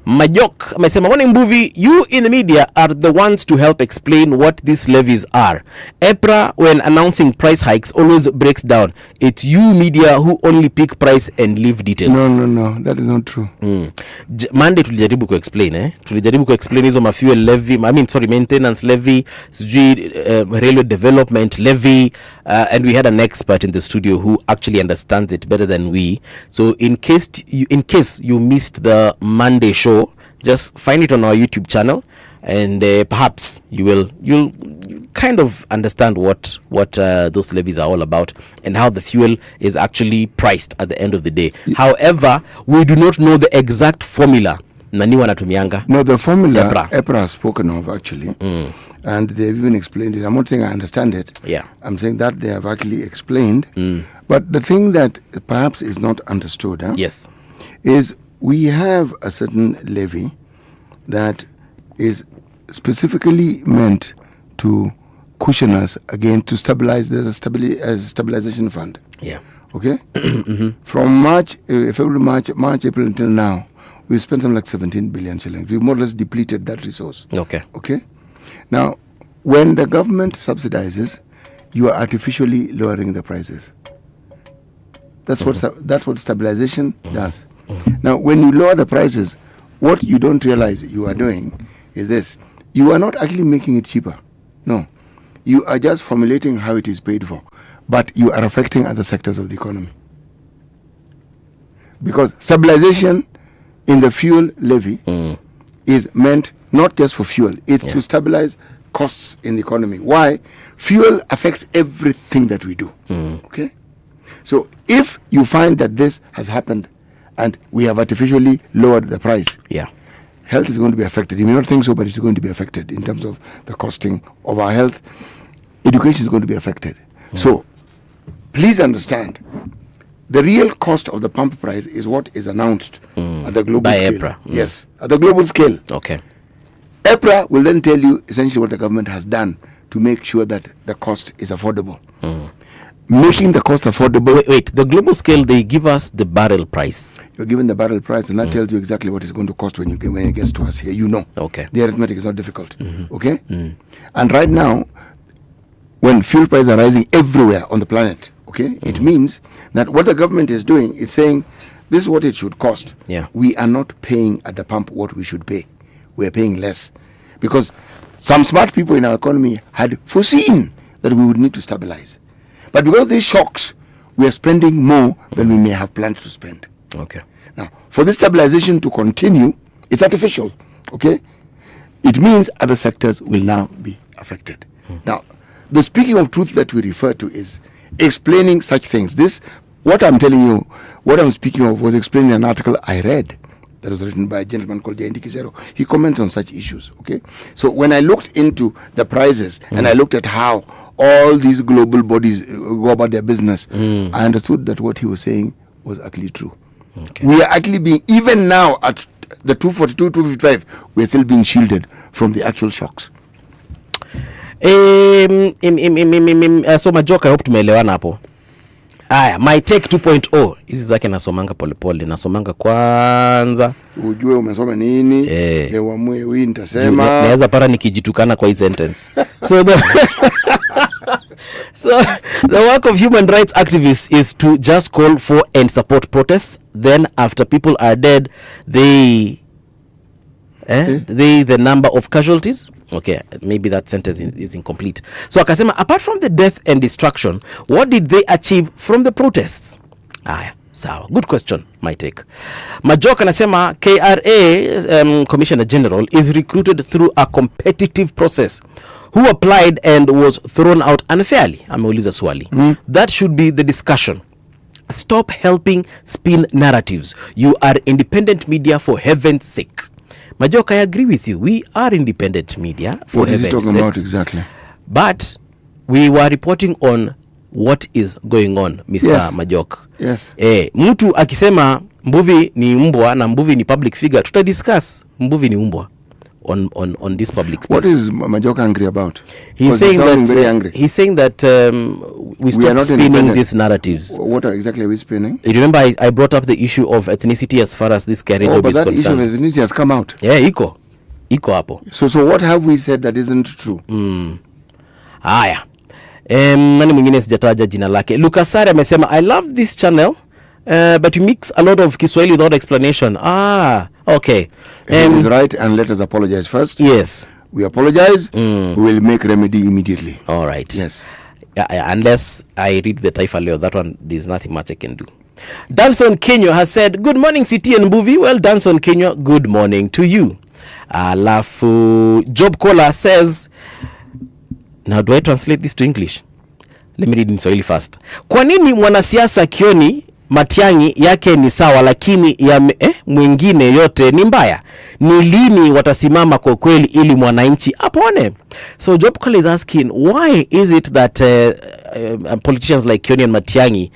Majok amesema, morning movie, you in the media are the ones to help explain what these levies are. EPRA, when announcing price hikes, always breaks down. It's you media who only pick price and leave details. No, that is not true. Monday tulijaribu ku-explain, tulijaribu ku-explain hizo fuel levy, maintenance levy, railway development levy, and we had an expert in the studio who actually understands it better than we. So in case you missed the Monday show, just find it on our YouTube channel, and perhaps you'll kind of understand what those levies are all about and how the fuel is actually priced at the end of the day. However, we do not know the exact formula. Nani wanatumianga? No, the formula EPRA has spoken of actually, and they've even explained it. I'm not saying I understand it. Yeah, I'm saying that they have actually explained. But the thing that perhaps is not understood, yes, is we have a certain levy that is specifically meant to cushion us again, to stabilize. There's a stabilization fund. Yeah. Okay. From February, March, April until now, we've spent something like 17 billion shillings. We've more or less depleted that resource. Okay. Now, when the government subsidizes, you are artificially lowering the prices. That's what stabilization does. Now, when you lower the prices, what you don't realize you are doing is this. You are not actually making it cheaper. No. You are just formulating how it is paid for. But you are affecting other sectors of the economy. Because stabilization in the fuel levy is meant not just for fuel. It's to stabilize costs in the economy. Why? Fuel affects everything that we do. Okay? So if you find that this has happened, and we have artificially lowered the price, health is going to be affected. You may not think so, but it's going to be affected in terms of the costing of our health. Education is going to be affected. So please understand, the real cost of the pump price is what is announced at the global scale. EPRA. Yes, at the global scale. Okay. EPRA will then tell you essentially what the government has done to make sure that the cost is affordable. Making the cost affordable. Wait, the global scale, they give us the barrel price. You're given the barrel price, and that tells you exactly what it's going to cost when it gets to us here. You know. Okay. The arithmetic is not difficult. Okay? And right now, when fuel prices are rising everywhere on the planet, okay, it means that what the government is doing is saying, this is what it should cost. Yeah. We are not paying at the pump what we should pay. We are paying less. Because some smart people in our economy had foreseen that we would need to stabilize. But because of these shocks, we are spending more than we may have planned to spend. Okay. Now, for this stabilization to continue, it's artificial. Okay? It means other sectors will now be affected. Now, the speaking of truth that we refer to is explaining such things. This, what I'm telling you, what I'm speaking of was explaining an article I read that was written by a gentleman called Jaindi Kisero. He commented on such issues, okay? So when I looked into the prices and I looked at how all these global bodies go about their business, I understood that what he was saying was actually true. Okay. We are actually being, even now at the 242, 255, we're still being shielded from the actual shocks. So Majoka, I hope tumeelewana hapo. Aya, my take 2.0 hizi zake nasomanga polepole, nasomanga kwanza ujue umesoma nini, uamue wewe nitasema naweza para nikijitukana kwa hii sentence. So the work of human rights activists is to just call for and support protests, then after people are dead the number of casualties. Okay, maybe that sentence is incomplete. So akasema, apart from the death and destruction, what did they achieve from the protests? Sawa, good question, my take. Majoka anasema KRA Commissioner General is recruited through a competitive process. Who applied and was thrown out unfairly? Ameuliza swali. That should be the discussion. Stop helping spin narratives. You are independent media, for heaven's sake. Majoka, I agree with you. We are independent media, for heaven's sake. What is he talking about exactly? But we were reporting on what is going on, Mr. Yes. Majoka. Yes. Mtu akisema Mbuvi ni mbwa na Mbuvi ni public figure, tutadiscuss Mbuvi ni mbwa on this public space. What is Majoka angry about? He's saying that very angry. He's saying that we stop spinning these narratives. What exactly are we spinning? You remember I brought up the issue of ethnicity as far as this carriage is concerned. But that issue of ethnicity has come out. Yeah, iko hapo. So what have we said that isn't true? Haya. Nani mwingine sijataja jina lake. Lucas Sare amesema, I love this channel, but you mix a lot of Kiswahili without explanation. Okay. He is right, and let us apologize first. Yes. We apologize. We will make remedy immediately. All right. Yes. Unless I read the Taifa Leo, that one, there's nothing much I can do. Danson Kenya has said, good morning, City and Mbuvi. Well, Danson Kenya, good morning to you. Alafu Job Kola says, now do I translate this to English? Let me read in Swahili first. Kwa nini mwanasiasa Kioni Matiang'i yake ni sawa lakini ya mwingine yote ni mbaya? Ni lini watasimama kwa kweli ili mwananchi apone? So Job Cole is asking, why is it that politicians like Kioni and Matiang'i,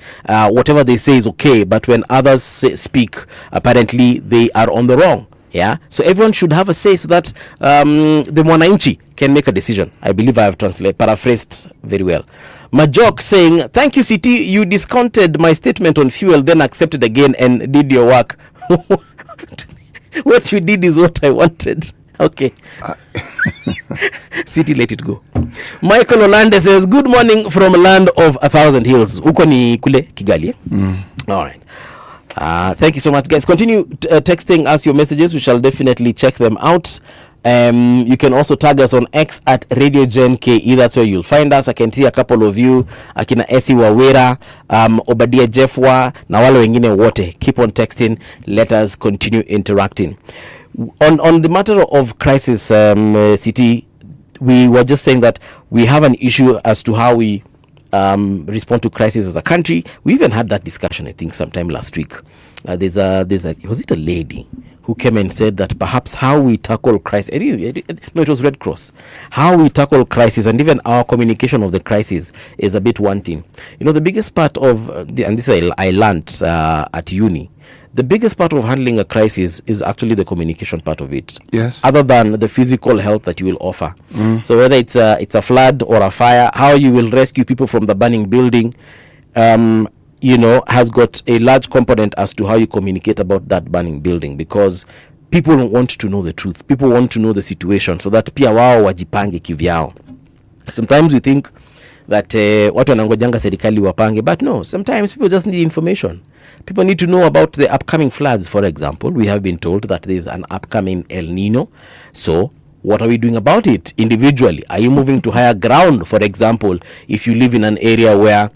whatever they say is okay, but when others speak, apparently they are on the wrong? Yeah, so everyone should have a say so that the mwananchi can make a decision. I believe I have paraphrased very well. Majok saying, thank you, CT. You discounted my statement on fuel, then accepted again and did your work. What you did is what I wanted. Okay. City, let it go. Michael Olande says, good morning from land of 1,000 hills. Uko ni kule Kigali. All right. Thank you so much, guys. Continue texting us your messages. We shall definitely check them out. You can also tag us on X at Radio Gen KE. That's where you'll find us. I can see a couple of you, akina Esi Wawera, Obadia Jeffwa, na wale wengine wote. Keep on texting. Let us continue interacting. On the matter of crisis, CT, we were just saying that we have an issue as to how we respond to crisis as a country. We even had that discussion, I think, sometime last week. Was it a lady who came and said that perhaps how we tackle crisis, no, it was Red Cross, how we tackle crisis and even our communication of the crisis is a bit wanting. You know, the biggest part of, and this I learned at uni, the biggest part of handling a crisis is actually the communication part of it. Yes. Other than the physical help that you will offer. So whether it's a flood or a fire, how you will rescue people from the burning building, has got a large component as to how you communicate about that burning building, because people want to know the truth. People want to know the situation so that pia wao wajipange kivyao. Sometimes we think that watu wanangojanga serikali wapange, but no, sometimes people just need information. People need to know about the upcoming floods. For example, we have been told that there is an upcoming El Nino. So What are we doing about it individually? Are you moving to higher ground, for example, if you live in an area where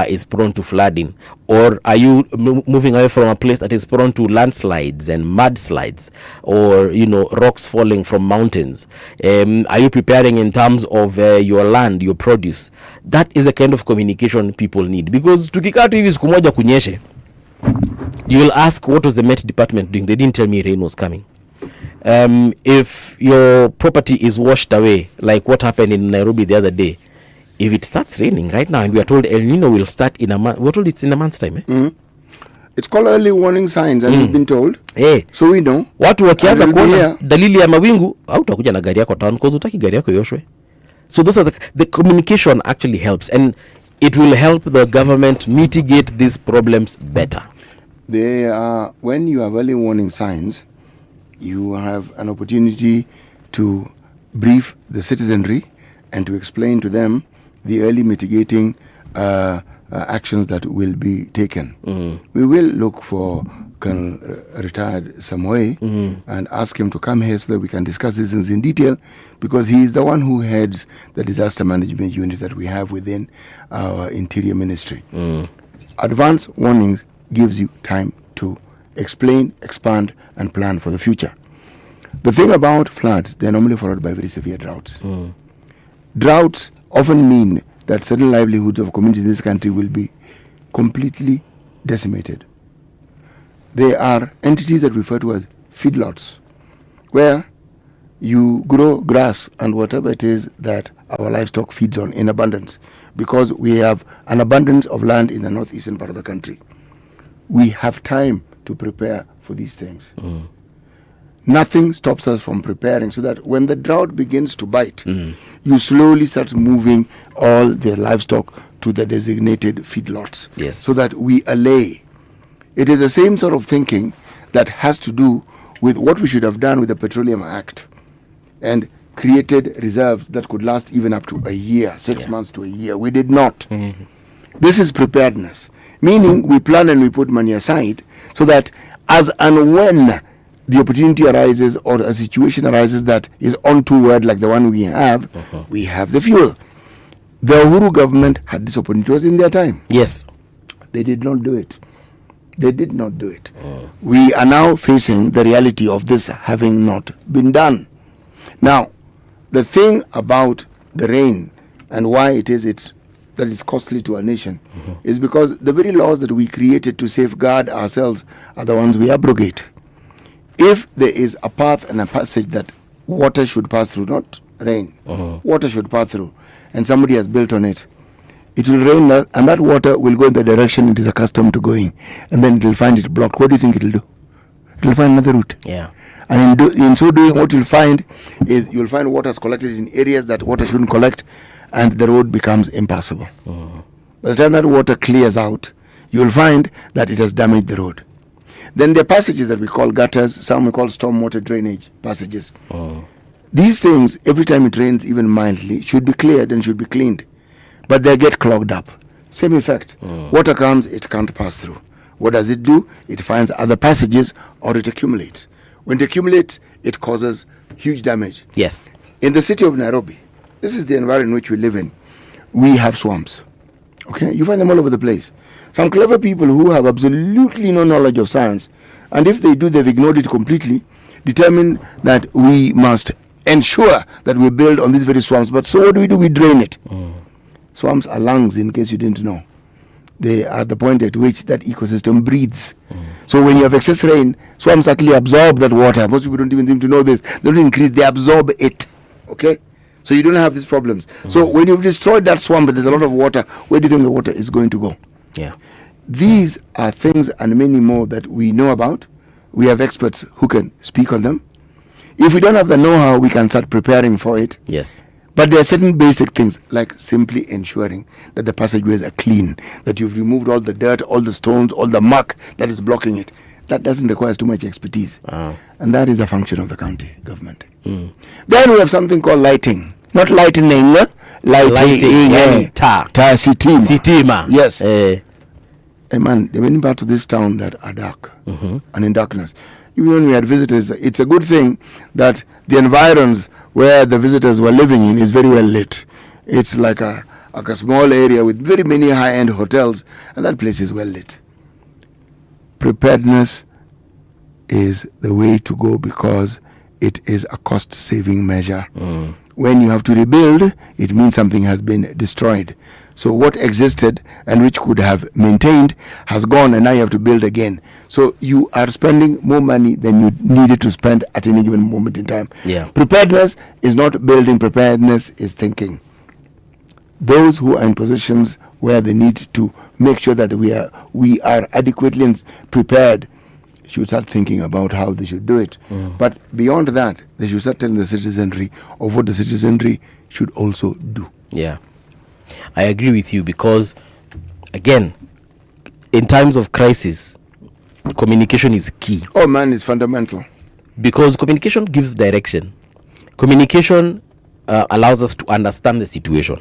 is prone to flooding? Or are you moving away from a place that is prone to landslides and mudslides, or, you know, rocks falling from mountains? Are you preparing in terms of your land, your produce? That is the kind of communication people need. Because tukikaa tu hivi siku moja kunyeshe, you will ask, what was the Met Department doing? They didn't tell me rain was coming. If your property is washed away, like what happened in Nairobi the other day, if it starts raining right now, and we are told El Nino will start in a month, we're told it's in a month's time. It's called early warning signs, and we've been told. So we know. Watu wakianza kuona dalili ya mawingu, hautakuja na gari yako town because utaki gari yako yoshwe. So those are the communication actually helps, and it will help the government mitigate these problems better. They are, when you have early warning signs, you have an opportunity to brief the citizenry and to explain to them the early mitigating actions that will be taken. We will look for Colonel retired Samoei and ask him to come here so that we can discuss these things in detail, because he is the one who heads the disaster management unit that we have within our Interior Ministry. Advance warnings gives you time to explain, expand, and plan for the future. The thing about floods, they're normally followed by very severe droughts. Droughts often mean that certain livelihoods of communities in this country will be completely decimated. They are entities that refer to as feedlots, where you grow grass and whatever it is that our livestock feeds on in abundance, because we have an abundance of land in the northeastern part of the country. We have time to prepare for these things. Nothing stops us from preparing, so that when the drought begins to bite, you slowly start moving all the livestock to the designated feedlots, so that we allay. It is the same sort of thinking that has to do with what we should have done with the Petroleum Act and created reserves that could last even up to a year, 6 months to a year. We did not. This is preparedness, meaning we plan and we put money aside so that as and when the opportunity arises or a situation arises that is untoward like the one we have the fuel. The Uhuru government had this opportunity. It was in their time. Yes. They did not do it. They did not do it. We are now facing the reality of this having not been done. Now, the thing about the rain and why it is that is costly to our nation is because the very laws that we created to safeguard ourselves are the ones we abrogate. If there is a path and a passage that water should pass through, not rain, water should pass through, and somebody has built on it, it will rain and that water will go in the direction it is accustomed to going, and then it will find it blocked. What do you think it will do? It will find another route. And in so doing, what you'll find is you'll find water is collected in areas that water shouldn't collect, and the road becomes impassable. By the time that water clears out, you'll find that it has damaged the road. Then there are passages that we call gutters, some we call stormwater drainage passages. These things, every time it rains, even mildly, should be cleared and should be cleaned. But they get clogged up. Same effect. Water comes, it can't pass through. What does it do? It finds other passages or it accumulates. When it accumulates, it causes huge damage. Yes. In the city of Nairobi, this is the environment in which we live in, we have swamps. Okay? You find them all over the place. Some clever people who have absolutely no knowledge of science, and if they do, they've ignored it completely, determine that we must ensure that we build on these very swamps. But so what do? We drain it. Swamps are lungs, in case you didn't know. They are the point at which that ecosystem breathes. So when you have excess rain, swamps actually absorb that water. Most people don't even seem to know this. They don't increase, they absorb it. Okay? So you don't have these problems. So when you've destroyed that swamp and there's a lot of water, where do you think the water is going to go? These are things and many more that we know about. We have experts who can speak on them. If we don't have the know-how, we can start preparing for it. But there are certain basic things, like simply ensuring that the passageways are clean, that you've removed all the dirt, all the stones, all the muck that is blocking it. That doesn't require too much expertise. And that is a function of the county government. Then we have something called lighting. Not lightning, lighting. Sitima. Yes. Man, there are many parts of this town that are dark and in darkness. Even when we had visitors, it's a good thing that the environs where the visitors were living in is very well lit. It's like a small area with very many high-end hotels, and that place is well lit. Preparedness is the way to go because it is a cost-saving measure. When you have to rebuild, it means something has been destroyed. So what existed and which could have maintained has gone, and now you have to build again. So you are spending more money than you needed to spend at any given moment in time. Yeah. Preparedness is not building. Preparedness is thinking. Those who are in positions where they need to make sure that we are adequately prepared should start thinking about how they should do it. But beyond that, they should start telling the citizenry of what the citizenry should also do. Yeah, I agree with you because, again, in times of crisis, communication is key. Oh man, it's fundamental. Because communication gives direction. Communication allows us to understand the situation.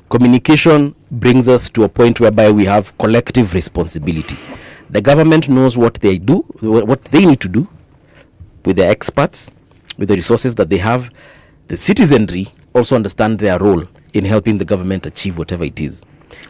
Communication brings us to a point whereby we have collective responsibility. The government knows what they do, what they need to do with their experts, with the resources that they have. The citizenry also understand their role in helping the government achieve whatever it is.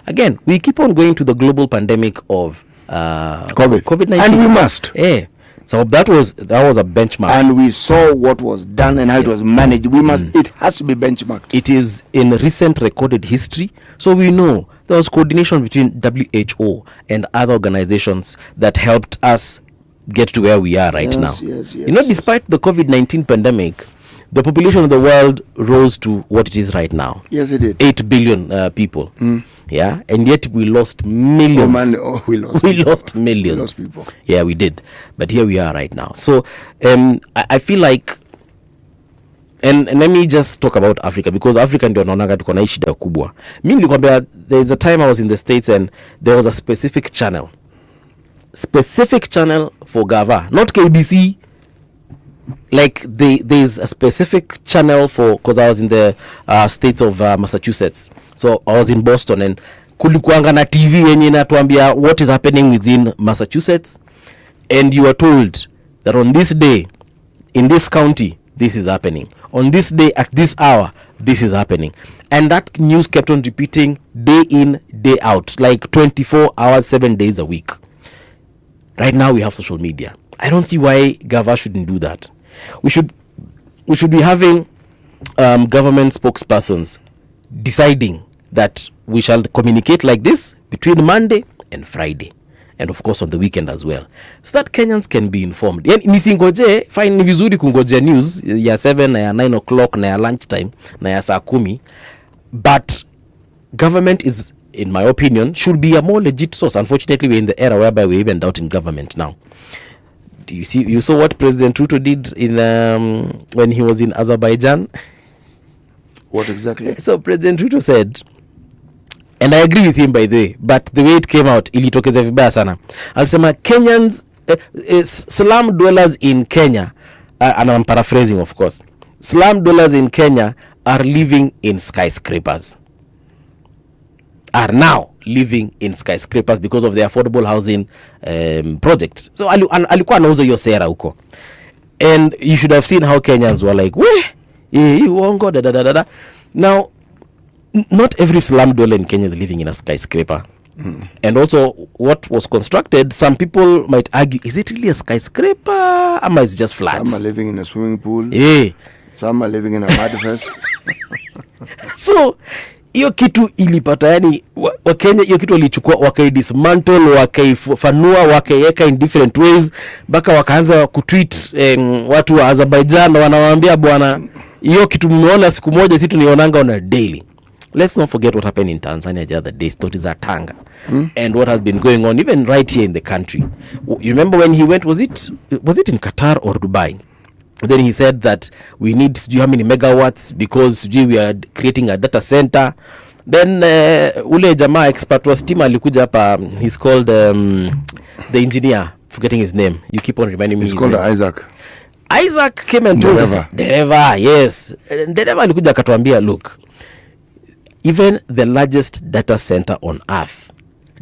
Again, we keep on going to the global pandemic of COVID-19. And we must. Yeah. So that was a benchmark. And we saw what was done and how it was managed. We must. It has to be benchmarked. It is in recent recorded history. So we know there was coordination between WHO and other organizations that helped us get to where we are right now. Yes, despite the COVID-19 pandemic, the population of the world rose to what it is right now. Yes, it did. 8 billion people. Yeah, and yet we lost millions. We lost millions. We lost people. Yeah, we did. But here we are right now. So I feel like, and let me just talk about Africa, because Africa ndio naonaga tuko na hii shida kubwa. Mimi nilikwambia there is a time I was in the States and there was a specific channel for Gava, not KBC. Like there's a specific channel for, because I was in the state of Massachusetts, so I was in Boston, and kulikuanga na TV yenye inatuambia what is happening within Massachusetts, and you are told that on this day in this county this is happening, on this day at this hour this is happening, and that news kept on repeating day in day out, like 24 hours 7 days a week. Right now we have social media. I don't see why Gava shouldn't do that. We should be having government spokespersons deciding that we shall communicate like this between Monday and Friday, and of course on the weekend as well, so that Kenyans can be informed. Nisingoje, fine, ni vizuri kungoja news ya 7 na ya 9 o'clock na ya lunchtime na ya saa 10, but government is, in my opinion, should be a more legit source. Unfortunately, we're in the era whereby we even doubt in government now. You saw what President Ruto did in when he was in Azerbaijan. What exactly? So President Ruto said, and I agree with him by the way, but the way it came out, ilitokeza vibaya sana. Alisema Kenyans, slum dwellers in Kenya, and I'm paraphrasing of course, slum dwellers in Kenya are living in skyscrapers. Are now living in skyscrapers because of the affordable housing project. So alikuwa anauza hiyo sera huko, and you should have seen how Kenyans were like, you won't go da. Now, not every slum dweller in Kenya is living in a skyscraper. And also what was constructed, some people might argue, is it really a skyscraper or is it just flats? Some are living in a swimming pool. Some are living in a mudfest. So hiyo kitu ilipata, yani Wakenya hiyo kitu walichukua wakaidismantle, wakaifanua, wakaiweka in different ways, mpaka wakaanza kutweet watu wa Azerbaijan wanawaambia bwana, hiyo kitu mmeona siku moja, sisi tunionanga on a daily. Let's not forget what happened in Tanzania the other day, stories at Tanga, and what has been going on even right here in the country. You remember when he went, was it in Qatar or Dubai? Then he said that we need, do you how many megawatts, because we are creating a data center. Then ule jamaa expert wa stima alikuja hapa, he's called the engineer, forgetting his name, you keep on reminding me. He's called Isaac came and told Dereva, yes. Dereva alikuja akatuambia, look, even the largest data center on earth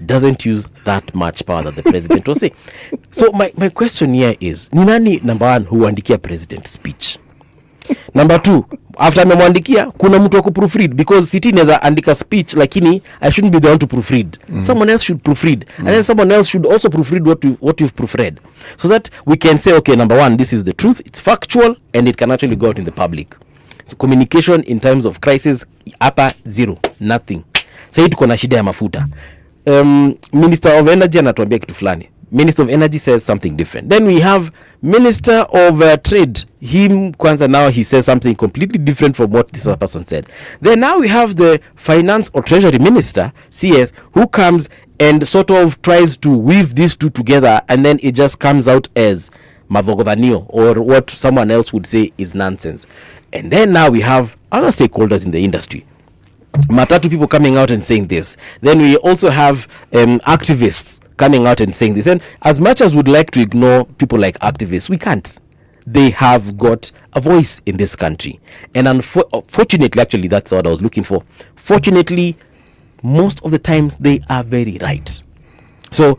doesn't use that much power that the president was saying. So my question here is, ni nani number one huandikia president speech? Number 2, after amemwandikia kuna mtu wa kuproofread, because siti inaweza andika speech lakini I shouldn't be the one to proofread. Someone else should proofread, and then someone else should also proofread what you've proofread, so that we can say, okay, number 1, this is the truth, it's factual, and it can actually go out in the public. So communication in times of crisis, hapa zero, nothing. Sasa tuko na shida ya mafuta. Minister of Energy anatuambia kitu fulani. Minister of Energy says something different. Then we have Minister of Trade. Him kwanza now he says something completely different from what this other person said. Then now we have the Finance or Treasury Minister, CS, who comes and sort of tries to weave these two together, and then it just comes out as madhogodhanio, or what someone else would say is nonsense. And then now we have other stakeholders in the industry. Matatu people coming out and saying this. Then we also have activists coming out and saying this. And as much as we'd like to ignore people like activists, we can't. They have got a voice in this country. And unfortunately, actually, that's what I was looking for. Fortunately, most of the times they are very right. So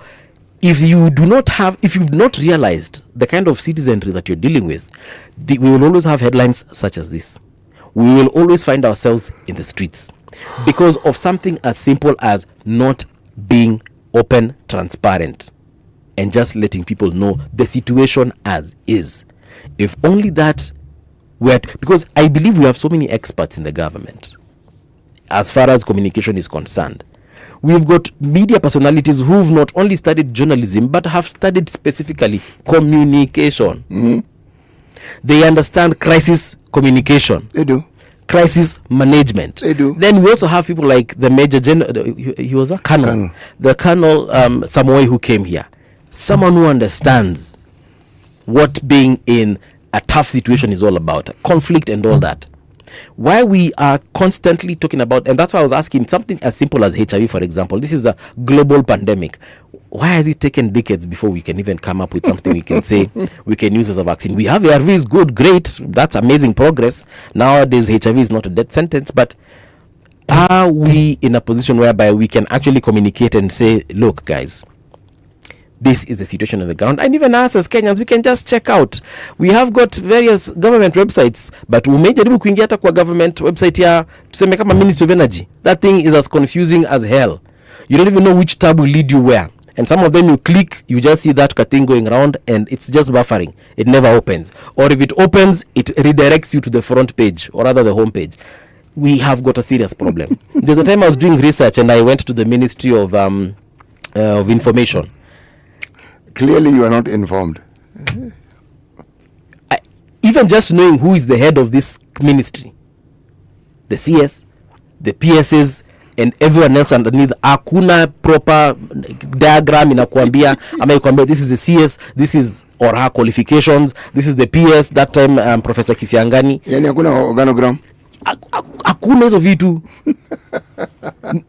if you've not realized the kind of citizenry that you're dealing with, we will always have headlines such as this. We will always find ourselves in the streets because of something as simple as not being open, transparent, and just letting people know the situation as is. If only that were, because I believe we have so many experts in the government as far as communication is concerned. We've got media personalities who've not only studied journalism but have studied specifically communication. They understand crisis communication. They do. Crisis management. They do. Then we also have people like the Major General, he was a colonel. The Colonel Samoei, who came here. Someone who understands what being in a tough situation is all about, conflict and all that. Why we are constantly talking about, and that's why I was asking, something as simple as HIV, for example. This is a global pandemic. Why has it taken decades before we can even come up with something we can say we can use as a vaccine? We have ARVs, good, great, that's amazing progress. Nowadays, HIV is not a death sentence, but are we in a position whereby we can actually communicate and say, look, guys, this is the situation on the ground? And even us as Kenyans, we can just check out. We have got various government websites, but umejaribu kuingia hata kwa government website ya tuseme kama Ministry of Energy. That thing is as confusing as hell. You don't even know which tab will lead you where. And some of them you click, you just see that thing going around and it's just buffering. It never opens. Or if it opens, it redirects you to the front page, or rather the home page. We have got a serious problem. There's a time I was doing research and I went to the Ministry of Information. Clearly you are not informed. Even just knowing who is the head of this ministry, the CS, the PSs, and everyone else underneath, hakuna proper diagram inakuambia ama ikwambia this is the CS, this is or her qualifications, this is the PS, that time Professor Kisiangani. Yani hakuna organogram. Hakuna hizo vitu.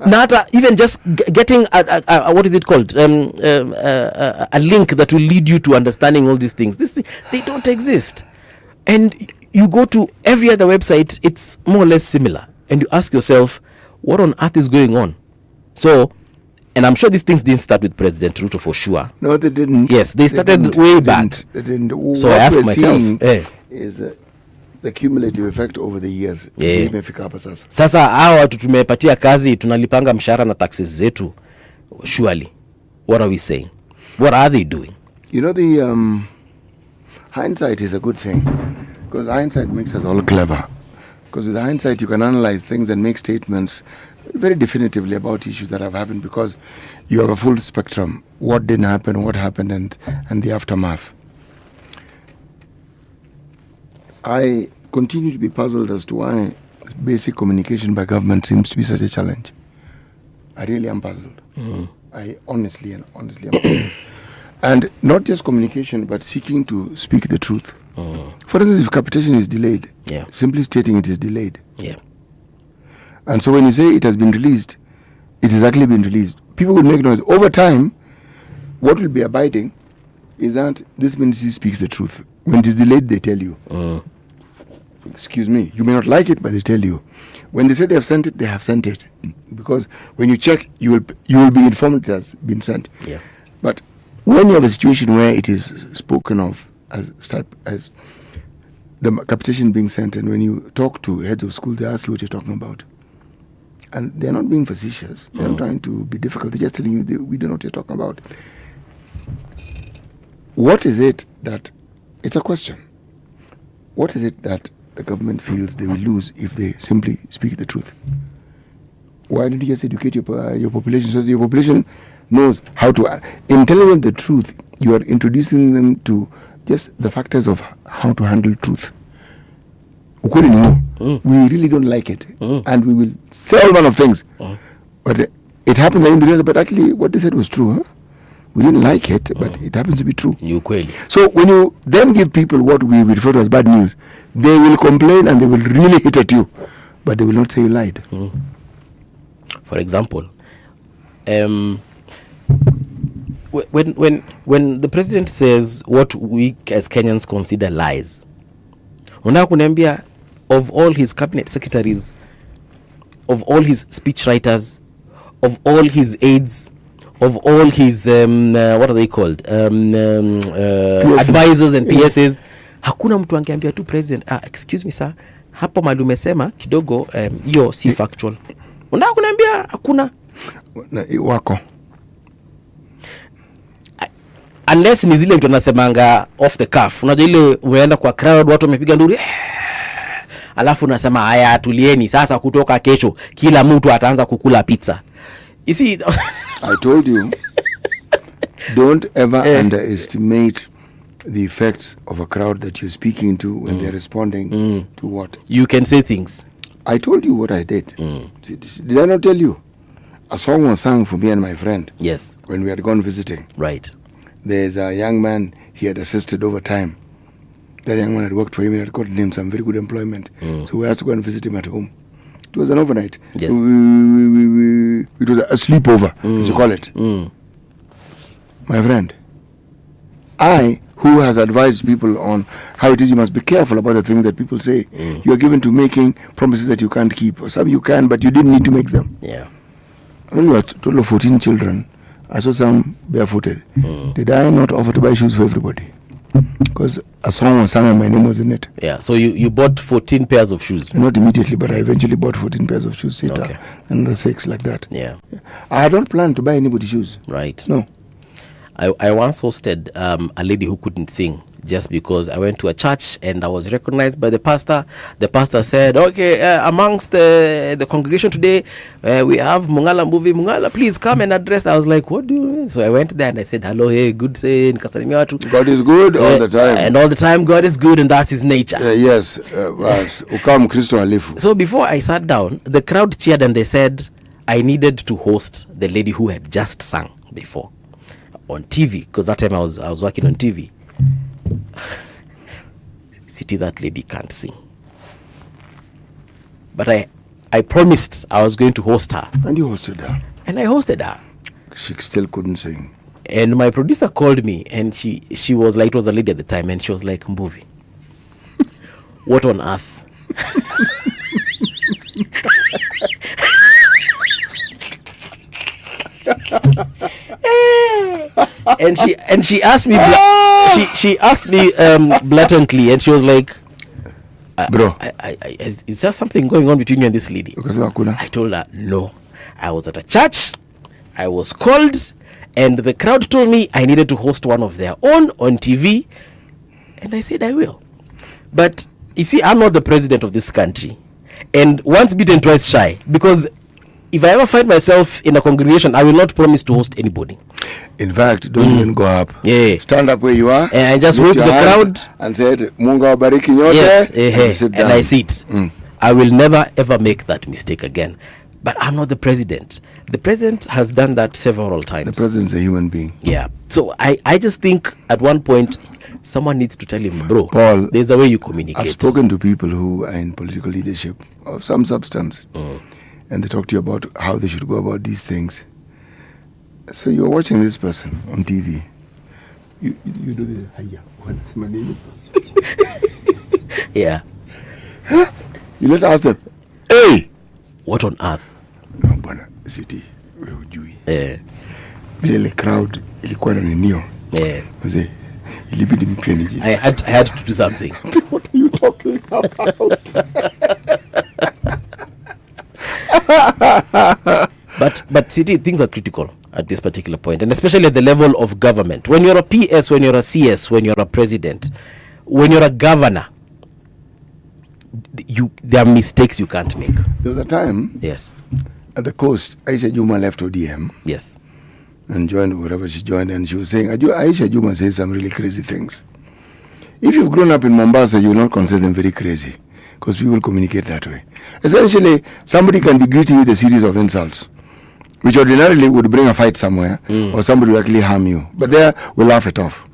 Na hata even just getting a what is it called, a link that will lead you to understanding all these things, they don't exist. And you go to every other website, it's more or less similar, and you ask yourself, what on earth is going on? So, and I'm sure these things didn't start with President Ruto for sure. No, they didn't. Yes, they started way back. They didn't. So I ask myself, is the cumulative effect over the years. Imefika hapa sasa. Sasa hawa watu tumepatia kazi, tunalipanga mshahara na taxes zetu. Surely, what are we saying? What are they doing? You know, the hindsight is a good thing, because hindsight makes us all clever. Because with hindsight, you can analyze things and make statements very definitively about issues that have happened, because you have a full spectrum. What didn't happen, what happened, and the aftermath. I continue to be puzzled as to why basic communication by government seems to be such a challenge. I really am puzzled. I honestly am puzzled. And not just communication, but seeking to speak the truth. For instance, if capitation is delayed, simply stating it is delayed. And so when you say it has been released, it has actually been released. People will make noise. Over time, what will be abiding is that this ministry speaks the truth. When it is delayed, they tell you. Excuse me, you may not like it, but they tell you. When they say they have sent it, they have sent it. Because when you check, you will be informed it has been sent. But when you have a situation where it is spoken of as the petition being sent, and when you talk to heads of school, they ask you what you're talking about. And they're not being facetious. They're not trying to be difficult. They're just telling you, we don't know what you're talking about. What is it that, it's a question. What is it that the government feels they will lose if they simply speak the truth? Why don't you just educate your population so that your population knows how to... In telling them the truth, you are introducing them to just the factors of how to handle truth. We really don't like it, and we will say all manner of things. But it happens in the real, but actually what they said was true. Huh? We didn't like it, but it happens to be true. So when you then give people what we refer to as bad news, they will complain and they will really hit at you, but they will not say you lied. For example, when the president says what we as Kenyans consider lies, of all his cabinet secretaries, of all his speech writers, of all his aides, of all his what are they called, advisors and PSs, hakuna mtu angeambia tu president, excuse me sir, hapo mali umesema kidogo hiyo si factual. Unataka kuniambia hakuna wako, unless ni zile mtu anasemanga off the cuff. Unajua ile umeenda kwa crowd, watu wamepiga nduru, alafu unasema haya tulieni sasa, kutoka kesho kila mtu ataanza kukula pizza. You see, I told you, don't ever underestimate the effects of a crowd that you're speaking to when they're responding to what you can say things. I told you what I did. Did I not tell you? A song was sung for me and my friend. Yes. When we had gone visiting. Right. There's a young man he had assisted over time. That young man had worked for him and had gotten him some very good employment. So we had to go and visit him at home. It was an overnight. Yes. It was a sleepover, as you call it. My friend, I, who has advised people on how it is you must be careful about the things that people say, you are given to making promises that you can't keep. Some you can, but you didn't need to make them. Yeah. I mean, you had a total of 14 children. I saw some barefooted. Did I not offer to buy shoes for everybody? Because a song was sung and my name was in it. Yeah, so you bought 14 pairs of shoes? Not immediately, but I eventually bought 14 pairs of shoes, and the 6 like that. Yeah. I don't plan to buy anybody shoes. Right. No. I once hosted a lady who couldn't sing, just because I went to a church and I was recognized by the pastor. The pastor said, okay, amongst the congregation today, we have Mungala Mbuvi. Mungala, please come and address. I was like, what do you mean? So I went there and I said, hello, hey, good say. God is good all the time. And all the time, God is good, and that's his nature. Yes. So before I sat down, the crowd cheered and they said I needed to host the lady who had just sung before on TV, because that time I was working on TV. City, that lady can't sing, but I promised I was going to host her, and you hosted her. And I hosted her. She still couldn't sing. And my producer called me, and she was like, it was a lady at the time, and she was like, Mbuvi, what on earth? and she asked me she asked me blatantly, and she was like, bro, is there something going on between you and this lady? I told her no. I was at a church, I was called, and the crowd told me I needed to host one of their own on TV, and I said I will. But you see, I'm not the president of this country, and once bitten twice shy, because if I ever find myself in a congregation, I will not promise to host anybody. In fact, don't even go up. Yeah. Stand up where you are. And just wait to the crowd. And said, Mungu awabariki nyote. Yes. And sit down. And I sit. I will never ever make that mistake again. But I'm not the president. The president has done that several times. The president's a human being. Yeah. So I just think at one point, someone needs to tell him, bro, Paul, there's a way you communicate. I've spoken to people who are in political leadership of some substance. And they talk to you about how they should go about these things. So you're watching this person on TV. You do the what's my name? Yeah. You let ask them, hey, what on earth? No, bwana, city, wewe hujui. Ile crowd ilikuwa na ninio. Yeah. Mzee, ilibidi mpie niji. I had to do something. What are you talking about? But City, things are critical at this particular point, and especially at the level of government. When you're a PS, when you're a CS, when you're a president, when you're a governor, there are mistakes you can't make. There was a time, yes, at the coast, Aisha Juma left ODM. Yes. And joined wherever she joined, and she was saying, Aisha Juma says some really crazy things. If you've grown up in Mombasa, you will not consider them very crazy, because people communicate that way. Essentially, somebody can be greeting you with a series of insults, which ordinarily would bring a fight somewhere, or somebody would actually harm you. But there, we laugh it off.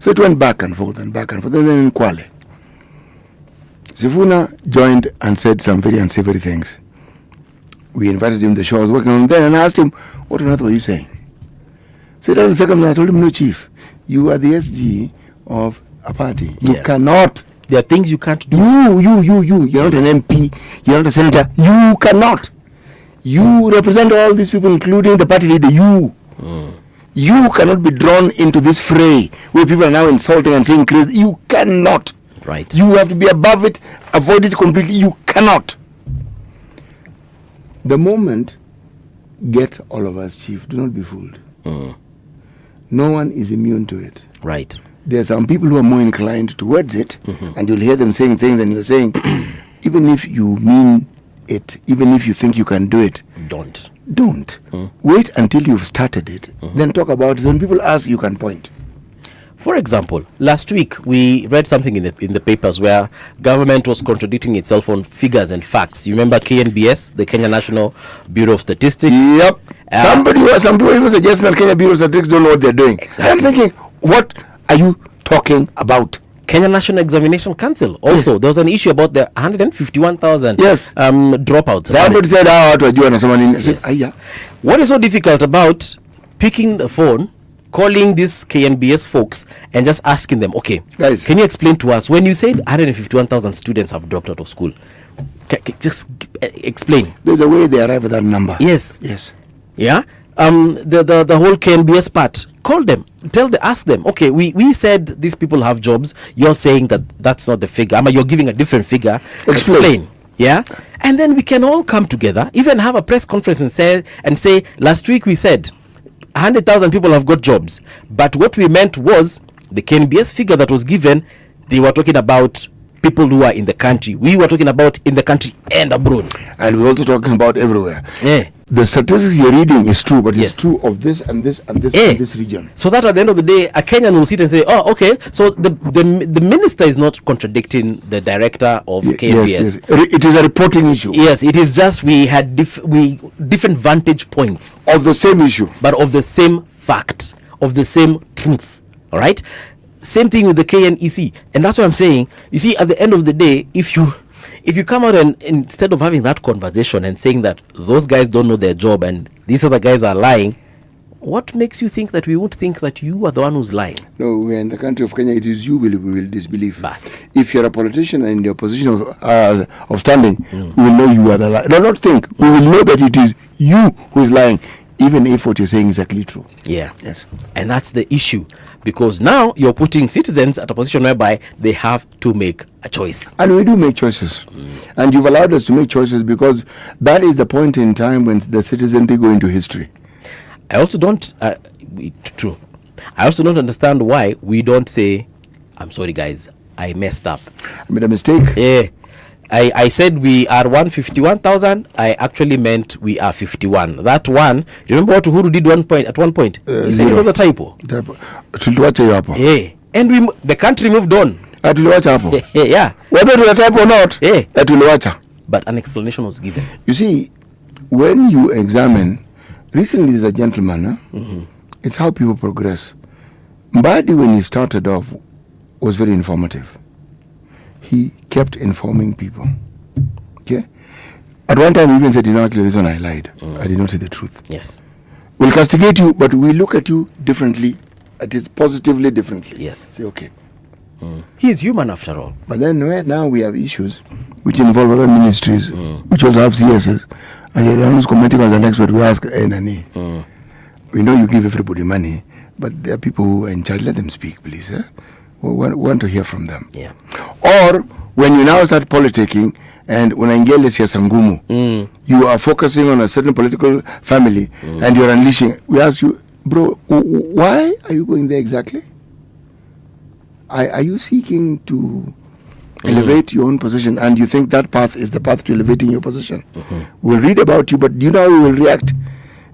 So it went back and forth and back and forth. And then in Kwale, Sifuna joined and said some very unsavory things. We invited him to the show. I was working on them, and I asked him, what on earth were you saying? So that was the second time I told him, no, Chief, you are the SG of a party. You cannot. There are things you can't do. You're not an MP. You're not a senator. You cannot. You represent all these people, including the party leader. You cannot be drawn into this fray where people are now insulting and saying crazy. You cannot. Right. You have to be above it, avoid it completely. You cannot. The moment, get all of us, Chief. Do not be fooled. No one is immune to it. Right. There are some people who are more inclined towards it, and you'll hear them saying things, and you're saying, even if you mean it, even if you think you can do it, don't. Wait until you've started it, then talk about it. When people ask, you can point. For example, last week we read something in the papers where government was contradicting itself on figures and facts. You remember KNBS, the Kenya National Bureau of Statistics? Yep. Some people even suggesting that Kenya Bureau of Statistics don't know what they're doing. Exactly. I'm thinking, what are you talking about? Kenya National Examination Council also, there was an issue about the 151,000 dropouts. Somebody said, what is so difficult about picking the phone, calling these KNBS folks and just asking them, okay, guys, can you explain to us, when you said 151,000 students have dropped out of school, just explain. There's a way they arrive at that number. Yes. Yeah. The whole KNBS part, call them, ask them, okay, we said these people have jobs, you're saying that that's not the figure, you're giving a different figure. Explain. Yeah. And then we can all come together, even have a press conference and say last week we said 100,000 people have got jobs, but what we meant was the KNBS figure that was given, they were talking about people who are in the country. We were talking about in the country and abroad. And we're also talking about everywhere. Yeah. The statistics you're reading is true, but it's true of this and this and this and this region. So that at the end of the day, a Kenyan will sit and say, oh, okay, so the minister is not contradicting the director of KNBS. Yes. It is a reporting issue. Yes, it is just we had different vantage points. Of the same issue. But of the same fact, of the same truth. All right? Same thing with the KNEC. And that's what I'm saying. You see, at the end of the day, if you come out and instead of having that conversation and saying that those guys don't know their job and these other guys are lying, what makes you think that we won't think that you are the one who's lying? No, we're in the country of Kenya. It is you we will disbelieve. Bas. If you're a politician and in your position of standing, we will know you are the liar. No, not think. We will know that it is you who is lying, even if what you're saying is actually true. Yeah. Yes. And that's the issue. Because now you're putting citizens at a position whereby they have to make a choice. And we do make choices. And you've allowed us to make choices because that is the point in time when the citizenry go into history. I also don't, true. I also don't understand why we don't say, I'm sorry guys, I messed up. I made a mistake. Yeah. I said we are 151,000. I actually meant we are 51. That one, do you remember what Uhuru did at one point? He said it was a typo. Yeah. And the country moved on. Yeah. Whether it was a typo or not, but an explanation was given. You see, when you examine, recently there's a gentleman, it's how people progress. Mbadi, when he started off, was very informative. He kept informing people. Okay? At one time, he even said, actually, this one I lied. I did not say the truth. Yes. We'll castigate you, but we look at you differently, at it positively differently. Yes. Say, okay. He is human after all. But then right now we have issues which involve other ministries, which also have CSs. And you're the one who's commenting as an expert. We ask, Nani. We know you give everybody money, but there are people who are in charge. Let them speak, please. We want to hear from them. Yeah. Or when you now start politicking and unaingia ile siasa ngumu, you are focusing on a certain political family and you're unleashing. We ask you, bro, why are you going there exactly? Are you seeking to elevate your own position, and you think that path is the path to elevating your position? We'll read about you, but do you know how you will react?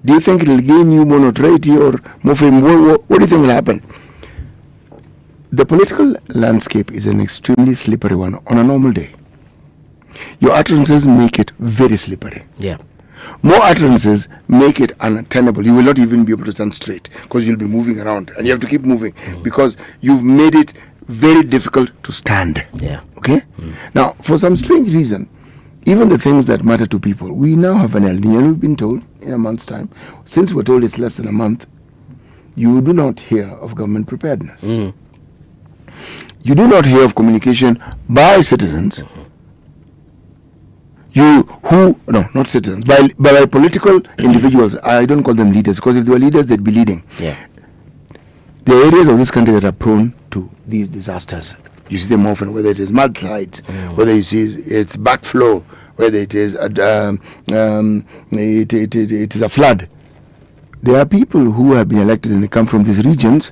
Do you think it will gain you more notoriety or more fame? What do you think will happen? The political landscape is an extremely slippery one on a normal day. Your utterances make it very slippery. Yeah. More utterances make it untenable. You will not even be able to stand straight because you'll be moving around, and you have to keep moving because you've made it very difficult to stand. Yeah. Okay? Now, for some strange reason, even the things that matter to people, we now have an El Nino. We've been told in a month's time. Since we're told it's less than a month, you do not hear of government preparedness. You do not hear of communication by citizens. Not citizens, by political individuals. I don't call them leaders, because if they were leaders, they'd be leading. Yeah. There are areas of this country that are prone to these disasters. You see them often, whether it is mudslides, whether you see it's backflow, whether it is it is a flood. There are people who have been elected and they come from these regions,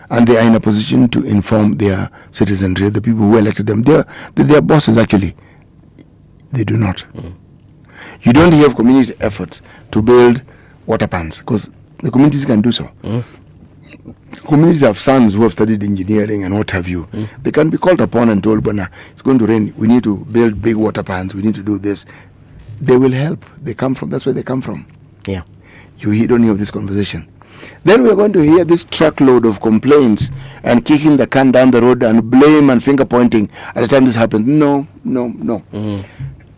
and they are in a position to inform their citizenry, the people who elected them. They are bosses, actually. They do not. You don't hear of community efforts to build water pans, because the communities can do so. Communities have sons who have studied engineering and what have you. They can be called upon and told, "Bana, it's going to rain. We need to build big water pans. We need to do this." They will help. They come from. That's where they come from. Yeah. You don't hear of this conversation. Then we're going to hear this truckload of complaints and kicking the can down the road and blame and finger pointing at the time this happened. No.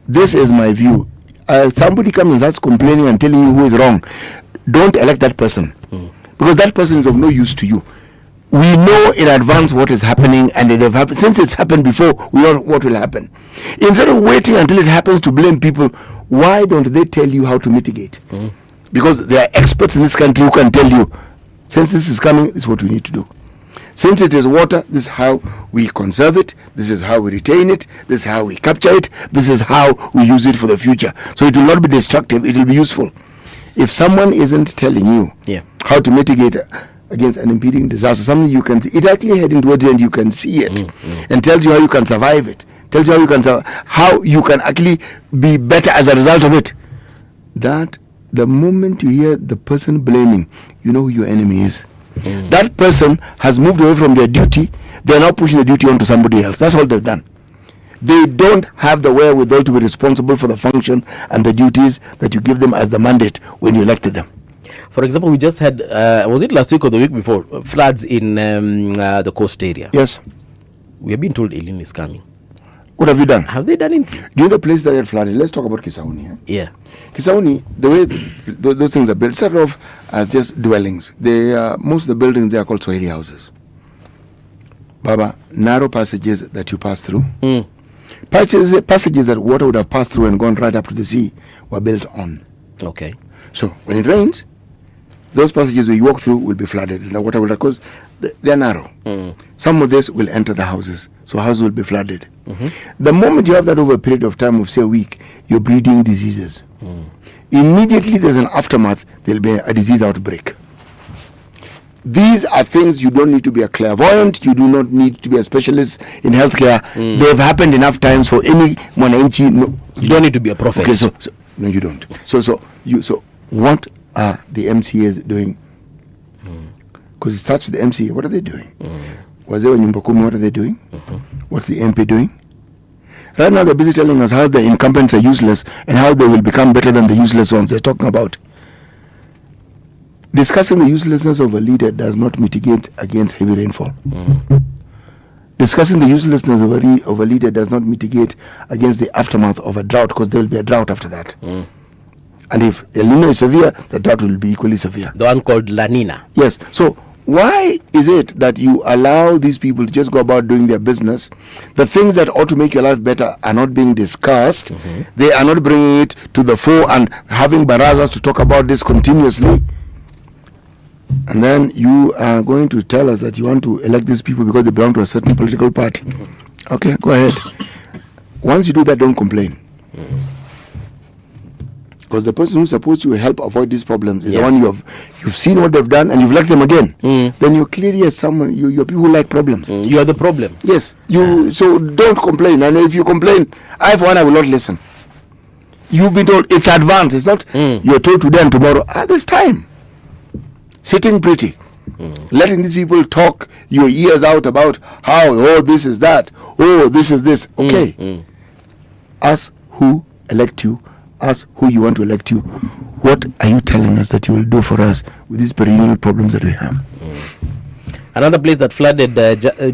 This is my view. Somebody comes and starts complaining and telling you who is wrong. Don't elect that person, because that person is of no use to you. We know in advance what is happening, and it have happened. Since it's happened before, we know what will happen. Instead of waiting until it happens to blame people, why don't they tell you how to mitigate? Because there are experts in this country who can tell you, since this is coming, this is what we need to do. Since it is water, this is how we conserve it, this is how we retain it, this is how we capture it, this is how we use it for the future. So it will not be destructive, it will be useful. If someone isn't telling you how to mitigate against an impending disaster, something you can see, it actually heading towards you and you can see it, and tells you how you can survive it, tells you how you can actually be better as a result of it. That the moment you hear the person blaming, you know who your enemy is. That person has moved away from their duty. They are now pushing the duty onto somebody else. That's all they've done. They don't have the wherewithal to be responsible for the function and the duties that you give them as the mandate when you elected them. For example, we just had, was it last week or the week before, floods in the coast area? Yes. We have been told El Nino is coming. What have you done? Have they done anything? Do you know the place that had flooded? Let's talk about Kisauni. Yeah. Kisauni, the way those things are built, started off as just dwellings. Most of the buildings there are called Swahili houses. Baba, narrow passages that you pass through. Passages that water would have passed through and gone right up to the sea were built on. Okay. So when it rains, those passages where you walk through will be flooded. The water will, because they are narrow. Some of this will enter the houses, so houses will be flooded. The moment you have that over a period of time of, say, a week, you're breeding diseases. Immediately there's an aftermath, there'll be a disease outbreak. These are things you don't need to be a clairvoyant, you do not need to be a specialist in healthcare. They've happened enough times for anyone. You don't need to be a prophet. Okay, so no, you don't. So what are the MCAs doing? Because it starts with the MCA. What are they doing? Was there in Mbakumi? What are they doing? What's the MP doing? Right now they're busy telling us how the incumbents are useless and how they will become better than the useless ones they're talking about. Discussing the uselessness of a leader does not mitigate against heavy rainfall. Discussing the uselessness of a leader does not mitigate against the aftermath of a drought, because there will be a drought after that. And if El Nino is severe, the drought will be equally severe. The one called La Nina. Yes. So why is it that you allow these people to just go about doing their business? The things that ought to make your life better are not being discussed. They are not bringing it to the fore and having barazas to talk about this continuously. And then you are going to tell us that you want to elect these people because they belong to a certain political party. Okay, go ahead. Once you do that, don't complain. Because the person who's supposed to help avoid these problems is the one you've seen what they've done and you've left them again. Then you're clearly as someone, you're people who like problems. You are the problem. Yes. So don't complain. And if you complain, I for one, I will not listen. You've been told it's advanced. It's not you're told today and tomorrow. There's time. Sitting pretty. Letting these people talk your ears out about how, this is that. This is this. Okay. Us who elect you, us who you want to elect you, what are you telling us that you will do for us with these perennial problems that we have? Another place that flooded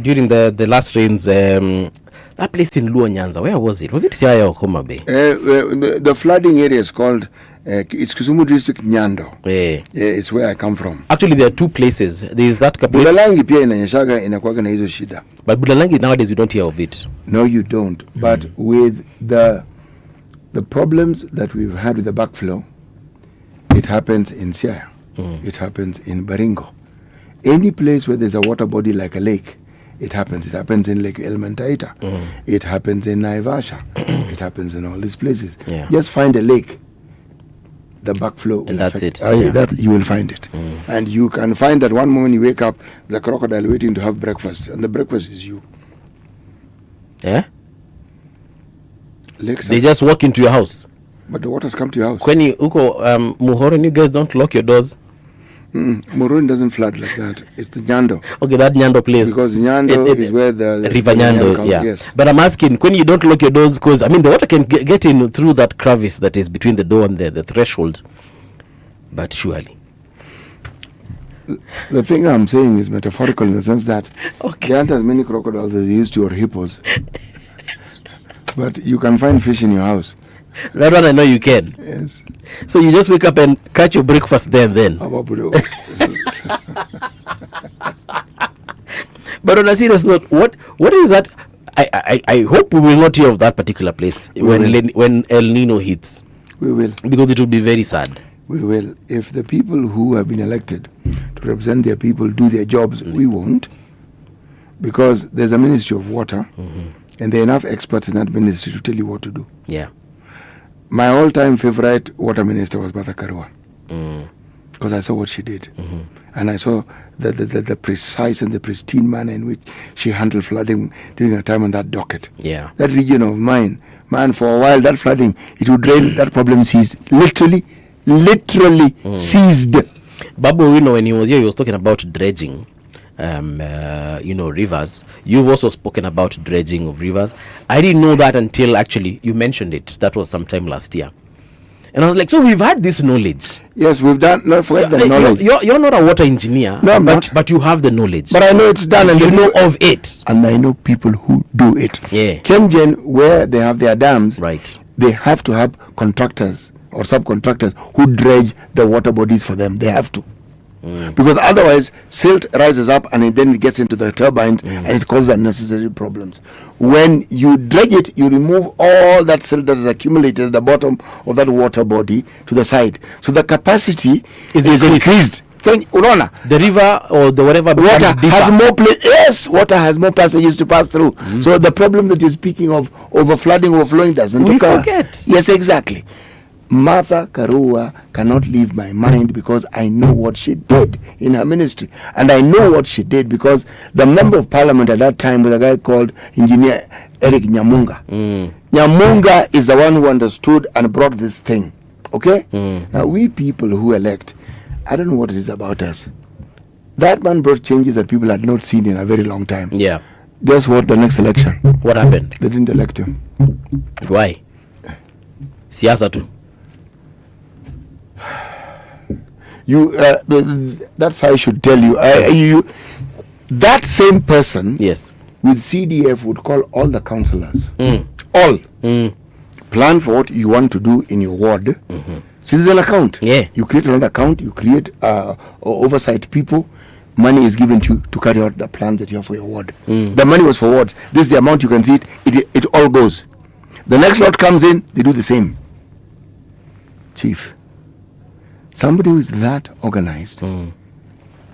during the last rains, that place in Luo Nyanza, where was it? Was it Siaya or Homa Bay? The flooding area is called, it's Kisumu district, Nyando. It's where I come from. Actually, there are two places. There is that place. Budalangi pia inanyeshaga inakuwaga na hizo shida. But Budalangi nowadays you don't hear of it. No, you don't. But with the problems that we've had with the backflow, it happens in Siaya. It happens in Baringo. Any place where there's a water body like a lake, it happens. It happens in Lake Elementaita. It happens in Naivasha. It happens in all these places. Just find a lake, the backflow, and that's it. That you will find it. And you can find that one moment you wake up, the crocodile waiting to have breakfast, and the breakfast is you. Yeah? Lakes they just walk into your house. But the waters come to your house. Kweni uko Muhoroni, you guys don't lock your doors. Muhoroni doesn't flood like that. It's the Nyando. Okay, that Nyando place. Because Nyando is where the River Nyando comes, yes. But I'm asking, when you don't lock your doors, because the water can get in through that crevice that is between the door and the threshold. But surely. The thing I'm saying is metaphorical in the sense that there aren't as many crocodiles as there used to or hippos. But you can find fish in your house. That one I know you can. Yes. So you just wake up and catch your breakfast there and then. But on a serious note, what is that? I hope we will not hear of that particular place when El Nino hits. We will. Because it will be very sad. We will. If the people who have been elected to represent their people do their jobs, we won't. Because there's a Ministry of Water, and there are enough experts in that ministry to tell you what to do. Yeah. My all-time favorite water minister was Martha Karua, because I saw what she did, and I saw the precise and the pristine manner in which she handled flooding during her time on that docket. Yeah, that region of mine, man, for a while that flooding, it would drain. That problem ceased, literally ceased. Babu, when he was here, he was talking about dredging. Rivers. You've also spoken about dredging of rivers. I didn't know that until actually you mentioned it. That was sometime last year. And I was like, so we've had this knowledge. Yes, we've done. No, forget the knowledge. You're not a water engineer. No, I'm not. But you have the knowledge. But I know it's done, and you know of it. And I know people who do it. Yeah. Kengen, where they have their dams, right? They have to have contractors or subcontractors who dredge the water bodies for them. They have to. Because otherwise silt rises up and then it gets into the turbines and it causes unnecessary problems. When you dredge it, you remove all that silt that is accumulated at the bottom of that water body to the side, so the capacity is increased. The river or the whatever water has more place. Yes, water has more passages to pass through. So the problem that you're speaking of, overflowing, doesn't occur. Forget. Yes, exactly. Martha Karua cannot leave my mind because I know what she did in her ministry. And I know what she did because the member of parliament at that time was a guy called Engineer Eric Nyamunga. Nyamunga is the one who understood and brought this thing. Okay? Now we people who elect, I don't know what it is about us. That man brought changes that people had not seen in a very long time. Yeah. Guess what? The next election. What happened? They didn't elect him. Why? Siasa tu. That's how I should tell you. That same person, yes, with CDF would call all the councillors, all plan for what you want to do in your ward. See, there's an account. Yeah, you create another account. You create oversight people. Money is given to you to carry out the plans that you have for your ward. The money was for wards. This is the amount, you can see it. It all goes. The next lot comes in. They do the same. Chief. Somebody who is that organized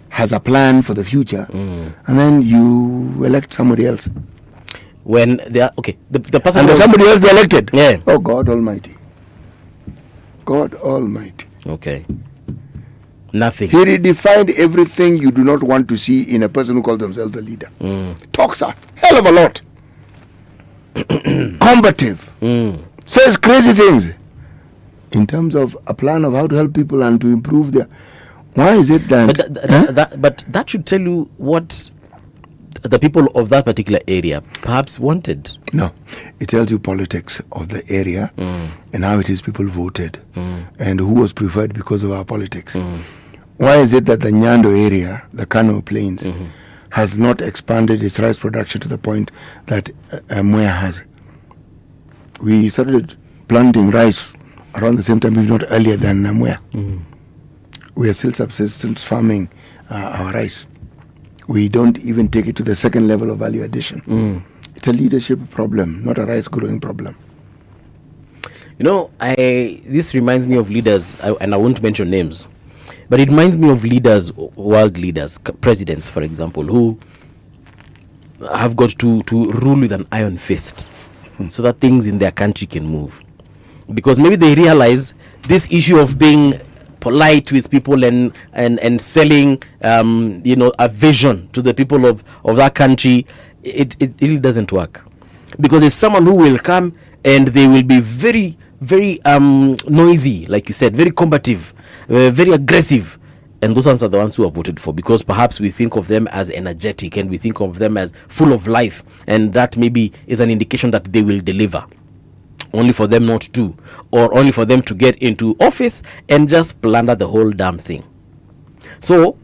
has a plan for the future, and then you elect somebody else. When they are okay, the person and there's somebody else they elected. Yeah. Oh, God Almighty. God Almighty. Okay. Nothing. He redefined everything you do not want to see in a person who calls themselves a leader. Talks a hell of a lot. Combative. Says crazy things. In terms of a plan of how to help people and to improve their... Why is it that... But that should tell you what the people of that particular area perhaps wanted. No. It tells you politics of the area and how it is people voted and who was preferred because of our politics. Why is it that the Nyando area, the Kano Plains, has not expanded its rice production to the point that Mwea has? We started planting rice around the same time, if not earlier than Mwea. We are still subsistence farming our rice. We don't even take it to the second level of value addition. It's a leadership problem, not a rice growing problem. You know, this reminds me of leaders, and I won't mention names, but it reminds me of leaders, world leaders, presidents, for example, who have got to rule with an iron fist so that things in their country can move. Because maybe they realize this issue of being polite with people and selling, a vision to the people of that country, it really doesn't work. Because it's someone who will come and they will be very, very noisy, like you said, very combative, very aggressive. And those ones are the ones who are voted for, because perhaps we think of them as energetic and we think of them as full of life, and that maybe is an indication that they will deliver, only for them not to, or only for them to get into office and just plunder the whole damn thing. So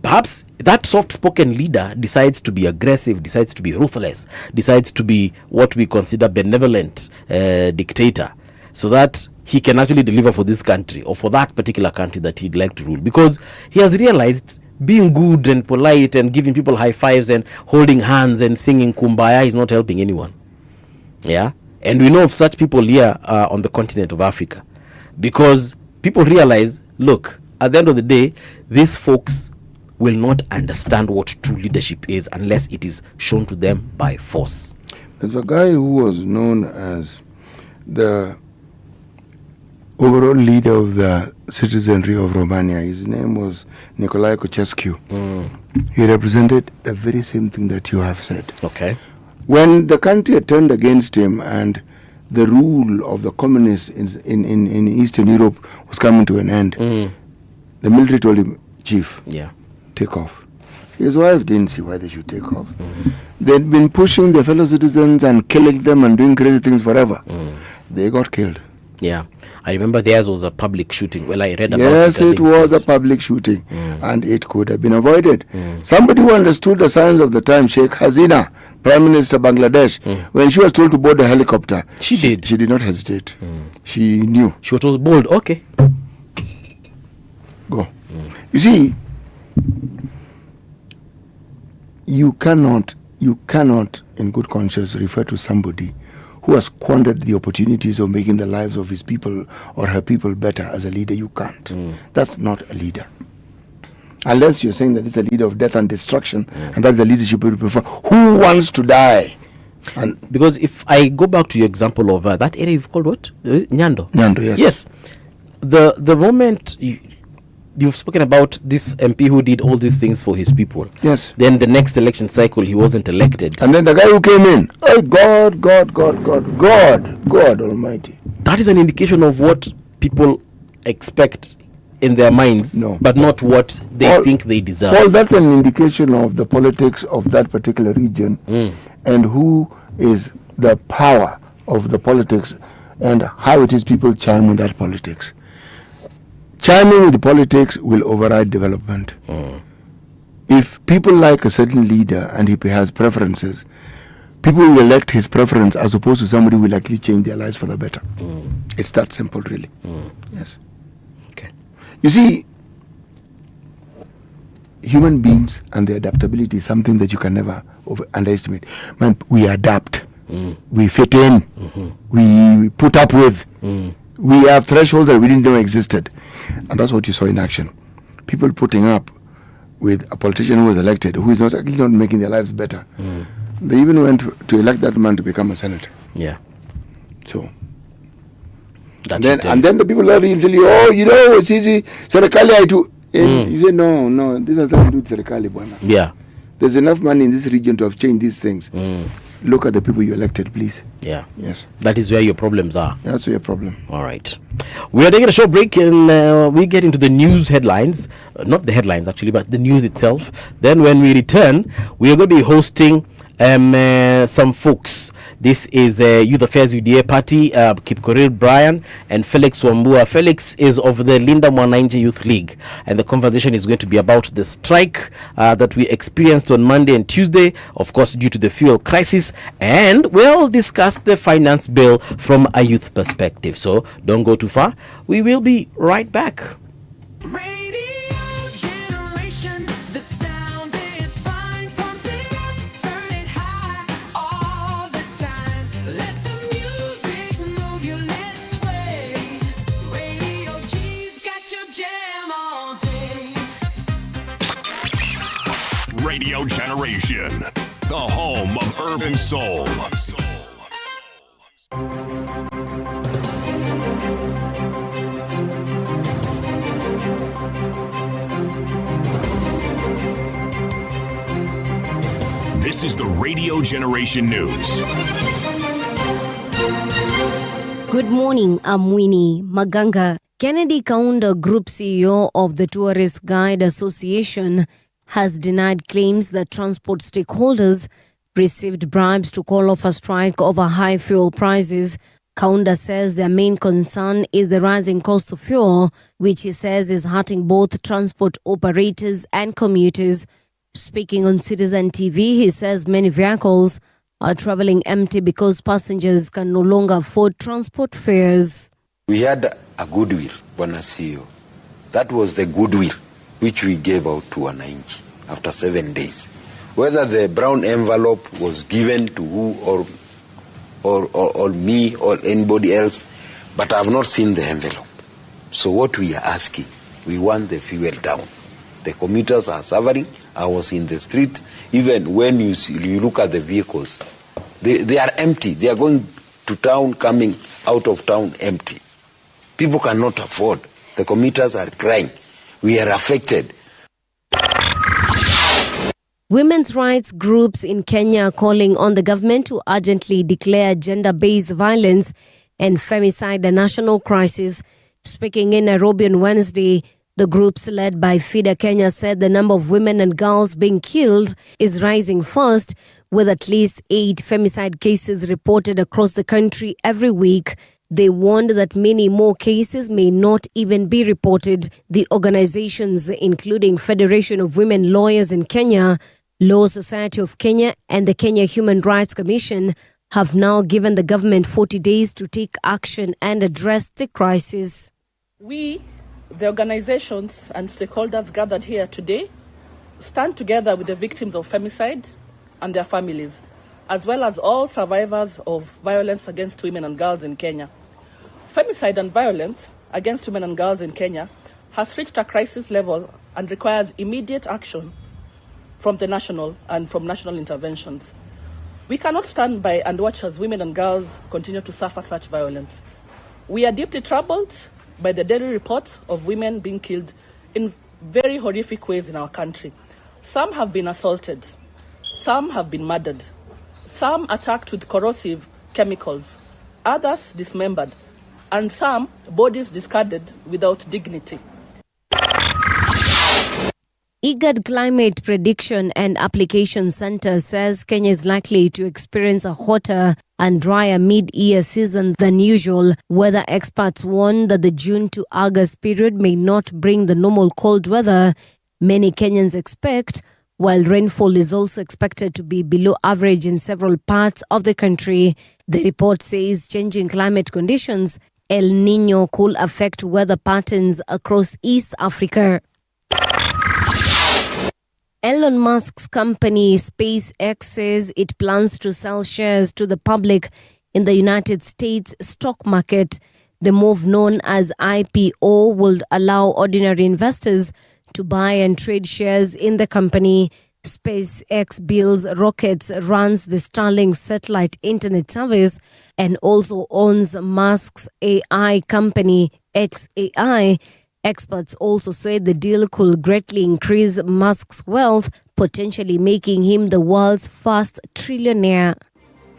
perhaps that soft-spoken leader decides to be aggressive, decides to be ruthless, decides to be what we consider benevolent dictator, so that he can actually deliver for this country or for that particular country that he'd like to rule, because he has realized being good and polite and giving people high fives and holding hands and singing kumbaya is not helping anyone. Yeah. And we know of such people here on the continent of Africa, because people realize, look, at the end of the day, these folks will not understand what true leadership is unless it is shown to them by force. There's a guy who was known as the overall leader of the citizenry of Romania. His name was Nicolae Ceausescu. He represented the very same thing that you have said. Okay. When the country had turned against him and the rule of the communists in Eastern Europe was coming to an end, the military told him, Chief, take off. His wife didn't see why they should take off. They'd been pushing their fellow citizens and killing them and doing crazy things forever. They got killed. Yeah, I remember theirs was a public shooting. Well, I read about it. Yes, it was a public shooting, and it could have been avoided. Somebody who understood the signs of the time, Sheikh Hasina, Prime Minister Bangladesh, when she was told to board the helicopter, she did not hesitate. She knew. She was told, bold, okay. Go. You see, you cannot, in good conscience, refer to somebody who has squandered the opportunities of making the lives of his people or her people better as a leader. You can't. That's not a leader. Unless you're saying that it's a leader of death and destruction, and that's the leadership we prefer. Who wants to die? And because if I go back to your example of that area you've called what? Nyando. Nyando, yes. Yes. The moment you've spoken about this MP who did all these things for his people. Yes. Then the next election cycle, he wasn't elected. And then the guy who came in, oh God Almighty. That is an indication of what people expect in their minds, but not what they think they deserve. Well, that's an indication of the politics of that particular region and who is the power of the politics and how it is people chime with that politics. Chiming with the politics will override development. If people like a certain leader and he has preferences, people will elect his preference as opposed to somebody who will actually change their lives for the better. It's that simple, really. Yes. Okay. You see, human beings and their adaptability is something that you can never underestimate. Man, we adapt. We fit in. We put up with. We have thresholds that we didn't know existed. And that's what you saw in action. People putting up with a politician who was elected, who is not actually not making their lives better. They even went to elect that man to become a senator. Yeah. So. And then the people are usually, it's easy. Serikali haitu. You say, no, this has nothing to do with Serikali, bwana. Yeah. There's enough money in this region to have changed these things. Look at the people you elected, please. Yeah. Yes. That is where your problems are. That's where your problem. All right. We are taking a short break and we get into the news headlines. Not the headlines, actually, but the news itself. Then when we return, we are going to be hosting some folks. This is Youth Affairs UDA Party, Kipkorir Brian and Felix Wambua. Felix is of the Linda Mwananchi Youth League, and the conversation is going to be about the strike that we experienced on Monday and Tuesday, of course, due to the fuel crisis, and we'll discuss the finance bill from a youth perspective. So don't go too far. We will be right back. Radio Generation, the home of urban soul. This is the Radio Generation News. Good morning, I'm Winnie Maganga. Kennedy Kaunda, Group CEO of the Tourist Guide Association, has denied claims that transport stakeholders received bribes to call off a strike over high fuel prices. Kaunda says their main concern is the rising cost of fuel, which he says is hurting both transport operators and commuters. Speaking on Citizen TV, he says many vehicles are traveling empty because passengers can no longer afford transport fares. We had a goodwill, Bwana CEO. That was the goodwill which we gave out to wananchi after 7 days. Whether the brown envelope was given to who or me or anybody else, but I have not seen the envelope. So what we are asking, we want the fuel down. The commuters are suffering. I was in the street. Even when you look at the vehicles, they are empty. They are going to town, coming out of town empty. People cannot afford. The commuters are crying. We are affected. Women's rights groups in Kenya are calling on the government to urgently declare gender-based violence and femicide a national crisis. Speaking in Nairobi on Wednesday, the groups led by FIDA Kenya said the number of women and girls being killed is rising fast, with at least 8 femicide cases reported across the country every week. They warned that many more cases may not even be reported. The organizations, including Federation of Women Lawyers in Kenya, Law Society of Kenya, and the Kenya Human Rights Commission, have now given the government 40 days to take action and address the crisis. We, the organizations and stakeholders gathered here today, stand together with the victims of femicide and their families, as well as all survivors of violence against women and girls in Kenya. Femicide and violence against women and girls in Kenya has reached a crisis level and requires immediate action from the national and from national interventions. We cannot stand by and watch as women and girls continue to suffer such violence. We are deeply troubled by the daily reports of women being killed in very horrific ways in our country. Some have been assaulted, some have been murdered, some attacked with corrosive chemicals, others dismembered, and some bodies discarded without dignity. IGAD Climate Prediction and Application Center says Kenya is likely to experience a hotter and drier mid-year season than usual. Weather experts warn that the June to August period may not bring the normal cold weather many Kenyans expect, while rainfall is also expected to be below average in several parts of the country. The report says changing climate conditions, El Niño, could affect weather patterns across East Africa. Elon Musk's company SpaceX says it plans to sell shares to the public in the United States stock market. The move, known as IPO, would allow ordinary investors to buy and trade shares in the company. SpaceX builds rockets, runs the Starlink satellite internet service, and also owns Musk's AI company XAI. Experts also say the deal could greatly increase Musk's wealth, potentially making him the world's first trillionaire.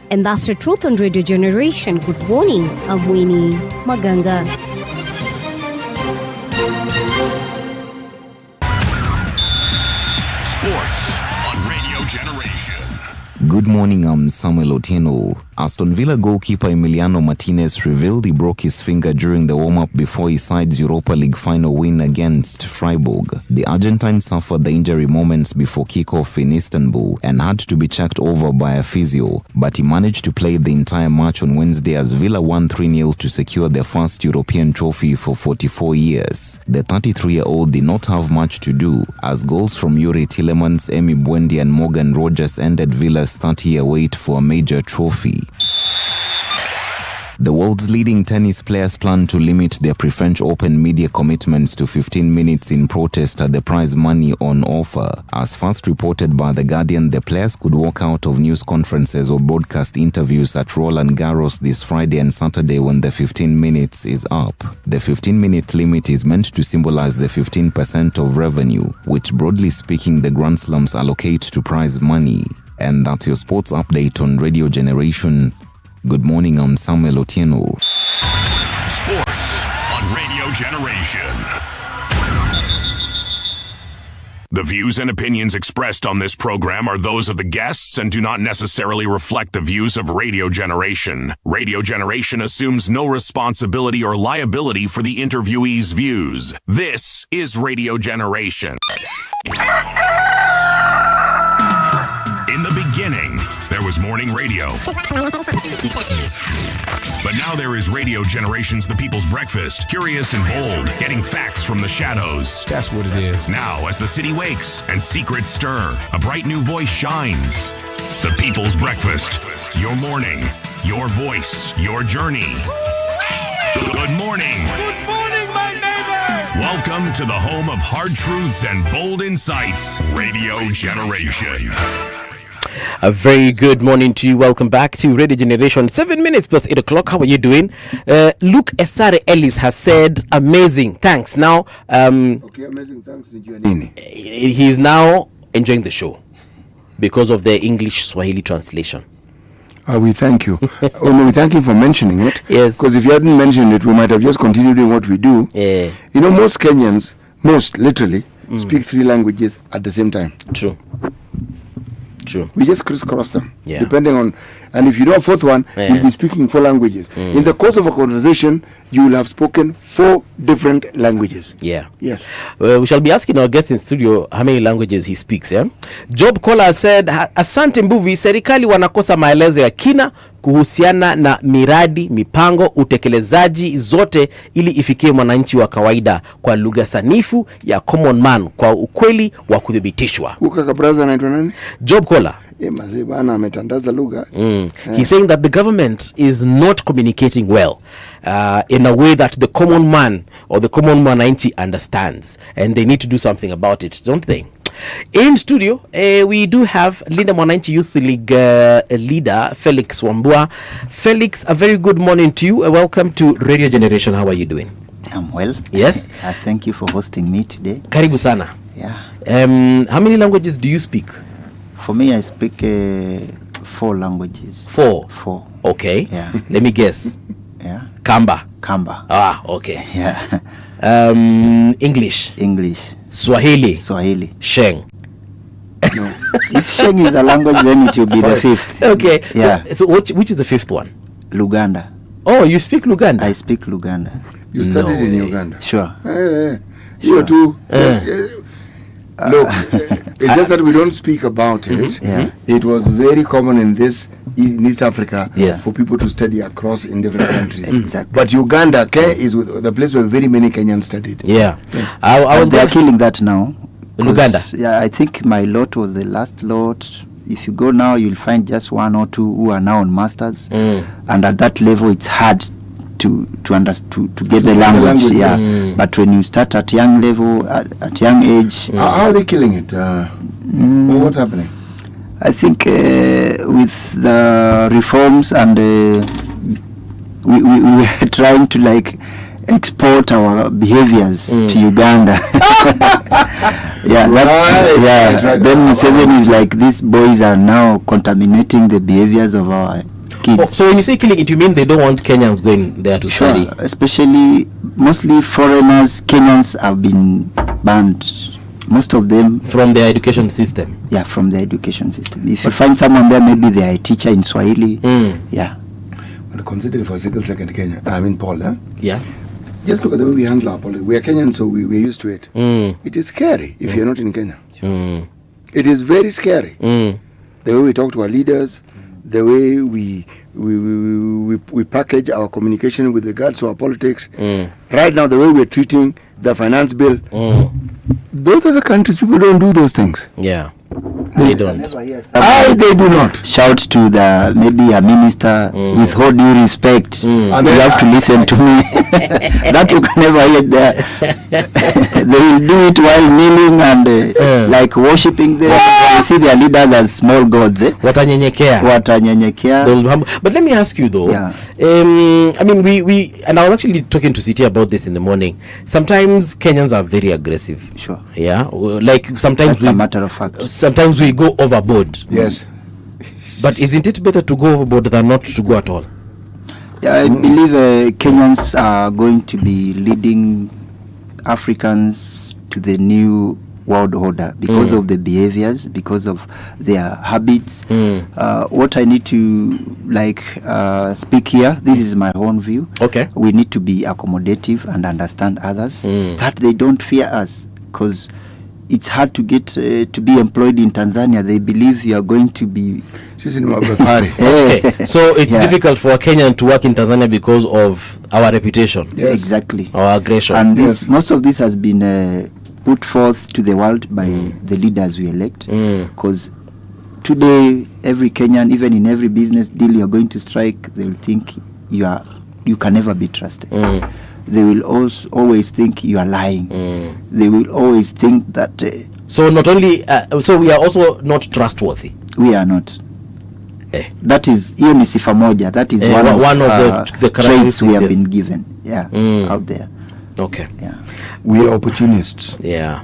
And that's the truth on Radio Generation. Good morning, I'm Winnie Maganga. Sports on Radio Generation. Good morning, I'm Samuel Otieno. Aston Villa goalkeeper Emiliano Martinez revealed he broke his finger during the warm-up before his side's Europa League final win against Freiburg. The Argentine suffered the injury moments before kickoff in Istanbul and had to be checked over by a physio, but he managed to play the entire match on Wednesday as Villa won 3-0 to secure their first European trophy for 44 years. The 33-year-old did not have much to do, as goals from Yuri Tillemans, Emi Buendia and Morgan Rogers ended Villa's 30-year wait for a major trophy. The world's leading tennis players plan to limit their pre-French Open media commitments to 15 minutes in protest at the prize money on offer. As first reported by The Guardian, the players could walk out of news conferences or broadcast interviews at Roland Garros this Friday and Saturday when the 15 minutes is up. The 15-minute limit is meant to symbolize the 15% of revenue, which broadly speaking the Grand Slams allocate to prize money. And that's your sports update on Radio Generation. Good morning, I'm Samuel Otieno. Sports on Radio Generation. The views and opinions expressed on this program are those of the guests and do not necessarily reflect the views of Radio Generation. Radio Generation assumes no responsibility or liability for the interviewee's views. This is Radio Generation. In the beginning, there was morning radio. But now there is Radio Generation's The People's Breakfast, curious and bold, getting facts from the shadows. That's what it is. Now, as the city wakes and secrets stir, a bright new voice shines. The People's Breakfast, your morning, your voice, your journey. Good morning. Good morning, my neighbor. Welcome to the home of hard truths and bold insights, Radio Generation. A very good morning to you. Welcome back to Radio Generation. 7 minutes plus 8 o'clock. How are you doing? Luke Esare Ellis has said amazing. Thanks. Now, okay, amazing. Thanks. He's now enjoying the show because of the English Swahili translation. We thank you. We thank you for mentioning it. Yes. Because if you hadn't mentioned it, we might have just continued doing what we do. Yeah. You know, most Kenyans, literally, speak 3 languages at the same time. True. We just crisscross them, depending on, and if you know a 4th one, you'll be speaking 4 languages. In the course of a conversation, you will have spoken 4 different languages. Yeah. Yes. We shall be asking our guest in studio how many languages he speaks. Job Kola said, asante Mbuvi, serikali wanakosa maelezo ya kina kuhusiana na miradi, mipango, utekelezaji zote ili ifikie mwananchi wa kawaida kwa lugha sanifu ya common man kwa ukweli wa kuthibitishwa. Job Kola. He's saying that the government is not communicating well in a way that the common man or the common mwananchi understands, and they need to do something about it, don't they? In studio, we do have Linda Mwananchi Youth League leader, Felix Wambua. Felix, a very good morning to you. Welcome to Radio Generation. How are you doing? I'm well. Yes? Thank you for hosting me today. Karibu sana. Yeah. How many languages do you speak? For me, I speak 4 languages. 4? 4. Okay. Yeah. Let me guess. Yeah. Kamba. Ah, okay. Yeah. English. Swahili. Sheng. No. If Sheng is a language, then it will be the 5th. Okay. Yeah. So which is the 5th one? Luganda. Oh, you speak Luganda? I speak Luganda. You studied in Uganda? Sure. You too. Look, it's just that we don't speak about it. Yeah. It was very common in East Africa Yes. for people to study across in different countries. Exactly. But Uganda is the place where very many Kenyans studied. Yeah. Yes. I was they're killing that now. In Uganda? Yeah, I think my lot was the last lot. If you go now, you'll find just 1 or 2 who are now on masters. And at that level, it's hard to get the language. Yeah. But when you start at young level, at young age, how are they killing it? what's happening? I think with the reforms and we are trying to like export our behaviors to Uganda. Yeah, that's, yeah. Then Museveni is like, these boys are now contaminating the behaviors of our kids. Oh, so when you say killing it, you mean they don't want Kenyans going there to study? Especially, mostly foreigners. Kenyans have been banned. Most of them from their education system. Yeah, from the education system. If you find someone there, maybe they are a teacher in Swahili. Yeah. But consider for a single second, Kenya. I mean, Paul. Yeah. Just look at the way we handle our politics. We are Kenyan, so we're used to it. It is scary if you're not in Kenya. It is very scary. The way we talk to our leaders, the way we package our communication with regards to our politics. Right now, the way we're treating the finance bill. Those are the countries people don't do those things. Yeah. They don't. They do not. Shout to the maybe a minister with all due respect. You have to listen to me. That you can never hear there. They will do it while kneeling and like worshipping them. You see their leaders as small gods. Watanyenyekea. But let me ask you though. Yeah. I mean, we and I was actually talking to CT about this in the morning. Sometimes Kenyans are very aggressive. Sure. Yeah. Like sometimes that's a matter of fact. Sometimes we go overboard. Yes. But isn't it better to go overboard than not to go at all? Yeah, I believe Kenyans are going to be leading Africans to the new world order because of the behaviors, because of their habits. What I need to speak here, this is my own view. Okay. We need to be accommodative and understand others. That they don't fear us, because it's hard to get to be employed in Tanzania. They believe you are going to be. Okay. So it's difficult for a Kenyan to work in Tanzania because of our reputation. Yes. Exactly. Our aggression. And most of this has been put forth to the world by the leaders we elect. Because today, every Kenyan, even in every business deal you are going to strike, they will think you can never be trusted. They will always think you are lying. They will always think that. So not only, so we are also not trustworthy. We are not. That is hiyo ni sifa moja. That is one of the traits we have been given. Yeah, out there. Okay. Yeah. We are opportunists. Yeah.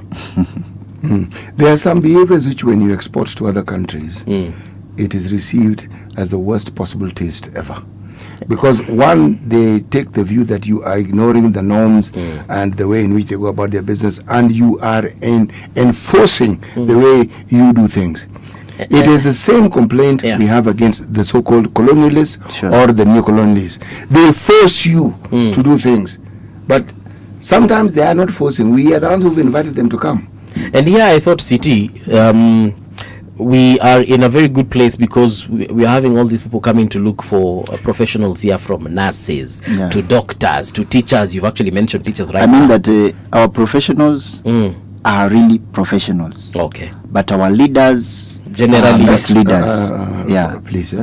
There are some behaviors which, when you export to other countries, it is received as the worst possible taste ever. Because one, they take the view that you are ignoring the norms and the way in which they go about their business, and you are enforcing the way you do things. It is the same complaint we have against the so-called colonialists or the neo-colonialists. They force you to do things, but sometimes they are not forcing. We are the ones who've invited them to come. And here I thought, CT, we are in a very good place because we are having all these people coming to look for professionals here, from nurses to doctors to teachers. You've actually mentioned teachers, right? I mean that our professionals are really professionals. Okay. But our leaders generally leaders. Please,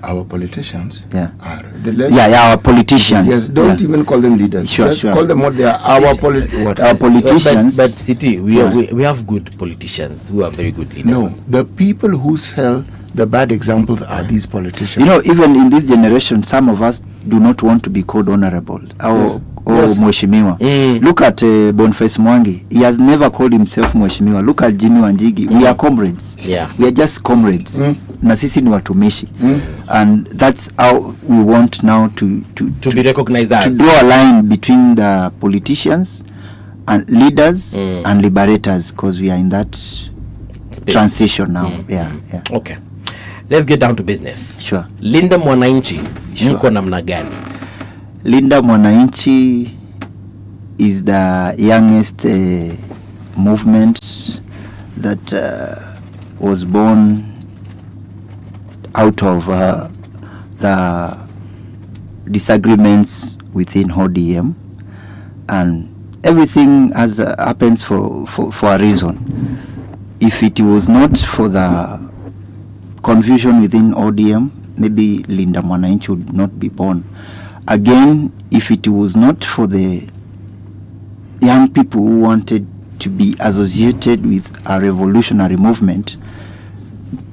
our politicians our politicians. Yes, don't even call them leaders. Just call them what they are. Our politicians. But CT, we have good politicians who are very good leaders. No, the people who sell the bad examples are these politicians. You know, even in this generation, some of us do not want to be called honorable. Mheshimiwa. Look at Boniface Mwangi. He has never called himself Mheshimiwa. Look at Jimmy Wanjigi. We are comrades. We are just comrades. Na sisi ni watumishi. And that's how we want now to be recognized as. To draw a line between the politicians and leaders and liberators, because we are in that transition now. Okay. Let's get down to business. Sure. Linda Mwananchi, mko namna gani? Linda Mwananchi is the youngest movement that was born out of the disagreements within ODM, and everything happens for a reason. If it was not for the confusion within ODM, maybe Linda Mwananchi would not be born. Again, if it was not for the young people who wanted to be associated with a revolutionary movement,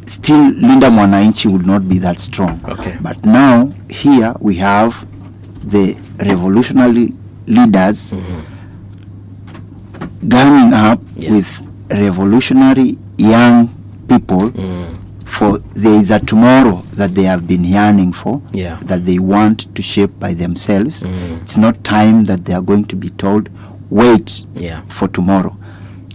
still Linda Mwananchi would not be that strong. Okay. But now here we have the revolutionary leaders ganging up with revolutionary young people for there is a tomorrow that they have been yearning for, that they want to shape by themselves. It's not time that they are going to be told, wait for tomorrow.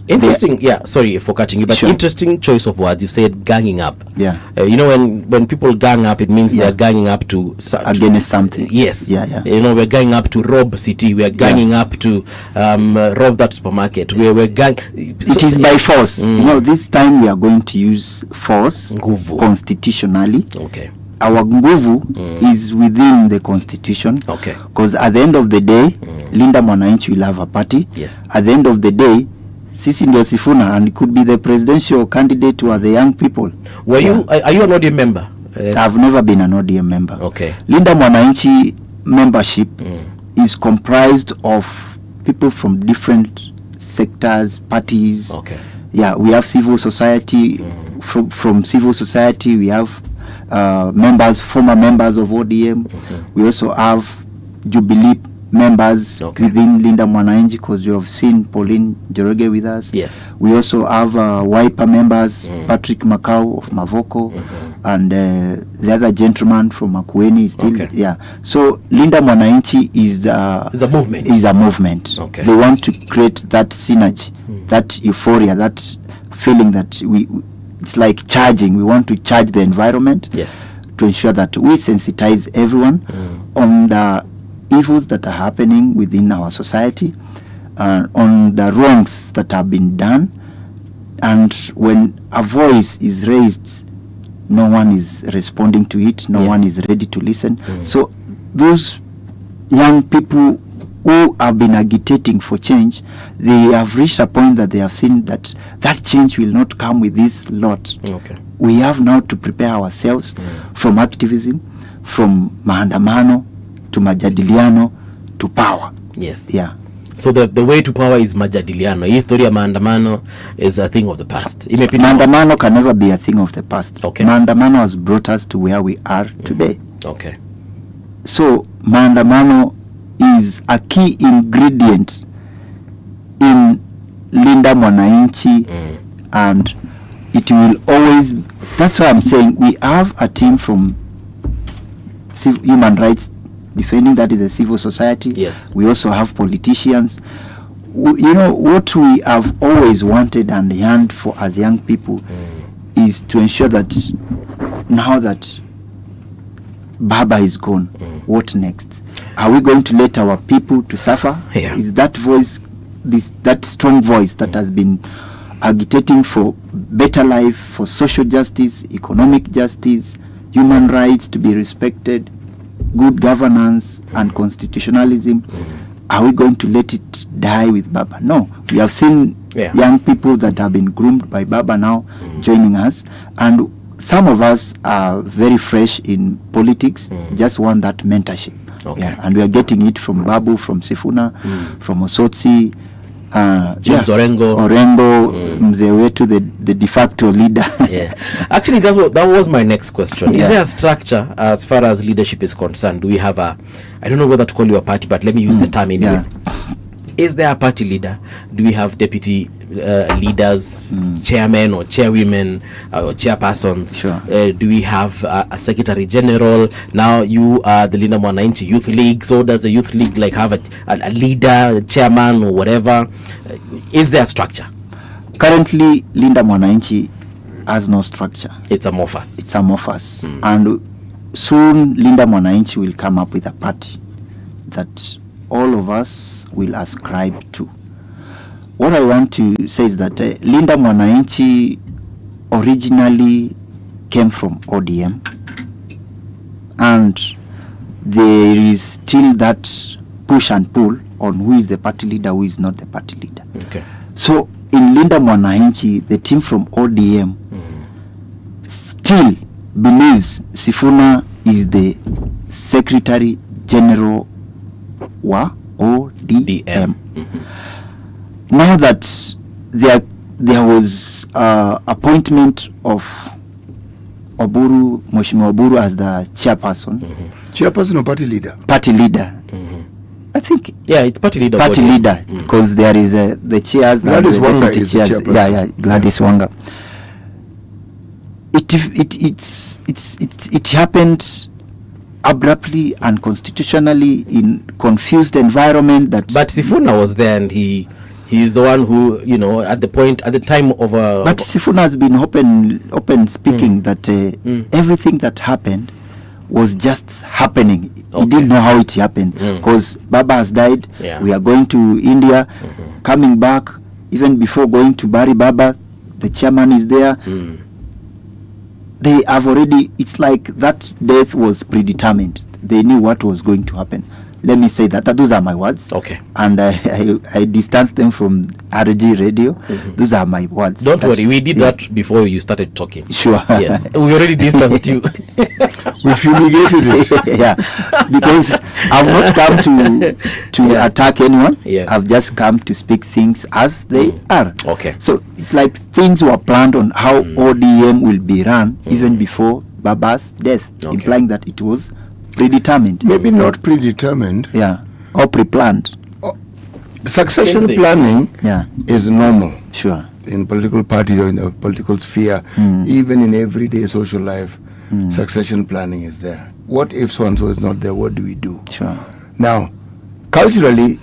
Interesting, sorry for cutting you, but interesting choice of words. You said ganging up. Yeah. You know, when people gang up, it means they're ganging up to against something. Yes. Yeah. You know, we're ganging up to rob city. We're ganging up to rob that supermarket. We're gang. It is by force. You know, this time we are going to use force constitutionally. Okay. Our nguvu is within the constitution. Okay. Because at the end of the day, Linda Mwananchi will have a party. Yes. At the end of the day, Sisi ndio Sifuna, and could be the presidential candidate to the young people. Are you an ODM member? I've never been an ODM member. Okay. Linda Mwananchi membership is comprised of people from different sectors, parties. Okay. Yeah, we have civil society. From civil society, we have former members of ODM. We also have Jubilee members within Linda Mwananchi, because you have seen Pauline Njoroge with us. Yes. We also have Wiper members, Patrick Makau of Mavoko, and the other gentleman from Makueni still. Yeah. So Linda Mwananchi is a movement. Okay. They want to create that synergy, that euphoria, that feeling that it's like charging. We want to charge the environment. Yes. To ensure that we sensitize everyone on the evils that are happening within our society, on the wrongs that have been done, and when a voice is raised, no one is responding to it, no one is ready to listen. So those young people who have been agitating for change, they have reached a point that they have seen that change will not come with this lot. Okay. We have now to prepare ourselves from activism, from maandamano, to majadiliano, to power. Yes. Yeah. So the way to power is majadiliano. Hii story ya maandamano is a thing of the past. Maandamano can never be a thing of the past. Okay. Maandamano has brought us to where we are today. Okay. So maandamano is a key ingredient in Linda Mwananchi, and it will always. That's why I'm saying we have a team from human rights defending, that is the civil society. Yes. We also have politicians. You know, what we have always wanted and yearned for as young people is to ensure that now that Baba is gone, what next? Are we going to let our people to suffer? Yeah. Is that voice, that strong voice that has been agitating for better life, for social justice, economic justice, human rights to be respected, good governance and constitutionalism, are we going to let it die with Baba? No. We have seen young people that have been groomed by Baba now joining us, and some of us are very fresh in politics, just want that mentorship. Okay. Yeah, and we are getting it from Babu, from Sifuna, from Osotsi, James Orengo, mzee wetu, the de facto leader. Yeah. Actually, that was my next question. Is there a structure as far as leadership is concerned? Do we have I don't know whether to call you a party, but let me use the term anyway. Is there a party leader? Do we have deputy leaders, chairmen or chairwomen or chairpersons? Sure. Do we have a secretary general? Now you are the Linda Mwananchi Youth League. So does the Youth League like have a leader, a chairman or whatever? Is there a structure? Currently, Linda Mwananchi has no structure. It's amorphous. It's amorphous. And soon Linda Mwananchi will come up with a party that all of us will ascribe to. What I want to say is that Linda Mwananchi originally came from ODM, and there is still that push and pull on who is the party leader, who is not the party leader. Okay. So in Linda Mwananchi, the team from ODM still believes Sifuna is the Secretary General wa ODM. Mm-hmm. Now that there was appointment of Mheshimiwa Oburu as the chairperson. Chairperson or party leader? Party leader. I think. Yeah, it's party leader. Party leader, because there is the chairs. Gladys and Wanga deputy is the chairs. chairperson. Gladys Wanga. It happened abruptly and constitutionally in confused environment. But Sifuna was there, and he is the one who, at the time of But Sifuna has been open speaking that everything that happened was just happening. He didn't know how it happened, because Baba has died. Yeah. We are going to India, coming back. Even before going to bury Baba, the chairman is there. They have already, it's like that death was predetermined. They knew what was going to happen. Let me say that those are my words. Okay. And I distanced them from RG radio. Those are my words. Don't worry, we did that before you started talking. Sure. Yes, we already distanced you. We fumigated it. Yeah, because I've not come to attack anyone. Yeah. I've just come to speak things as they are. Okay. So it's like things were planned on how ODM will be run even before Baba's death, implying that it was predetermined. Maybe not predetermined. Yeah. Or pre-planned. Succession planning is normal. Sure. In political parties or in the political sphere, even in everyday social life, succession planning is there. What if so-and-so is not there? What do we do? Sure. Now, culturally,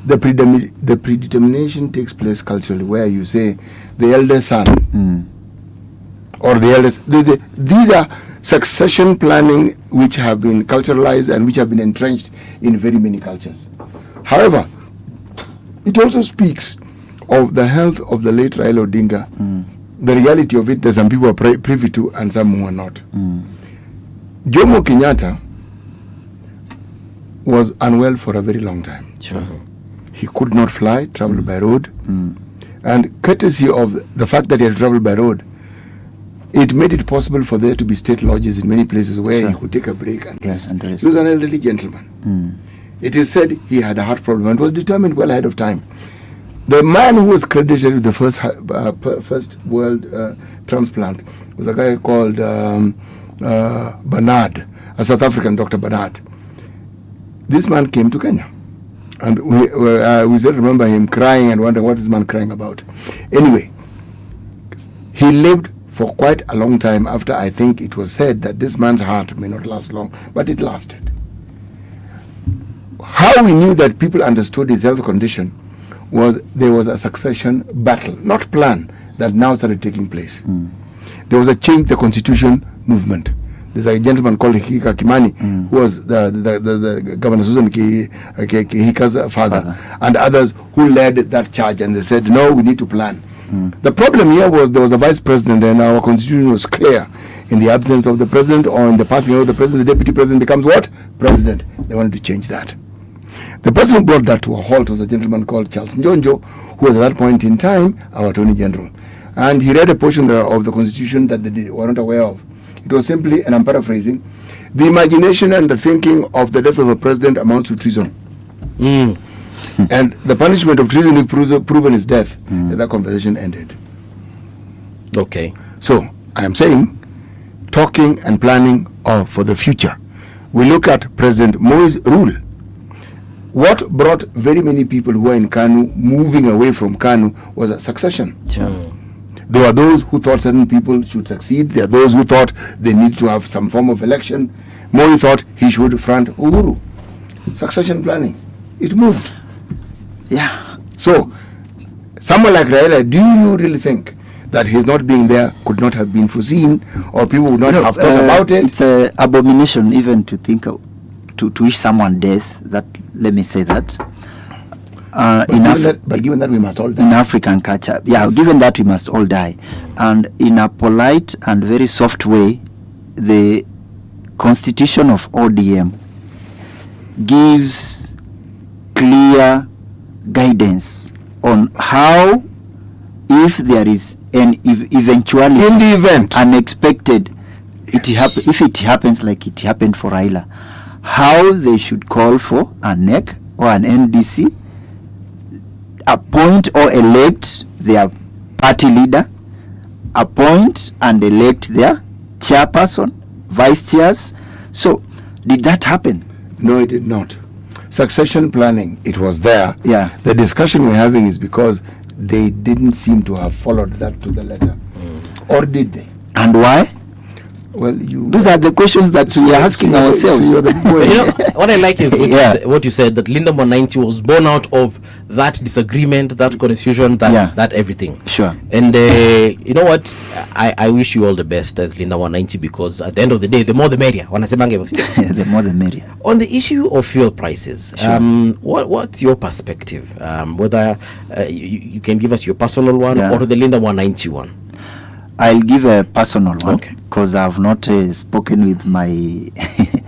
the predetermination takes place culturally, where you say the elder son or the eldest. These are succession planning which have been culturalized and which have been entrenched in very many cultures. However, it also speaks of the health of the late Raila Odinga. The reality of it, that some people are privy to and some who are not. Jomo Kenyatta was unwell for a very long time. Sure. He could not fly, traveled by road. And courtesy of the fact that he had traveled by road, it made it possible for there to be state lodges in many places where he could take a break and rest. He was an elderly gentleman. It is said he had a heart problem and was determined well ahead of time. The man who was credited with the first world transplant was a guy called Bernard, a South African Dr. Bernard. This man came to Kenya. And we still remember him crying and wondering what is this man crying about. Anyway, he lived for quite a long time after I think it was said that this man's heart may not last long, but it lasted. How we knew that people understood his health condition was there was a succession battle, not plan, that now started taking place. There was a change the constitution movement. There's a gentleman called Hika Kimani, who was the Governor Susan Kihika's father, and others who led that charge, and they said, no, we need to plan. The problem here was there was a vice president, and our constitution was clear. In the absence of the president or in the passing of the president, the deputy president becomes what? President. They wanted to change that. The person who brought that to a halt was a gentleman called Charles Njonjo, who was at that point in time our Attorney General. And he read a portion of the Constitution that they were not aware of. It was simply, and I'm paraphrasing, the imagination and the thinking of the death of a president amounts to treason. And the punishment of treason, if proven is death. That conversation ended. Okay. So, I am saying, talking and planning for the future. We look at President Moi's rule. What brought very many people who were in KANU moving away from KANU was a succession. There were those who thought certain people should succeed. There are those who thought they need to have some form of election. Moi thought he should front Uhuru. Succession planning. It moved. Yeah. So, someone like Raila, do you really think that his not being there could not have been foreseen, or people would not have thought about it? It's an abomination even to think of, to wish someone death. That, let me say that. But given that we must all die. In African culture, given that we must all die, and in a polite and very soft way, the constitution of ODM gives clear guidance on how, if there is an eventuality, in the event unexpected, if it happens like it happened for Raila, how they should call for a NEC or an NDC, appoint or elect their party leader, appoint and elect their chairperson, vice chairs. So did that happen? No, it did not. Succession planning, it was there. Yeah. The discussion we're having is because they didn't seem to have followed that to the letter. Or did they? And why? Well, those are the questions that we are asking ourselves. You know, what I like is what you said, that Linda Mwananchi was born out of that disagreement, that confusion, that everything. Sure. And you know what? I wish you all the best as Linda Mwananchi, because at the end of the day, the more the merrier. The more the merrier. On the issue of fuel prices, Sure. what's your perspective? Whether you can give us your personal one Yeah. or the Linda Mwananchi one? I'll give a personal one because I've not spoken with my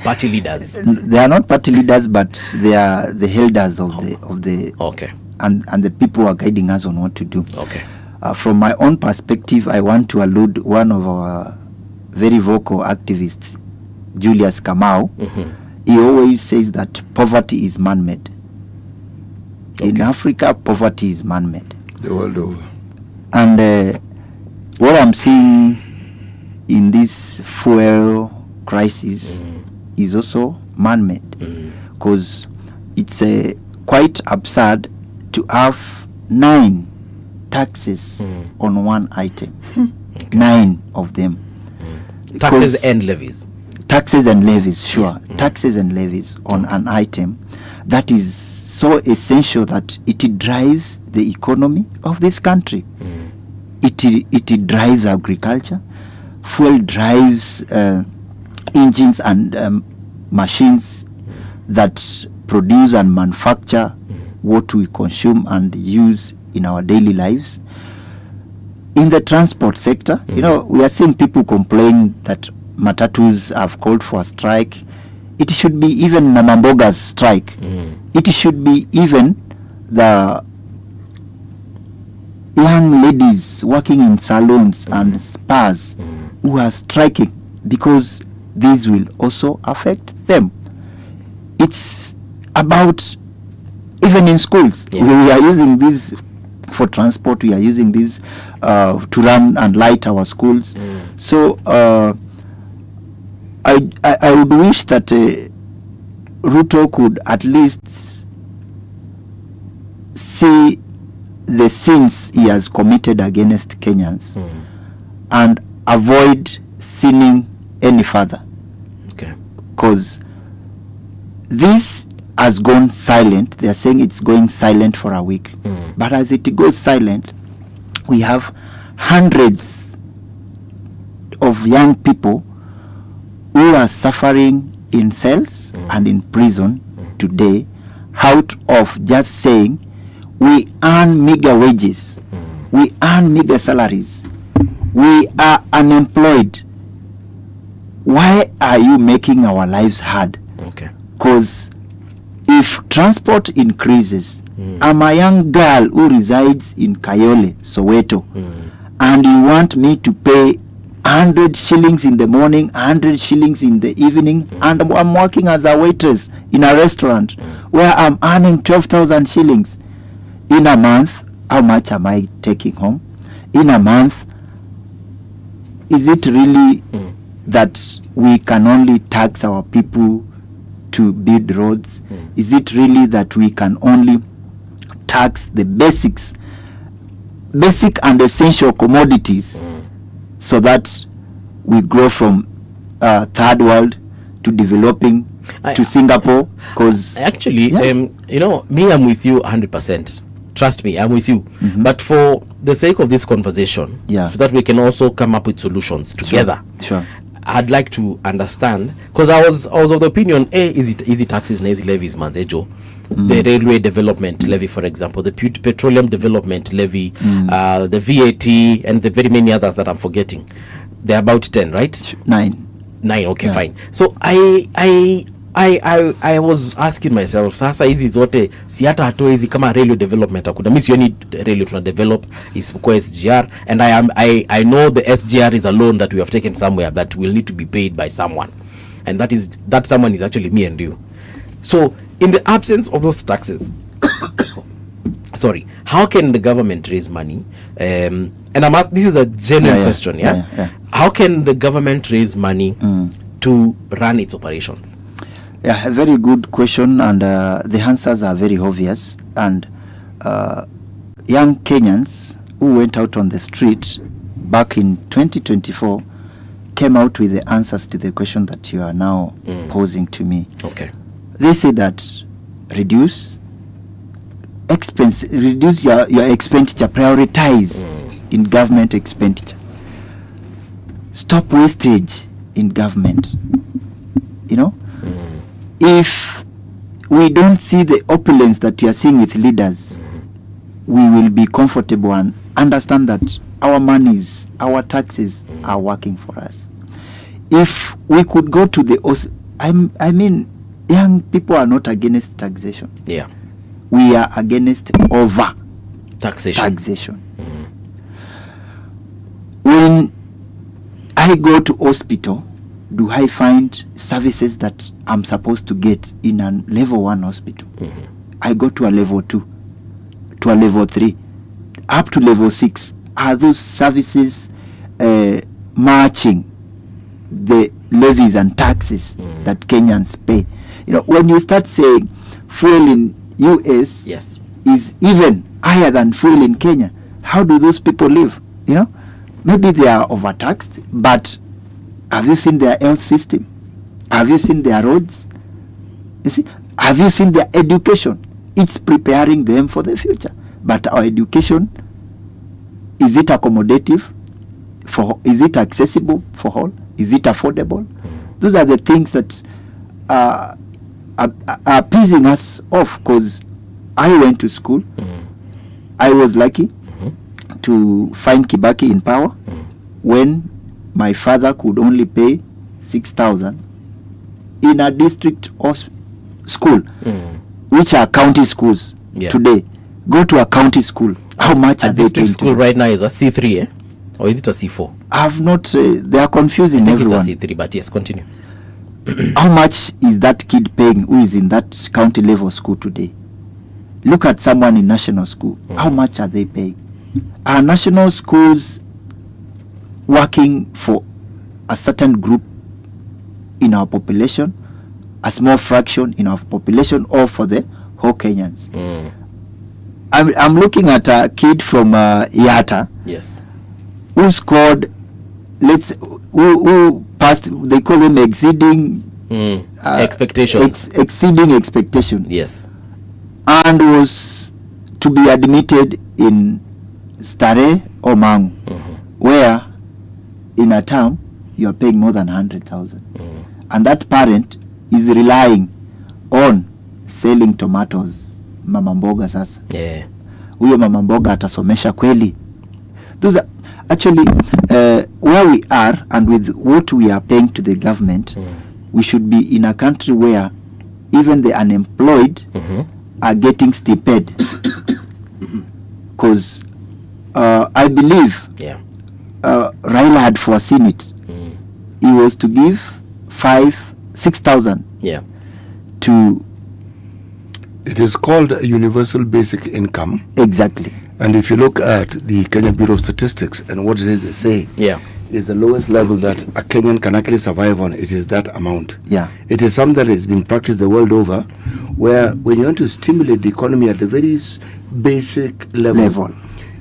party leaders. They are not party leaders, but they are the elders of the okay, and the people who are guiding us on what to do. Okay. From my own perspective, I want to allude one of our very vocal activists, Julius Kamau. He always says that poverty is man-made. In Africa, poverty is man-made. The world over. And what I'm seeing in this fuel crisis is also man-made, because it's quite absurd to have 9 taxes on one item. 9 of them. Taxes and levies. Taxes and levies, sure. Taxes and levies on an item that is so essential that it drives the economy of this country. It drives agriculture. Fuel drives engines and machines that produce and manufacture what we consume and use in our daily lives. In the transport sector, you know, we are seeing people complain that matatus have called for a strike. It should be even Namamboga's strike. It should be even the young ladies working in salons and spas who are striking, because these will also affect them. It's about, even in schools, we are using these for transport, we are using these to run and light our schools. So I would wish that Ruto could at least see the sins he has committed against Kenyans and avoid sinning any further. Because this has gone silent. They are saying it's going silent for a week. But as it goes silent, we have hundreds of young people who are suffering in cells and in prison today out of just saying, we earn meager wages, we earn meager salaries, we are unemployed. Why are you making our lives hard? Because if transport increases, I'm a young girl who resides in Kayole, Soweto, and you want me to pay 100 shillings in the morning, 100 shillings in the evening, and I'm working as a waitress in a restaurant where I'm earning 12,000 shillings. In a month, how much am I taking home? In a month, is it really that we can only tax our people to build roads? Is it really that we can only tax the basic and essential commodities so that we grow from third world to developing to Singapore? Because actually, you know, me, I'm with you 100%. Trust me, I'm with you. But for the sake of this conversation, so that we can also come up with solutions together, Sure. I'd like to understand, because I was of the opinion, easy taxes and easy levies, man, Joe. The railway development levy, for example, the petroleum development levy, the VAT, and the very many others that I'm forgetting. They're about 10, right? 9. Okay, fine. So I was asking myself, sasa hizi zote si hata hatoe hizi kama railway development akuda. Mimi sioni railway tuna develop isipokuwa SGR, and I know the SGR is a loan that we have taken somewhere that will need to be paid by someone, and that someone is actually me and you. So in the absence of those taxes sorry, how can the government raise money? And this is a genuine question, How can the government raise money to run its operations? Yeah, a very good question, and the answers are very obvious. And young Kenyans who went out on the street back in 2024 came out with the answers to the question that you are now posing to me. Okay. They say that reduce your expenditure, prioritize in government expenditure. Stop wastage in government. You know? If we don't see the opulence that you are seeing with leaders, we will be comfortable and understand that our monies, our taxes are working for us. If we could go to the... I mean, young people are not against taxation. Yeah. We are against over taxation. When I go to hospital, do I find services that I'm supposed to get in a level 1 hospital? I go to a level 2, to a level 3, up to level 6. Are those services matching the levies and taxes that Kenyans pay? You know, when you start saying fuel in US is even higher than fuel in Kenya, how do those people live? You know, maybe they are overtaxed, but have you seen their health system? Have you seen their roads? You see, have you seen their education? It's preparing them for the future. But our education, is it accommodative? Is it accessible for all? Is it affordable? Those are the things that are pissing us off, because I went to school. I was lucky to find Kibaki in power when my father could only pay 6,000 in a district school, which are county schools today. Go to a county school. How much are they paying? District school right now is a C3, or is it a C4? I have not. They are confusing everyone. It's a C3, but yes, continue. How much is that kid paying who is in that county level school today? Look at someone in national school. How much are they paying? Are national schools working for a certain group in our population, a small fraction in our population, or for the whole Kenyans? I'm looking at a kid from Yata, who scored, who passed. They call them exceeding expectations. Exceeding expectation. Yes, and was to be admitted in Stare or Mangu, where in a term you are paying more than 100,000, and that parent is relying on selling tomatoes. Mama mboga sasa. Huyo mama mboga atasomesha kweli? Those are actually where we are, and with what we are paying to the government, we should be in a country where even the unemployed are getting stipend. Because I believe Raila had foreseen it. He was to give 6,000 to... It is called a universal basic income. Exactly. And if you look at the Kenya Bureau of Statistics and what it is they say, is the lowest level that a Kenyan can actually survive on. It is that amount. It is something that is being practiced the world over, where when you want to stimulate the economy at the very basic level,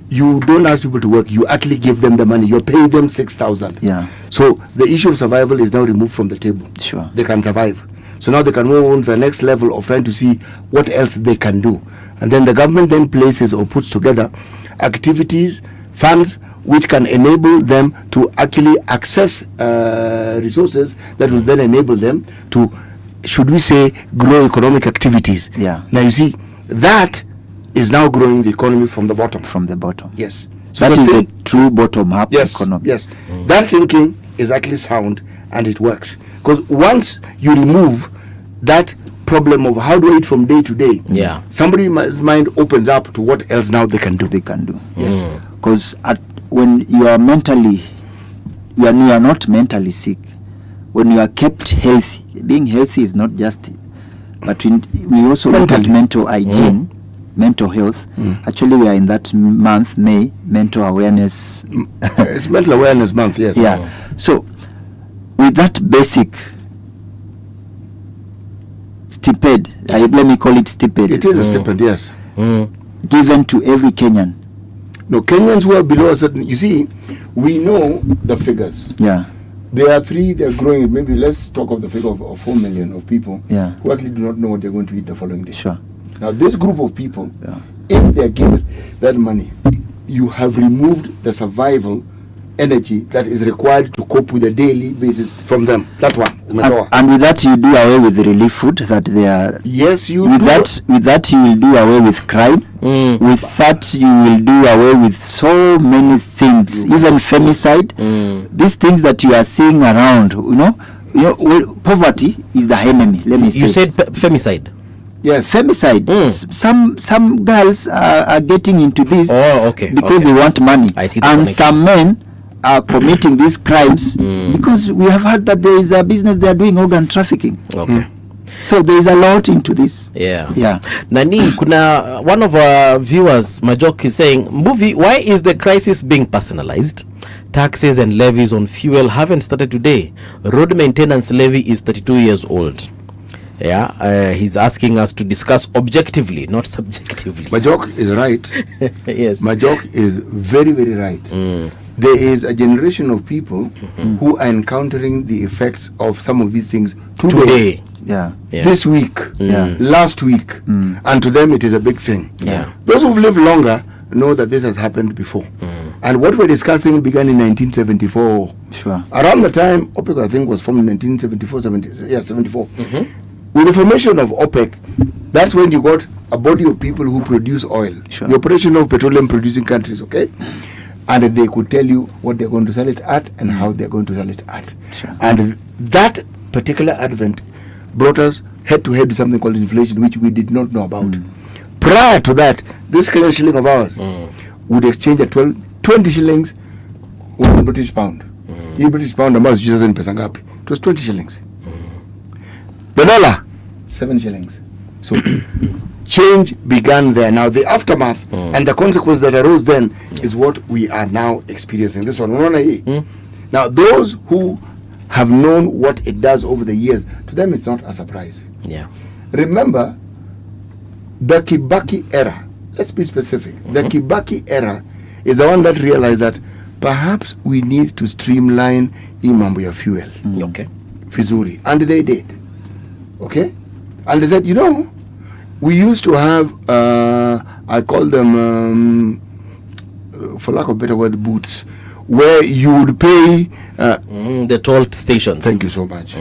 you don't ask people to work, you actually give them the money. You're paying them 6,000. So the issue of survival is now removed from the table. They can survive. So now they can move on to the next level of trying to see what else they can do. And then the government then places or puts together activities, funds, which can enable them to actually access resources that will then enable them to, should we say, grow economic activities. Now you see, that is now growing the economy from the bottom. Yes. So that is the true bottom-up economy. That thinking is actually sound, and it works. Because once you remove that problem of how do I eat from day to day, somebody's mind opens up to what else now they can do. Yes. Because when you are mentally, when you are not mentally sick, when you are kept healthy, being healthy is not just, but we also look at mental hygiene. mental health. Actually, we are in that month, May, mental awareness. It's mental awareness month, yes. Yeah. So, with that basic stipend, let me call it stipend. It is a stipend, yes. Given to every Kenyan. No, Kenyans who are below a certain, you see, we know the figures. Yeah. There are three, they're growing. Maybe let's talk of the figure of 4 million of people who actually do not know what they're going to eat the following day. Sure. Now, this group of people, if they're given that money, you have removed the survival energy that is required to cope with the daily basis from them. That one. And with that, you do away with the relief food that they are. Yes, you with do. With that, you will do away with crime. With that, you will do away with so many things, even femicide. These things that you are seeing around, poverty is the enemy. Let me say. You said femicide. Yes, femicide. Some girls are getting into this because they want money. I see. And some men are committing these crimes because we have heard that there is a business they are doing, organ trafficking. So there is a lot into this. Yeah. Nani, kuna one of our viewers, Majok, is saying, Mbuvi, why is the crisis being personalized? Taxes and levies on fuel haven't started today. Road maintenance levy is 32 years old. He's asking us to discuss objectively, not subjectively. Majok is right. Yes. Majok is very, very right. There is a generation of people who are encountering the effects of some of these things today. This week, last week, and to them it is a big thing. Those who've lived longer know that this has happened before. And what we're discussing began in 1974. Sure. Around the time OPEC, I think, was formed in 1974, 74. With the formation of OPEC, that's when you got a body of people who produce oil. The operation of petroleum producing countries, and they could tell you what they're going to sell it at and how they're going to sell it at. And that particular advent brought us head to head to something called inflation, which we did not know about. Prior to that, this Kenyan shilling of ours would exchange at 20 shillings with a British pound. The British pound amount is in Pesangapi. It was 20 shillings. The dollar, 7 shillings. So change began there. Now the aftermath and the consequence that arose then is what we are now experiencing. This one. Now those who have known what it does over the years, to them it's not a surprise. Remember the Kibaki era. Let's be specific. The Kibaki era is the one that realized that perhaps we need to streamline imambo ya fuel. Fizuri. And they did. And they said, we used to have, I call them, for lack of a better word, boots, where you would pay... the toll stations. Thank you so much.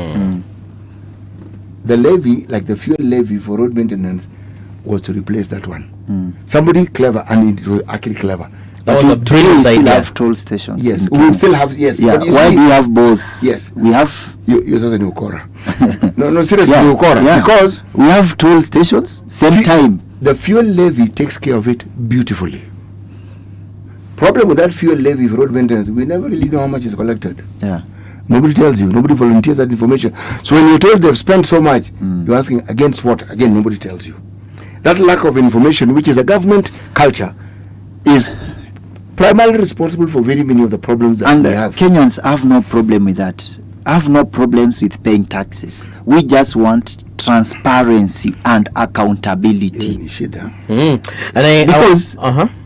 The levy, like the fuel levy for road maintenance, was to replace that one. Somebody clever, and it was actually clever. That was a brilliant idea. We still have toll stations. Yes, we still have, yes. Yeah. Why do you have both? Yes. We have... You're such a new Ukora. No, seriously, new Ukora. Because... we have toll stations, same time. The fuel levy takes care of it beautifully. Problem with that fuel levy for road maintenance, we never really know how much is collected. Nobody tells you. Nobody volunteers that information. So when you're told they've spent so much, you're asking against what? Again, nobody tells you. That lack of information, which is a government culture, is primarily responsible for very many of the problems that we have. Kenyans have no problem with that. Have no problems with paying taxes. We just want transparency and accountability. Because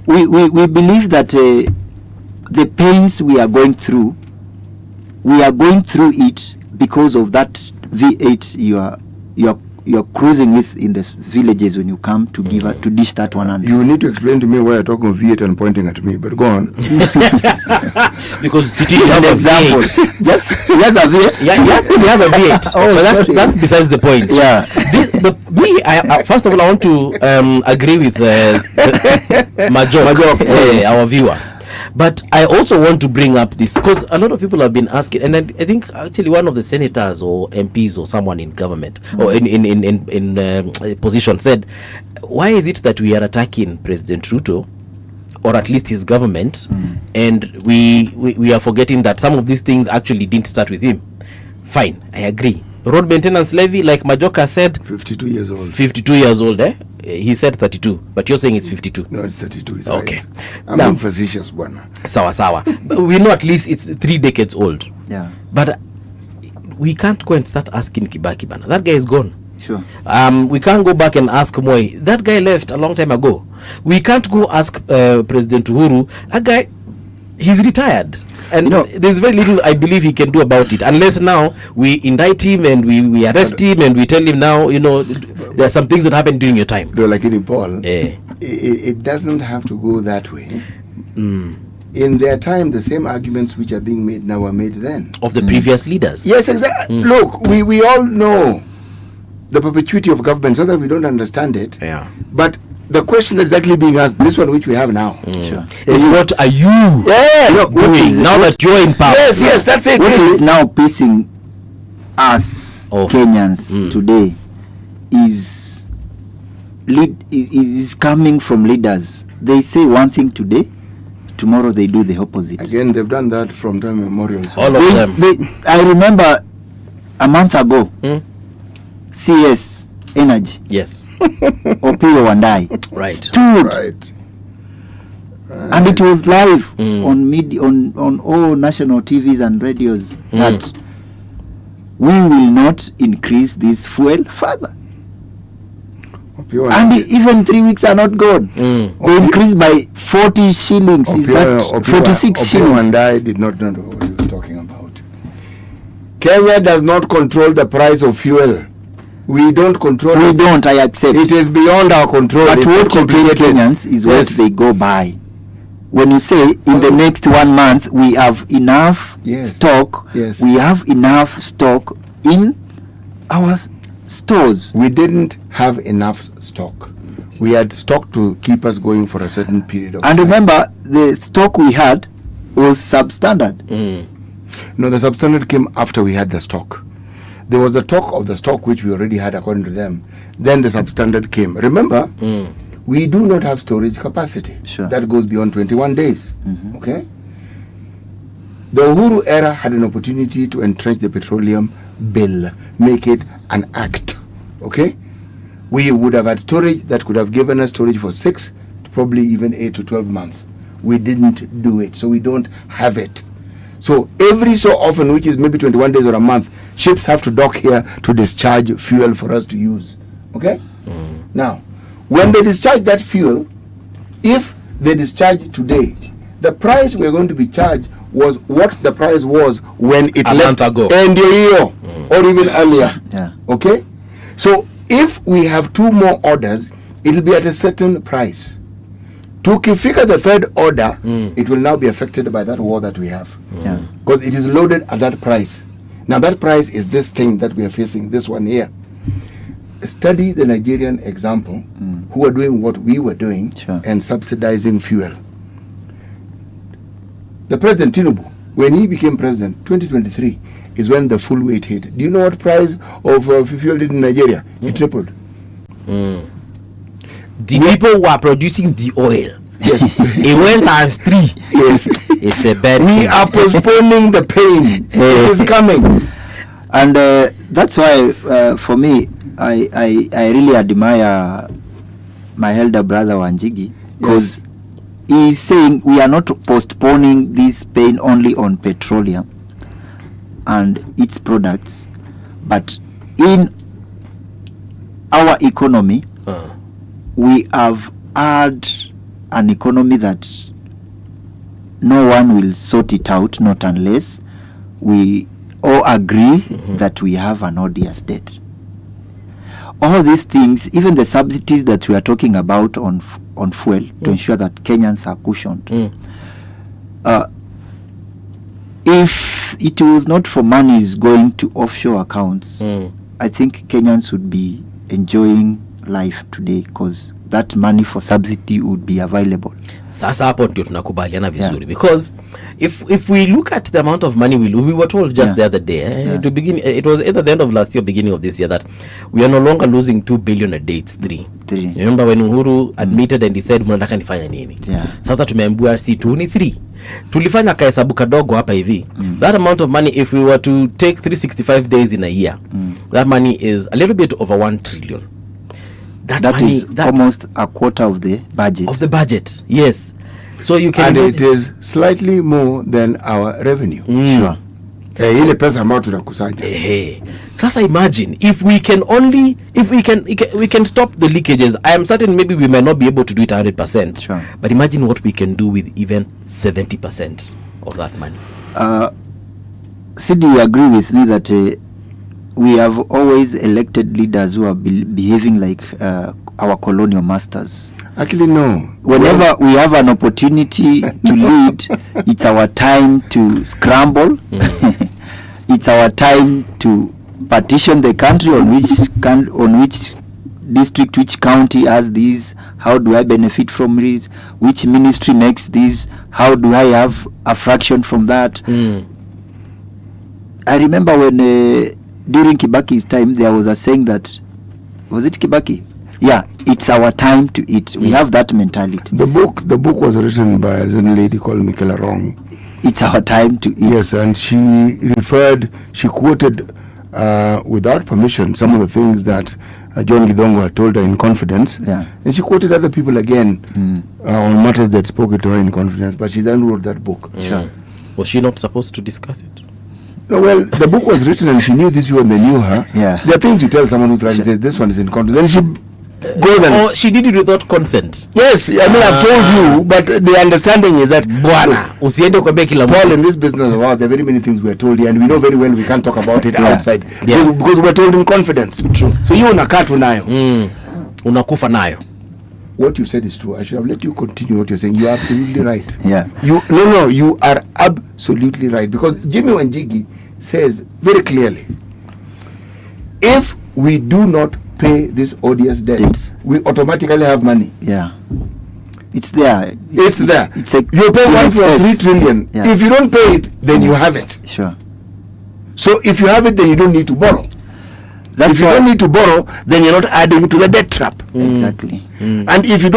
we believe that the pains we are going through it because of that V8 you're cruising with in the villages when you come to give to dish that 100. You need to explain to me why you're talking of V8 and pointing at me, but go on. Because city have an example. Just he has a V8. He has a V8. But that's besides the point. I first of all I want to agree with Majok, our viewer. But I also want to bring up this because a lot of people have been asking, and I think actually one of the senators or MPs or someone in government or in position said, why is it that we are attacking President Ruto or at least his government, and we are forgetting that some of these things actually didn't start with him? Fine, I agree. Road maintenance levy, like Majoka said, 52 years old. 52 years old, He said 32, but you're saying it's 52. No, it's 32. It's okay. Right. I'm being facetious, bwana. Sawa. But we know at least it's 3 decades old. Yeah. But we can't go and start asking Kibaki bana. That guy is gone. Sure. We can't go back and ask Moi. That guy left a long time ago. We can't go ask President Uhuru. That guy, he's retired. And there's very little I believe he can do about it, unless now we indict him and we arrest him and we tell him now, there are some things that happened during your time. No, like in Paul, it doesn't have to go that way. In their time, the same arguments which are being made now were made then. Of the previous leaders. Yes, exactly. Look, we all know the perpetuity of government, so that we don't understand it. Yeah. But the question that's exactly being asked, this one which we have now, is what are you doing now that you're in power? Yes, that's it. What is now pissing us Kenyans today is coming from leaders. They say one thing today, tomorrow they do the opposite. Again, they've done that from time immemorial. All of them. I remember a month ago, CS Energy. Yes. Opio Wandai. Right. Stood. Right. And it was live on all national TVs and radios that we will not increase this fuel further. And even 3 weeks are not gone. They increased by 40 shillings. Is that 46 shillings? And I did not know what he was talking about. Kenya does not control the price of fuel. We don't control it. We don't, I accept. It is beyond our control. But what controls Kenyans is what they go by. When you say in the next 1 month we have enough stock, we have enough stock in our stores. We didn't have enough stock. We had stock to keep us going for a certain period of time. And remember, the stock we had was substandard. No, the substandard came after we had the stock. There was a talk of the stock which we already had according to them. Then the substandard came. Remember, we do not have storage capacity. Sure. That goes beyond 21 days. Okay? The Uhuru era had an opportunity to entrench the petroleum bill, make it an act. Okay? We would have had storage that could have given us storage for 6 to probably even 8 to 12 months. We didn't do it, so we don't have it. So every so often, which is maybe 21 days or a month, ships have to dock here to discharge fuel for us to use. Okay? Now, when they discharge that fuel, if they discharge today, the price we're going to be charged was what the price was when it left ago. And or even earlier. Yeah. Okay? So if we have 2 more orders, it will be at a certain price. To figure the 3rd order, it will now be affected by that war that we have. Because it is loaded at that price. Now that price is this thing that we are facing, this one here. Study the Nigerian example, who are doing what we were doing and subsidizing fuel. The President Tinubu, when he became president, 2023, is when the full weight hit. Do you know what price of fuel did in Nigeria? It tripled. The people who are producing the oil. Yes. It went times 3. Yes. It's a bad We thing. are postponing the pain. It is coming. And that's why, for me, I really admire my elder brother Wanjigi, because he's saying we are not postponing this pain only on petroleum and its products, but in our economy, we have had an economy that no one will sort it out, not unless we all agree that we have an odious debt. All these things, even the subsidies that we are talking about on fuel to ensure that Kenyans are cushioned. If it was not for monies going to offshore accounts, I think Kenyans would be enjoying life today, because that money for subsidy would be available. Sasa hapo ndio tunakubaliana vizuri, because if we look at the amount of money we were told just the other day to begin, it was either the end of last year, beginning of this year, that we are no longer losing 2 billion a day, it's 3. Remember when Uhuru admitted and he said mnataka nifanya nini? Sasa tumeambiwa si 2 ni 3. Tulifanya kahesabu kadogo hapa hivi. That amount of money, if we were to take 365 days in a year, that money is a little bit over 1 trillion. That is almost a quarter of the budget. Of the budget, yes. So you can. And it is slightly more than our revenue. Sure. Ile pesa ambayo tunakusanya. Sasa imagine if we can stop the leakages. I am certain maybe we may not be able to do it 100%. Sure. But imagine what we can do with even 70% of that money. Sid, you agree with me that we have always elected leaders who are behaving like our colonial masters? Actually, no. Whenever we have an opportunity to lead, it's our time to scramble. It's our time to partition the country on which district, which county has these, how do I benefit from this, which ministry makes this, how do I have a fraction from that. I remember when during Kibaki's time there was a saying that, was it Kibaki? Yeah, it's our time to eat. We have that mentality. The book was written by a lady called Michaela Wrong. It's our time to eat. Yes, and she quoted without permission some of the things that John Gidongo had told her in confidence. Yeah. And she quoted other people again on matters that spoke to her in confidence, but she then wrote that book. Sure. Was she not supposed to discuss it? No, well, the book was written and she knew these people and they knew her. Yeah. There are things you tell someone who's trying to say, this one is in confidence. Then she goes and... Or she did it without consent. Yes, I mean, I've told you, but the understanding is that... Paul, in this business of ours, there are very many things we are told here, and we know very well we can't talk about it outside. Yeah. Because we're told in confidence. True. So you unakaa tu nayo. Unakufa nayo. What you said is true. I should have let you continue what you're saying. You are absolutely right. Yeah. You are absolutely right. Because Jimmy Wanjigi says very clearly, if we do not pay this odious debt, we automatically have money. Yeah. It's there. It's there. It's a, you pay 1.3 trillion. Yeah. If you don't pay it, then you have it. Sure. So if you have it, then you don't need to borrow. If you don't need to borrow, then you're not adding to the debt trap. Exactly. And if you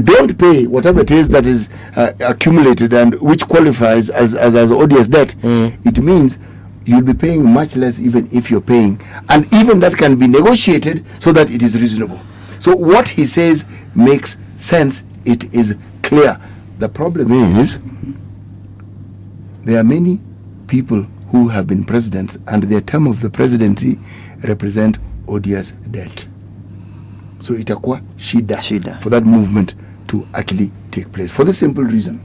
don't pay whatever it is that is accumulated and which qualifies as odious debt, it means you'll be paying much less even if you're paying. And even that can be negotiated so that it is reasonable. So what he says makes sense. It is clear. The problem is there are many people who have been presidents and their term of the presidency represent odious debt. So itakuwa shida for that movement to actually take place. For the simple reason,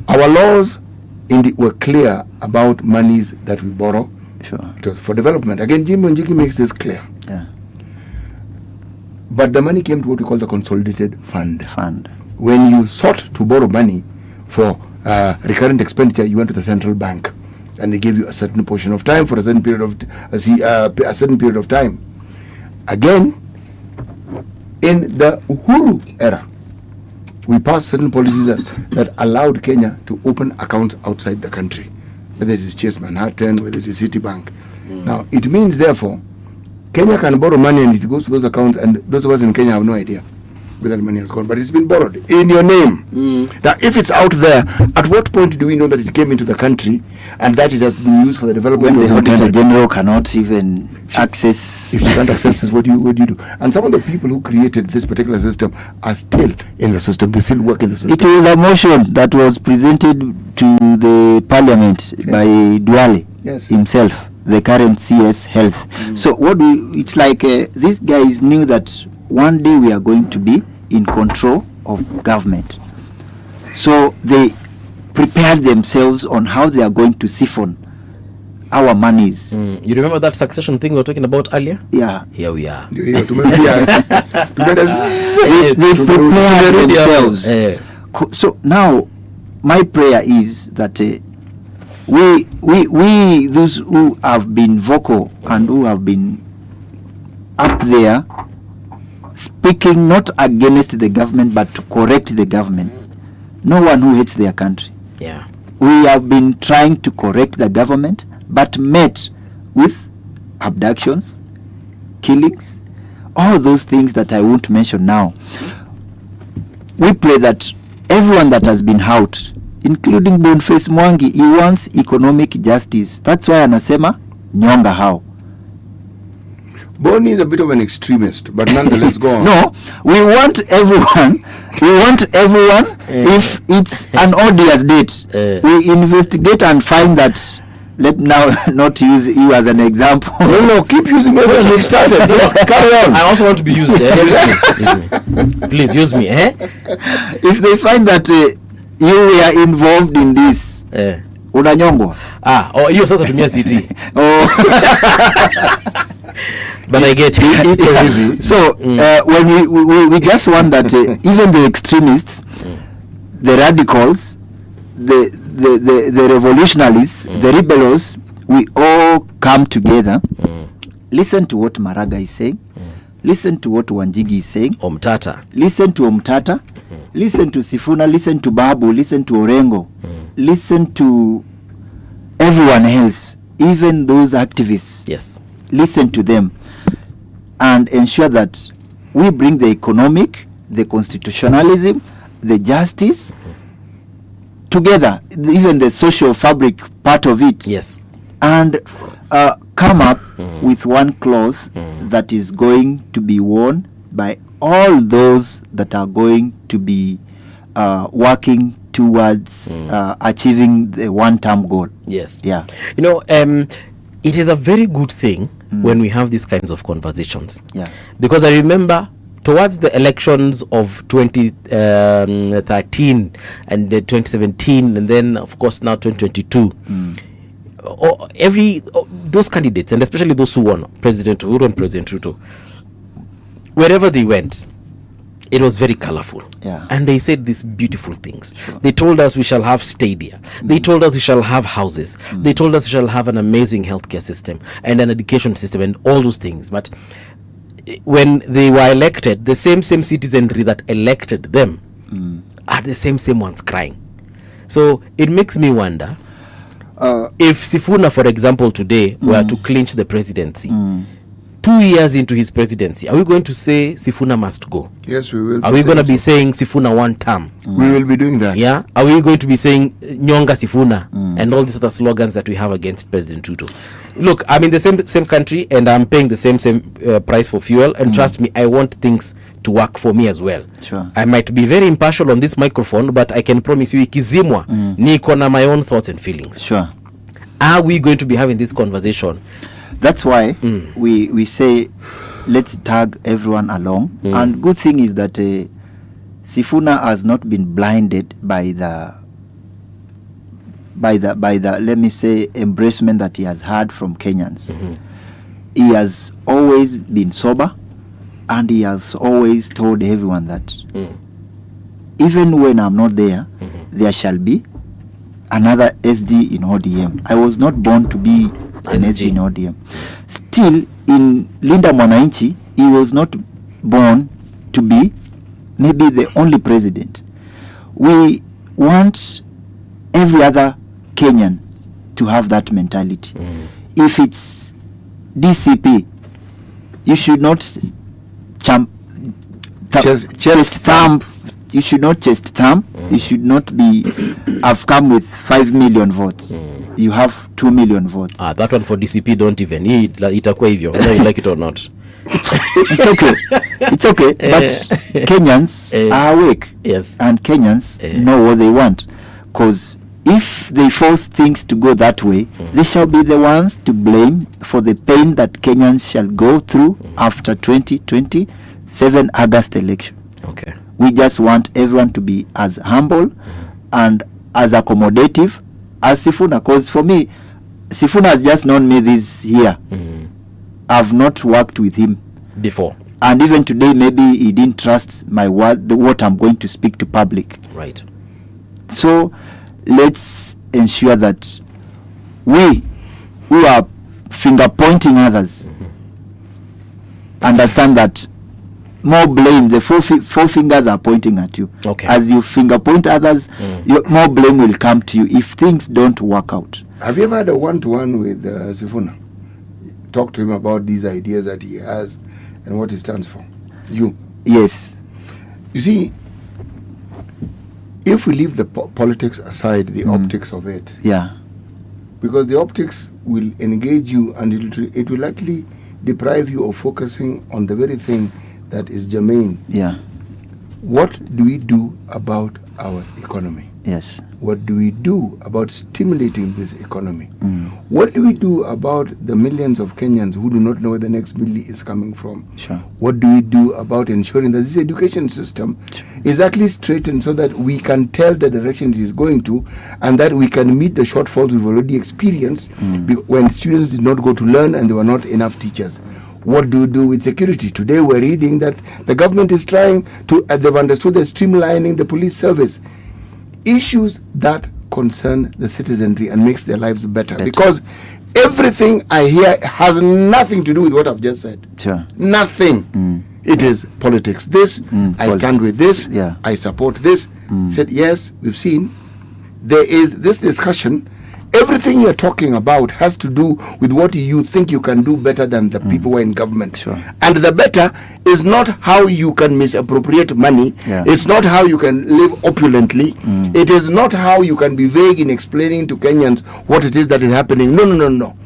our laws were clear about monies that we borrow for development. Again, Jim Wanjigi makes this clear. Yeah. But the money came to what we call the consolidated fund. When you sought to borrow money for recurrent expenditure, you went to the central bank, and they gave you a certain portion of time for a certain period of time. Again, in the Uhuru era, we passed certain policies that allowed Kenya to open accounts outside the country, whether it is Chase Manhattan, whether it is Citibank. Now, it means, therefore, Kenya can borrow money and it goes to those accounts, and those of us in Kenya have no idea where that money has gone, but it's been borrowed in your name. Now, if it's out there, at what point do we know that it came into the country and that it has been used for the development when of the Auditor General cannot even access? If you can't access this, what do you do? And some of the people who created this particular system are still in the system. They still work in the system. It was a motion that was presented to the parliament by Duale himself, the current CS Health. So it's like these guys knew that one day we are going to be in control of government. So they prepared themselves on how they are going to siphon our monies. You remember that succession thing we were talking about earlier? Yeah. Here we are. They prepared themselves. So now my prayer is that we those who have been vocal and who have been up there speaking not against the government but to correct the government. No one who hates their country. Yeah. We have been trying to correct the government but met with abductions, killings, all those things that I won't mention now. We pray that everyone that has been out, including Boniface Mwangi, he wants economic justice. That's why anasema nyonga hao. Bonnie is a bit of an extremist, but nonetheless, go on. No, we want everyone. If it's an odious date, we investigate and find that. Let now not use you as an example. No, keep using me when we started. Let's carry on. I also want to be used. Use me. Please use me. If they find that you were involved in this, unanyongwa. You sasa tumia CT. But I get it. So when we just want that even the extremists, the radicals, the revolutionaries, the rebels, we all come together. Listen to what Maraga is saying. Listen to what Wanjigi is saying. Omtata. Listen to Omtata. Listen to Sifuna. Listen to Babu. Listen to Orengo. Listen to everyone else, even those activists. Yes. Listen to them and ensure that we bring the economic, the constitutionalism, the justice together, even the social fabric part of it. Yes. And come up with one cloth that is going to be worn by all those that are going to be working towards achieving the one-term goal. Yes. Yeah. You know, it is a very good thing when we have these kinds of conversations. Yeah. Because I remember towards the elections of 2013 and 2017 and then of course now 2022, those candidates, and especially those who won, President Uhuru and President Ruto, wherever they went, it was very colorful. Yeah. And they said these beautiful things. Sure. They told us we shall have stadia. They told us we shall have houses. They told us we shall have an amazing healthcare system and an education system and all those things. But when they were elected, the same citizenry that elected them are the same ones crying. So it makes me wonder if Sifuna, for example, today were to clinch the presidency, 2 years into his presidency, are we going to say Sifuna must go? Yes, we will. Are we going to be saying Sifuna one term? We will be doing that. Yeah. Are we going to be saying Nyonga Sifuna and all these other slogans that we have against President Ruto? Look, I'm in the same country and I'm paying the same price for fuel, and trust me, I want things to work for me as well. Sure. I might be very impartial on this microphone, but I can promise you, ikizimwa niko na my own thoughts and feelings. Sure. Are we going to be having this conversation? That's why we say let's tag everyone along. And good thing is that Sifuna has not been blinded by the let me say embracement that he has had from Kenyans. He has always been sober, and he has always told everyone that even when I'm not there, there shall be another SD in ODM. I was not born to be an SD in ODM. Still, in Linda Mwananchi, he was not born to be maybe the only president. We want every other Kenyan to have that mentality. If it's DCP, you should not chest thump. You should not chest thump. You should not be have come with 5 million votes. You have 2 million votes. That one for DCP don't even itakuwa hivyo, whether you like it or not. It's okay. But Kenyans are awake. Yes. And Kenyans know what they want. Because if they force things to go that way, they shall be the ones to blame for the pain that Kenyans shall go through after 2027 August election. Okay. We just want everyone to be as humble and as accommodative as Sifuna. Because for me, Sifuna has just known me this year. I've not worked with him before. And even today, maybe he didn't trust my word, what I'm going to speak to public. Right. So let's ensure that we who are finger pointing others understand that more blame, the four fingers are pointing at you. Okay. As you finger point others, more blame will come to you if things don't work out. Have you ever had a one-to-one with Sifuna? Talk to him about these ideas that he has and what he stands for. You? Yes. You see, if we leave the politics aside, the optics of it. Yeah. Because the optics will engage you, and it will likely deprive you of focusing on the very thing that is germane. Yeah. What do we do about our economy? Yes. What do we do about stimulating this economy? What do we do about the millions of Kenyans who do not know where the next milli is coming from? Sure. What do we do about ensuring that this education system is at least straightened so that we can tell the direction it is going to, and that we can meet the shortfalls we've already experienced when students did not go to learn and there were not enough teachers? What do we do with security? Today we're reading that the government is trying to, they've understood they're streamlining the police service. Issues that concern the citizenry and makes their lives better. Because everything I hear has nothing to do with what I've just said. Sure. Nothing. It is politics. This, I stand with this, I support this. Said, yes, we've seen. There is this discussion. Everything you're talking about has to do with what you think you can do better than the people who are in government. Sure. And the better is not how you can misappropriate money. Yeah. It's not how you can live opulently. It is not how you can be vague in explaining to Kenyans what it is that is happening. No.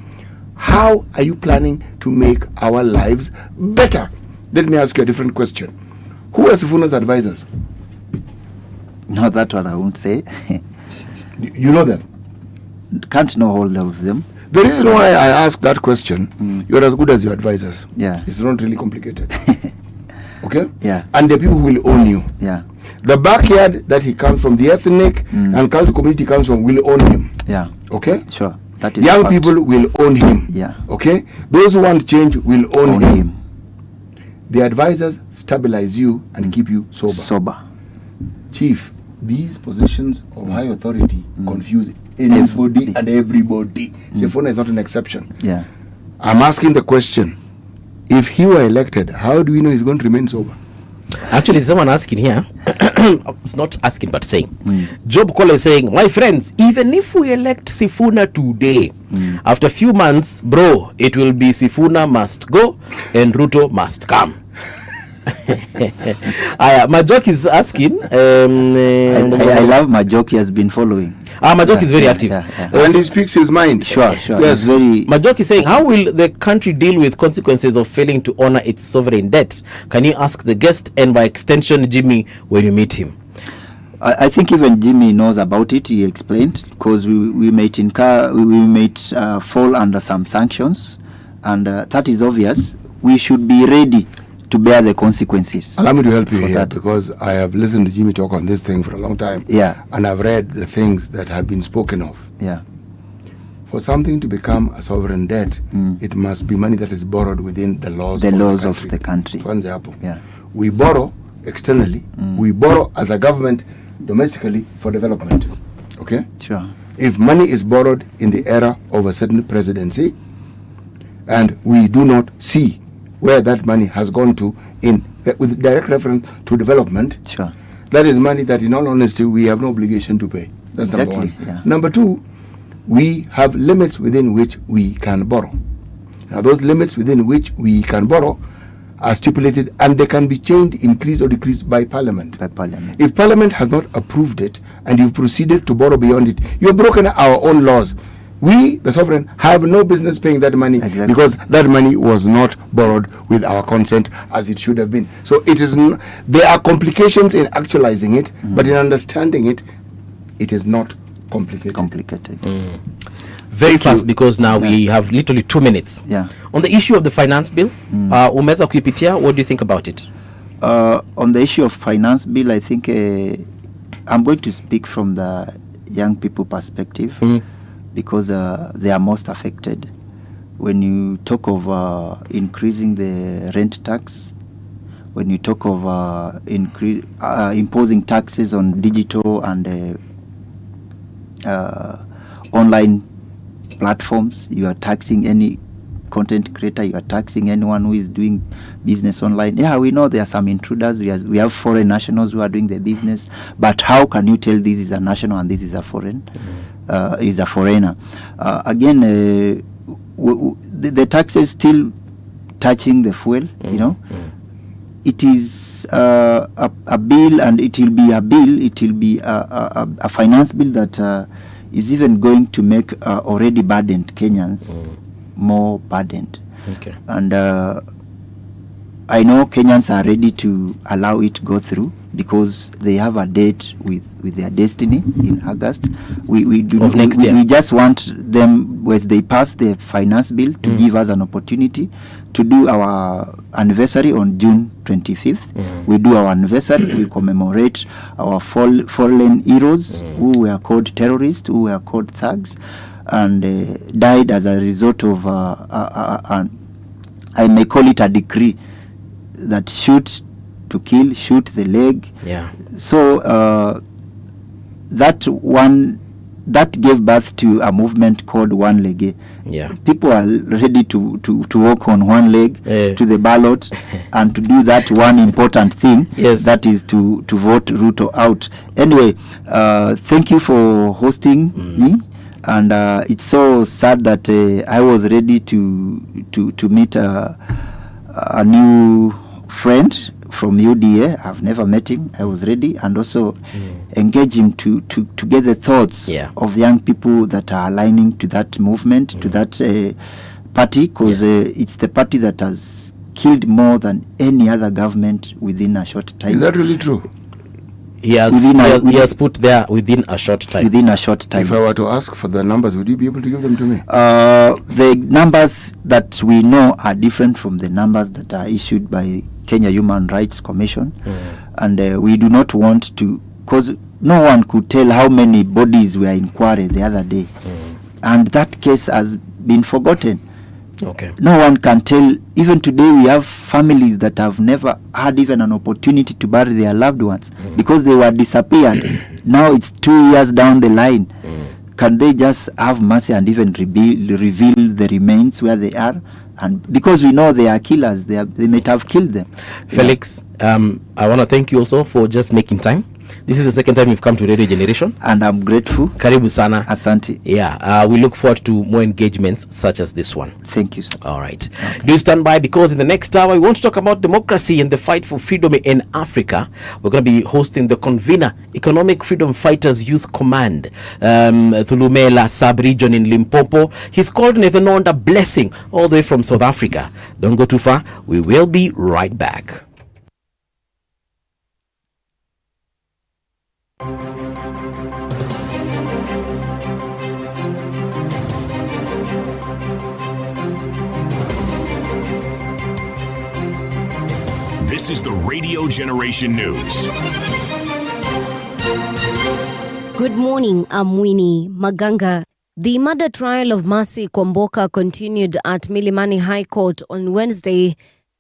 How are you planning to make our lives better? Let me ask you a different question. Who are Sifuna's advisors? No, that one I won't say. You know them? Can't know all of them. The reason why I ask that question, you're as good as your advisors. Yeah. It's not really complicated. Okay? Yeah. And the people who will own you. Yeah. The backyard that he comes from, the ethnic and cultural community he comes from, will own him. Yeah. Okay? Sure. That is Young people will own him. Yeah. Okay? Those who want change will own him. The advisors stabilize you and keep you sober. Chief, these positions of high authority confuse anybody and everybody. Sifuna is not an exception. Yeah. I'm asking the question, if he were elected, how do we know he's going to remain sober? Actually, someone asking here, it's not asking but saying, Job Cole is saying, my friends, even if we elect Sifuna today, after a few months, bro, it will be Sifuna must go and Ruto must come. Majok is asking. I love Majok. He has been following. Majok is very active. And he speaks his mind. Sure. Yes. Majok is saying, how will the country deal with consequences of failing to honor its sovereign debt? Can you ask the guest and by extension Jimmy when you meet him? I think even Jimmy knows about it. He explained, because we might fall under some sanctions, and that is obvious. We should be ready to bear the consequences. Allow me to help you here, because I have listened to Jimmy talk on this thing for a long time. Yeah. And I've read the things that have been spoken of. Yeah. For something to become a sovereign debt, it must be money that is borrowed within the laws of the country. Yeah. We borrow externally. We borrow as a government domestically for development. Okay? Sure. If money is borrowed in the era of a certain presidency, and we do not see where that money has gone to with direct reference to development, sure, that is money that in all honesty we have no obligation to pay. That's exactly, number one. Yeah. Number two, we have limits within which we can borrow. Now those limits within which we can borrow are stipulated, and they can be changed, increased or decreased by Parliament. If Parliament has not approved it and you've proceeded to borrow beyond it, you've broken our own laws. We, the sovereign, have no business paying that money, because that money was not borrowed with our consent as it should have been. So it is there are complications in actualizing it, but in understanding it, it is not complicated. Very fast, because now we have literally 2 minutes. Yeah. On the issue of the finance bill, umeweza kuipitia, what do you think about it? On the issue of finance bill, I think I'm going to speak from the young people perspective, because they are most affected. When you talk of increasing the rent tax, when you talk of imposing taxes on digital and online platforms, you are taxing any content creator, you are taxing anyone who is doing business online. Yeah, we know there are some intruders. We have foreign nationals who are doing the business, but how can you tell this is a national and this is a foreign? Is a foreigner? Again, the taxes still touching the fuel. You know, it is a bill, and it will be a bill. It will be a finance bill that is even going to make already burdened Kenyans more burdened. Okay. And I know Kenyans are ready to allow it to go through because they have a date with their destiny in August. We next year. We just want them, as they pass the finance bill, to give us an opportunity to do our anniversary on June 25th. We do our anniversary, we commemorate our fallen heroes who were called terrorists, who were called thugs, and died as a result of, I may call it a decree, that shoot to kill, shoot the leg. Yeah. So that gave birth to a movement called One Leg. Yeah. People are ready to walk on one leg to the ballot and to do that one important thing. Yes. That is to vote Ruto out. Anyway, thank you for hosting me. And it's so sad that I was ready to meet a new friend from UDA. I've never met him. I was ready, and also engage him to get the thoughts of young people that are aligning to that movement, to that party, because it's the party that has killed more than any other government within a short time. Is that really true? He has put there within a short time. Within a short time. If I were to ask for the numbers, would you be able to give them to me? The numbers that we know are different from the numbers that are issued by Kenya Human Rights Commission. And we do not want to, because no one could tell how many bodies were in quarry the other day. And that case has been forgotten. Okay. No one can tell. Even today we have families that have never had even an opportunity to bury their loved ones because they were disappeared. Now it's 2 years down the line. Can they just have mercy and even reveal the remains where they are? And because we know they are killers, they might have killed them. Felix, I want to thank you also for just making time. This is the second time you've come to Radio Generation. And I'm grateful. Karibu sana. Asante. Yeah, we look forward to more engagements such as this one. Thank you, sir. All right. Okay. Do stand by, because in the next hour, we want to talk about democracy and the fight for freedom in Africa. We're going to be hosting the convener, Economic Freedom Fighters Youth Command, Thulumela sub-region in Limpopo. He's called Nethanonda Blessing, all the way from South Africa. Don't go too far. We will be right back. This is the Radio Generation News. Good morning, I'm Winnie Maganga. The murder trial of Mercy Kwamboka continued at Milimani High Court on Wednesday,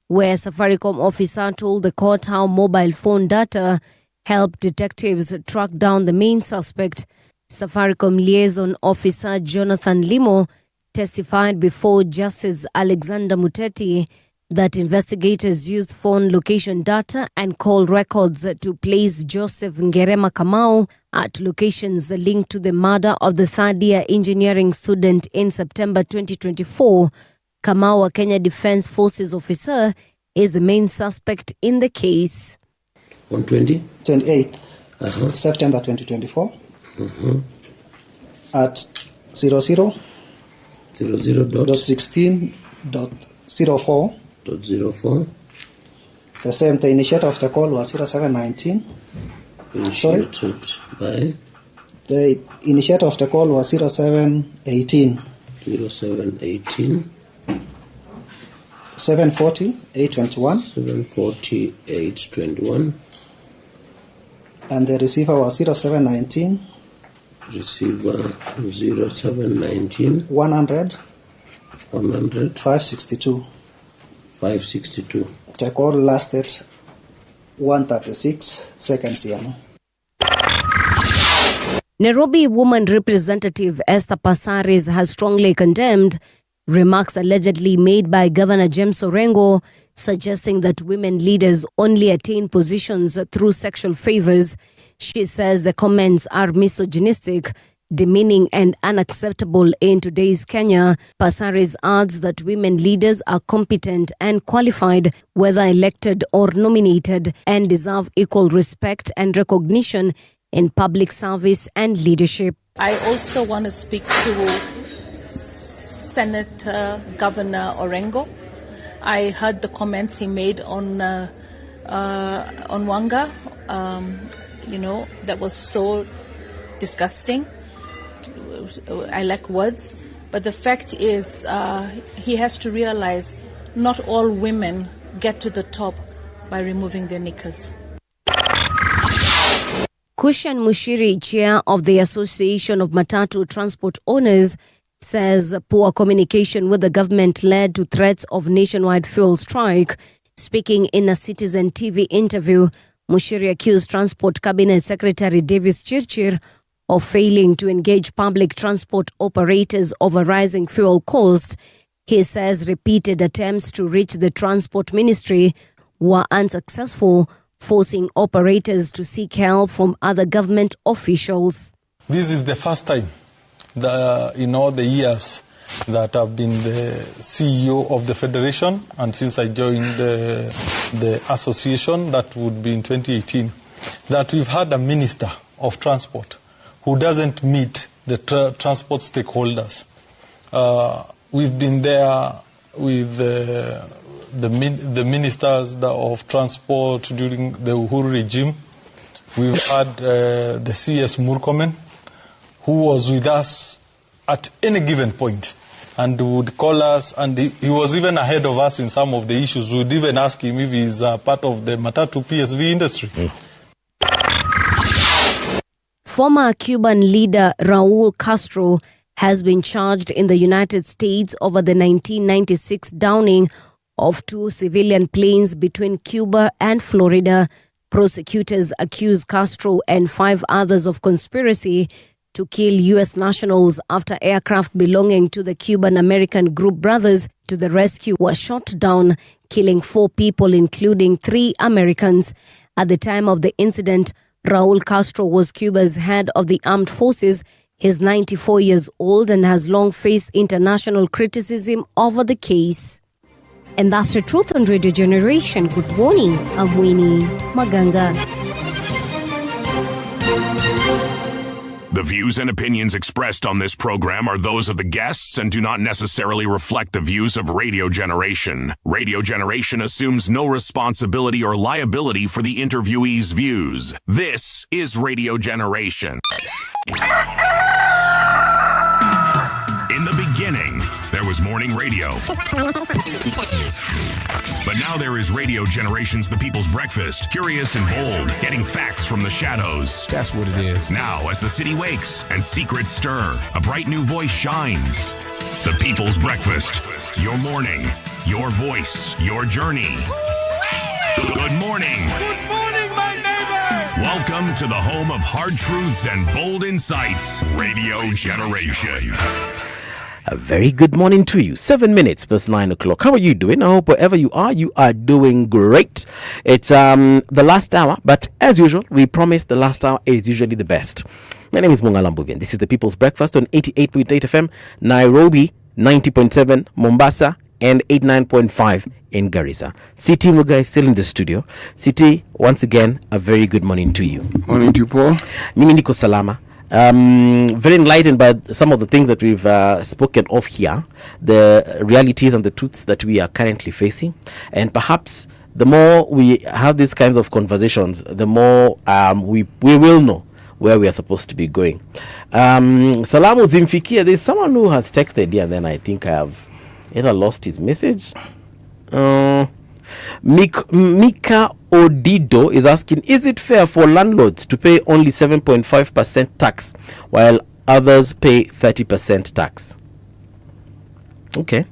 where Safaricom officer told the court how mobile phone data helped detectives track down the main suspect. Safaricom liaison officer Jonathan Limo testified before Justice Alexander Muteti that investigators used phone location data and call records to place Joseph Ngerema Kamau at locations linked to the murder of the third-year engineering student in September 2024. Kamau, a Kenya Defence Forces officer, is the main suspect in the case. On 28 September 2024 at 00.16.04. The same, the initiator of the call was 0719. The initiator of the call was 0718. 740 821. 740 821. And the receiver was 0719. Receiver 0719. 100. 562. 562. The call lasted 136 seconds. Nairobi woman representative Esther Passaris has strongly condemned remarks allegedly made by Governor James Orengo, suggesting that women leaders only attain positions through sexual favors. She says the comments are misogynistic, demeaning and unacceptable in today's Kenya. Passaris adds that women leaders are competent and qualified, whether elected or nominated, and deserve equal respect and recognition in public service and leadership. I also want to speak to Senator Governor Orengo. I heard the comments he made on Wanga. That was so disgusting. I lack words. But the fact is, he has to realize not all women get to the top by removing their knickers. Kushan Mushiri, chair of the Association of Matatu Transport Owners, says poor communication with the government led to threats of nationwide fuel strike. Speaking in a Citizen TV interview, Mushiri accused Transport Cabinet Secretary Davis Chirchir of failing to engage public transport operators over rising fuel costs. He says repeated attempts to reach the Transport Ministry were unsuccessful, forcing operators to seek help from other government officials. This is the first time in all the years that I've been the CEO of the Federation, and since I joined the association, that would be in 2018, that we've had a Minister of Transport who doesn't meet the transport stakeholders. We've been there with the ministers of transport during the Uhuru regime. We've had the CS Murkomen, who was with us at any given point and would call us, and he was even ahead of us in some of the issues. We would even ask him if he's part of the Matatu PSV industry. Former Cuban leader Raul Castro has been charged in the United States over the 1996 downing of 2 civilian planes between Cuba and Florida. Prosecutors accuse Castro and 5 others of conspiracy to kill U.S. nationals after aircraft belonging to the Cuban-American group Brothers to the Rescue were shot down, killing 4 people, including 3 Americans. At the time of the incident, Raul Castro was Cuba's head of the armed forces. He's 94 years old and has long faced international criticism over the case. And that's the truth on Radio Generation. Good morning. I'm Winnie Maganga. The views and opinions expressed on this program are those of the guests and do not necessarily reflect the views of Radio Generation. Radio Generation assumes no responsibility or liability for the interviewee's views. This is Radio Generation. In the beginning, there was morning radio. But now there is Radio Generation's The People's Breakfast, curious and bold, getting facts from the shadows. That's what it is. Now, as the city wakes and secrets stir, a bright new voice shines. The People's Breakfast, your morning, your voice, your journey. Good morning. Good morning, my neighbor. Welcome to the home of hard truths and bold insights, Radio Generation. A very good morning to you. 7 minutes past 9 o'clock. How are you doing? I hope wherever you are doing great. It's the last hour, but as usual, we promise the last hour is usually the best. My name is Mungala Mbuvian. This is the People's Breakfast on 88.8 FM, Nairobi, 90.7, Mombasa, and 89.5 in Garissa. City Muga is still in the studio. City, once again, a very good morning to you. Morning to you, Paul. Mimi niko salama. Very enlightened by some of the things that we've spoken of here, the realities and the truths that we are currently facing. And perhaps the more we have these kinds of conversations, the more we will know where we are supposed to be going. Salamu zimfikia. There's someone who has texted here, and then I think I have either lost his message. Mika Odido is asking, is it fair for landlords to pay only 7.5% tax while others pay 30% tax? Okay.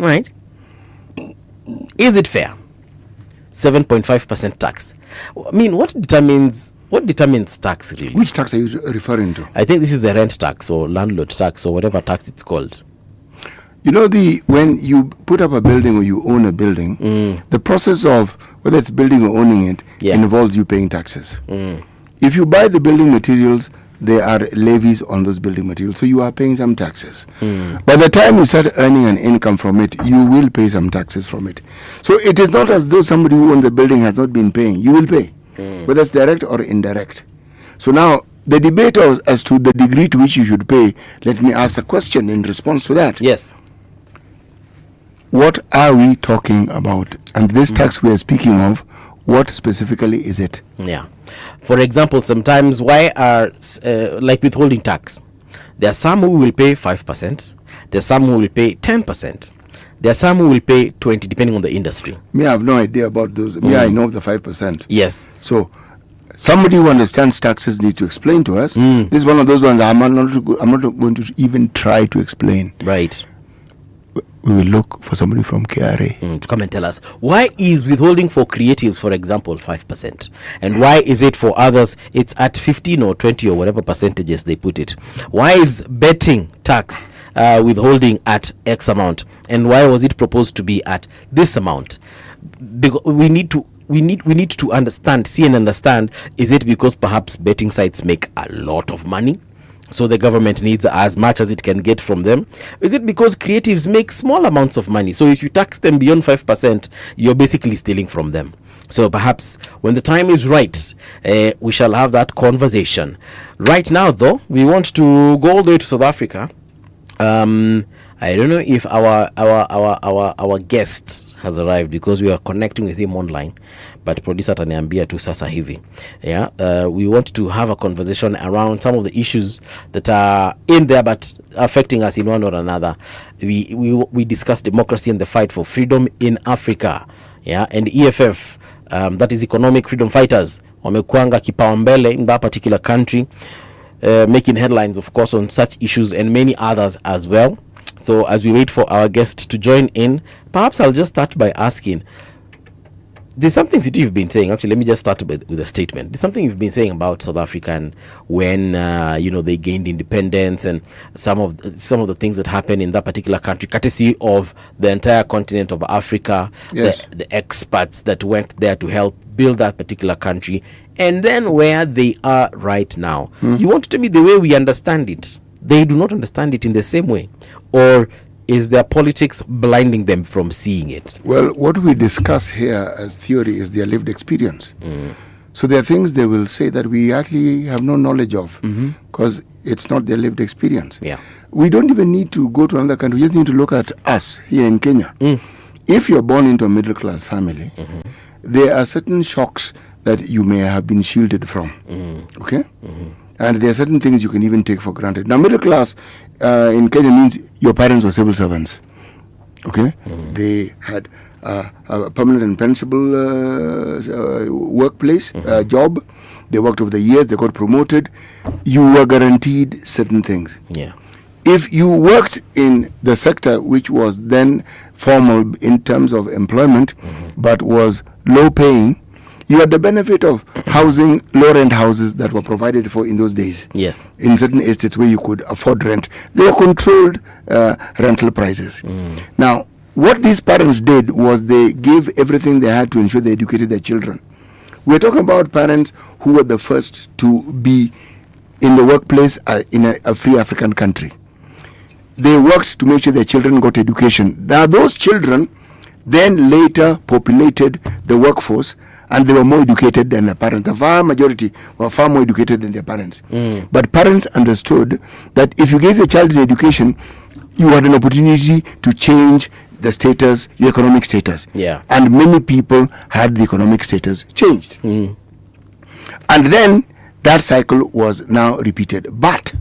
All right. Is it fair? 7.5% tax. I mean, what determines tax really? Which tax are you referring to? I think this is the rent tax or landlord tax or whatever tax it's called. You know, when you put up a building or you own a building, the process of whether it's building or owning it involves you paying taxes. If you buy the building materials, there are levies on those building materials, so you are paying some taxes. By the time you start earning an income from it, you will pay some taxes from it. So it is not as though somebody who owns a building has not been paying. You will pay, whether it's direct or indirect. So now, the debate as to the degree to which you should pay, let me ask a question in response to that. Yes. What are we talking about? And this tax we are speaking of, what specifically is it? Yeah. For example, sometimes why are, like withholding tax, there are some who will pay 5%, there are some who will pay 10%, there are some who will pay 20%, depending on the industry. Me, I have no idea about those. Me, I know the 5%. Yes. So, somebody who understands taxes needs to explain to us. This is one of those ones I'm not going to even try to explain. Right. We will look for somebody from KRA to come and tell us, why is withholding for creatives, for example, 5%, and why is it for others it's at 15 or 20 or whatever percentages they put it? Why is betting tax withholding at X amount, and why was it proposed to be at this amount? Because we need to understand, is it because perhaps betting sites make a lot of money, so the government needs as much as it can get from them? Is it because creatives make small amounts of money, so if you tax them beyond 5%, you're basically stealing from them? So perhaps when the time is right, we shall have that conversation. Right now, though, we want to go all the way to South Africa. I don't know if our guest has arrived, because we are connecting with him online, but producer ataniambia tu sasa hivi. Yeah, we want to have a conversation around some of the issues that are in there but affecting us in one or another. We discuss democracy and the fight for freedom in Africa. Yeah, and EFF, that is Economic Freedom Fighters, wamekuanga kipaumbele in that particular country, making headlines, of course, on such issues and many others as well. So as we wait for our guest to join in, perhaps I'll just start by asking, there's something that you've been saying. Actually, let me just start with a statement. There's something you've been saying about South Africa and when they gained independence, and some of the things that happened in that particular country, courtesy of the entire continent of Africa, yes. the experts that went there to help build that particular country, and then where they are right now. You want to tell me the way we understand it, they do not understand it in the same way, or is their politics blinding them from seeing it? Well, what we discuss here as theory is their lived experience. So there are things they will say that we actually have no knowledge of, because it's not their lived experience. Yeah. We don't even need to go to another country. We just need to look at us here in Kenya. If you're born into a middle class family, there are certain shocks that you may have been shielded from. Okay? And there are certain things you can even take for granted. Now, middle class in Kenya means your parents were civil servants. Okay? They had a permanent and pensionable workplace, job. They worked over the years, they got promoted. You were guaranteed certain things. Yeah. If you worked in the sector which was then formal in terms of employment, but was low paying, you had the benefit of housing, low-rent houses that were provided for in those days. Yes. In certain estates where you could afford rent. They were controlled rental prices. Now, what these parents did was they gave everything they had to ensure they educated their children. We're talking about parents who were the first to be in the workplace in a free African country. They worked to make sure their children got education. Now, those children then later populated the workforce, and they were more educated than their parents. The far majority were far more educated than their parents. But parents understood that if you gave your child an education, you had an opportunity to change the status, your economic status. Yeah. And many people had the economic status changed. And then that cycle was now repeated. But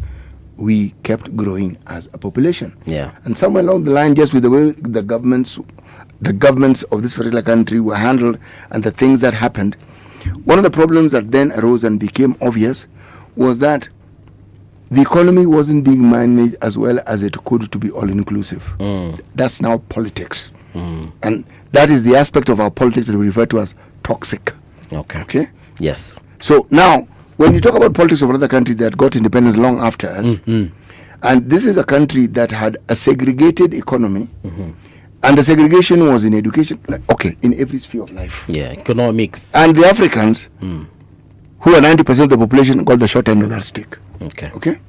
we kept growing as a population. Yeah. And somewhere along the line, just with the way the governments of this particular country were handled and the things that happened, one of the problems that then arose and became obvious was that the economy wasn't being managed as well as it could to be all-inclusive. That's now politics. And that is the aspect of our politics that we refer to as toxic. Okay? Yes. So now, when you talk about politics of another country that got independence long after us, and this is a country that had a segregated economy, and the segregation was in education, in every sphere of life. Yeah, economics. And the Africans, who are 90% of the population, got the short end of that stick. Okay?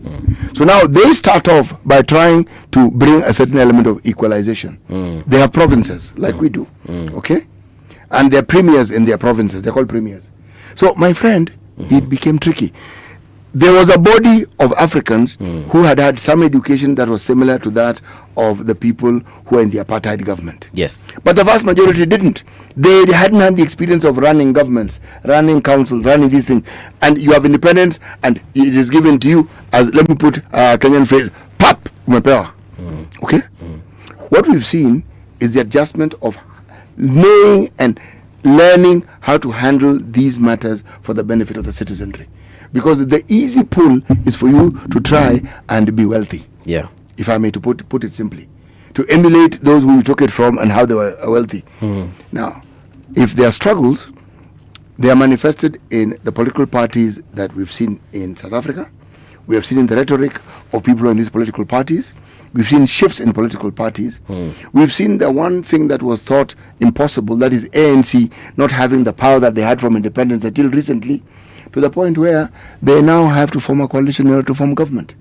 So now they start off by trying to bring a certain element of equalization. They have provinces, like we do. Okay? And they're premiers in their provinces. They're called premiers. So, my friend, it became tricky. there was a body of Africans who had some education that was similar to that of the people who were in the apartheid government. Yes. But the vast majority didn't. They hadn't had the experience of running governments, running councils, running these things. And you have independence, and it is given to you as, let me put Kenyan phrase, pap, umepewa. Okay? What we've seen is the adjustment of knowing and learning how to handle these matters for the benefit of the citizenry. Because the easy pull is for you to try and be wealthy. Yeah. If I may to put it simply. To emulate those who you took it from and how they were wealthy. Now, if there are struggles, they are manifested in the political parties that we've seen in South Africa. We have seen in the rhetoric of people in these political parties. We've seen shifts in political parties. We've seen the one thing that was thought impossible, that is ANC not having the power that they had from independence until recently, to the point where they now have to form a coalition in order to form government.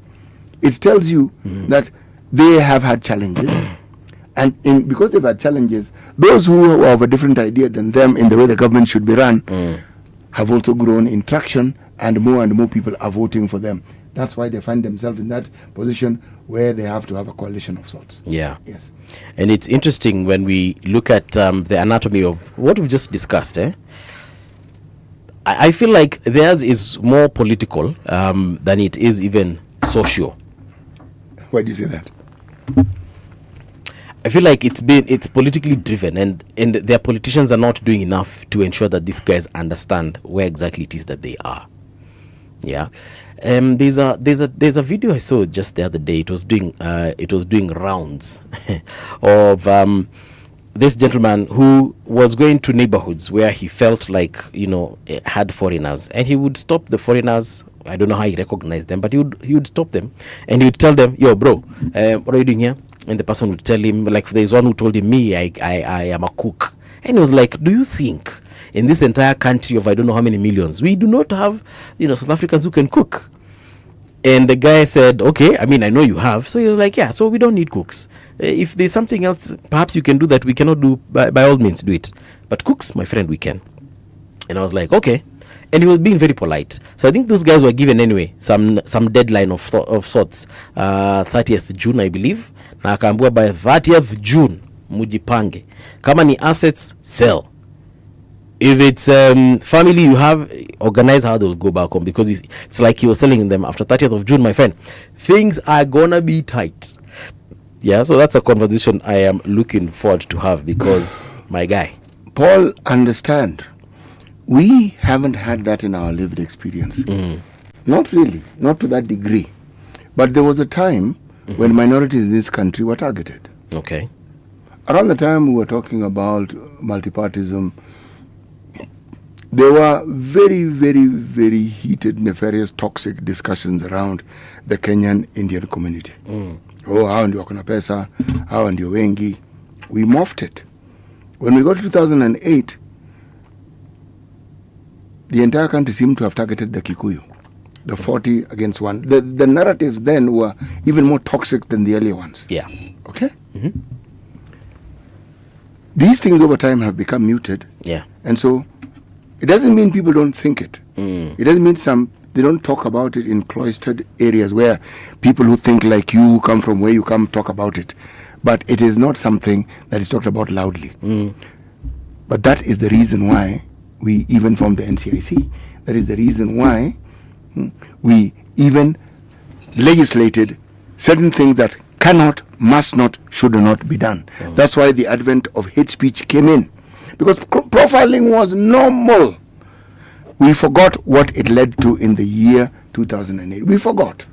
It tells you that they have had challenges, and because they've had challenges, those who are of a different idea than them in the way the government should be run have also grown in traction, and more people are voting for them. That's why they find themselves in that position where they have to have a coalition of sorts. Yeah. Yes. And it's interesting when we look at the anatomy of what we've just discussed. I feel like theirs is more political than it is even social. Why do you say that? I feel like it's politically driven, and their politicians are not doing enough to ensure that these guys understand where exactly it is that they are. Yeah. There's a video I saw just the other day. It was doing rounds of this gentleman who was going to neighborhoods where he felt like, had foreigners, and he would stop the foreigners. I don't know how he recognized them, but he would stop them, and he would tell them, "Yo, bro, what are you doing here?" And the person would tell him, like, there's one who told him, "Me, I am a cook." And he was like, "Do you think in this entire country of I don't know how many millions, we do not have, South Africans who can cook?" And the guy said, "Okay, I mean, I know you have." So he was like, "Yeah, so we don't need cooks. If there's something else, perhaps you can do that we cannot do, by all means do it. But cooks, my friend, we can." And I was like, "Okay." And he was being very polite. So I think those guys were given anyway some deadline of sorts, 30th June, I believe. Na akaambiwa by 30th June, mujipange. Kama ni assets, sell. If it's family you have, organize how they'll go back home, because it's like he was telling them after 30th of June, my friend, things are gonna be tight. Yeah, so that's a conversation I am looking forward to have, because my guy. Paul, understand, we haven't had that in our lived experience. Not really, not to that degree. But there was a time when minorities in this country were targeted. Okay. Around the time we were talking about multipartism, there were very, very, very heated, nefarious, toxic discussions around the Kenyan Indian community. Oh, hao ndio kuna pesa, hao ndio wengi. We morphed it. When we got to 2008, the entire country seemed to have targeted the Kikuyu. The 40 against 1. The narratives then were even more toxic than the earlier ones. Yeah. Okay? These things over time have become muted. Yeah. And so it doesn't mean people don't think it. It doesn't mean they don't talk about it in cloistered areas where people who think like you, come from where you come, talk about it. But it is not something that is talked about loudly. But that is the reason why we even formed the NCIC. That is the reason why we even legislated certain things that cannot, must not, should not be done. That's why the advent of hate speech came in. Because profiling was normal. We forgot what it led to in the year 2008. We forgot.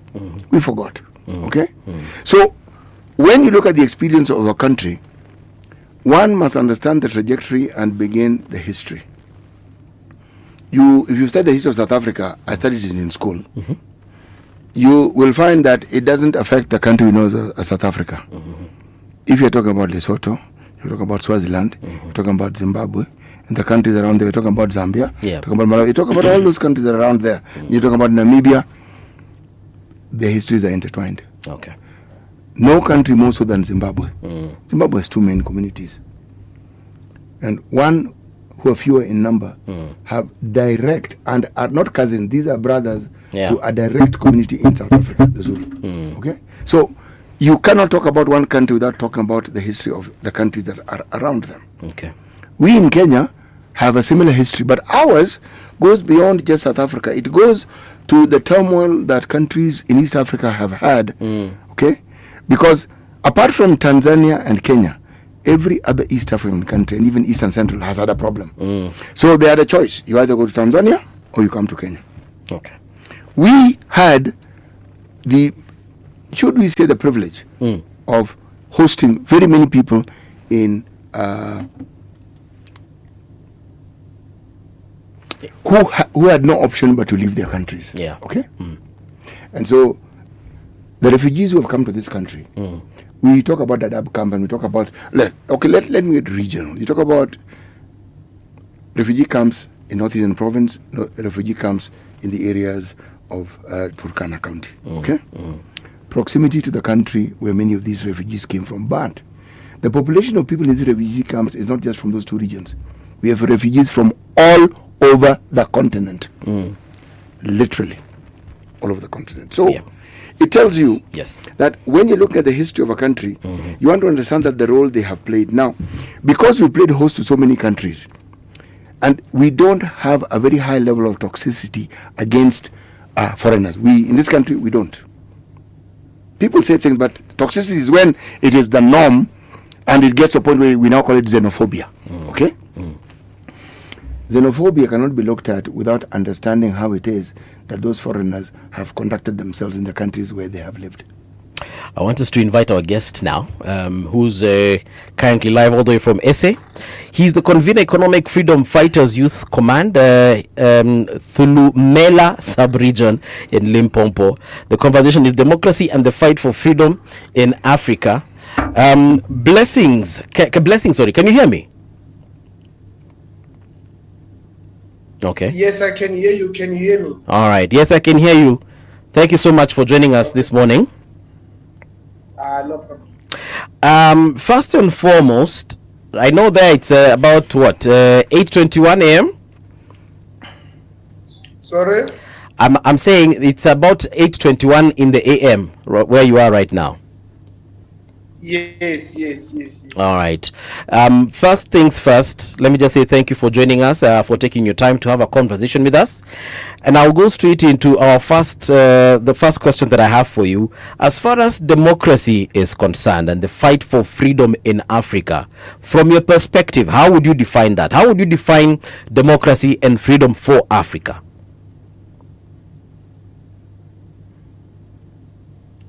We forgot. Okay? So, when you look at the experience of a country, one must understand the trajectory and begin the history. If you study the history of South Africa, I studied it in school, you will find that it doesn't affect the country we know as South Africa. If you're talking about Lesotho, you're talking about Swaziland, you're talking about Zimbabwe, and the countries around there, you're talking about Zambia, you're talking about Malawi, you're talking about all those countries that are around there, you're talking about Namibia, their histories are intertwined. Okay. No country more so than Zimbabwe. Zimbabwe has two main communities. And one who are fewer in number, have direct and are not cousins. These are brothers to a direct community in South Africa, the Zulu. Okay, so you cannot talk about one country without talking about the history of the countries that are around them. Okay, we in Kenya have a similar history, but ours goes beyond just South Africa. It goes to the turmoil that countries in East Africa have had. Okay, because apart from Tanzania and Kenya, every other East African country and even Eastern Central has had a problem. So they had a choice. You either go to Tanzania or you come to Kenya. Okay. We had the, should we say, the privilege of hosting very many people in who had no option but to leave their countries. Yeah. Okay. And so the refugees who have come to this country, we talk about Dadaab camp and we talk about, let me get regional. You talk about refugee camps in Northeastern Province, refugee camps in the areas of Turkana County. Okay? Proximity to the country where many of these refugees came from. But the population of people in these refugee camps is not just from those two regions. We have refugees from all over the continent. Literally. All over the continent. So, it tells you that when you look at the history of a country, you want to understand that the role they have played. Now, because we played host to so many countries, and we don't have a very high level of toxicity against foreigners. We, in this country, we don't. People say things, but toxicity is when it is the norm, and it gets to a point where we now call it xenophobia. Okay? Xenophobia cannot be looked at without understanding how it is that those foreigners have conducted themselves in the countries where they have lived. I want us to invite our guest now, who's currently live all the way from SA. He's the convener Economic Freedom Fighters Youth Command, Thulumela Sub-Region in Limpopo. The conversation is democracy and the fight for freedom in Africa. Blessings, sorry, can you hear me? Okay. Yes, I can hear you. Can you hear me? All right. Yes, I can hear you. Thank you so much for joining us this morning. No problem. First and foremost, I know that it's about 8:21 a.m. Sorry? I'm saying it's about 8:21 in the a.m. where you are right now. Yes. All right. First things first, let me just say thank you for joining us, for taking your time to have a conversation with us. And I'll go straight into our the first question that I have for you. As far as democracy is concerned and the fight for freedom in Africa, from your perspective, how would you define that? How would you define democracy and freedom for Africa?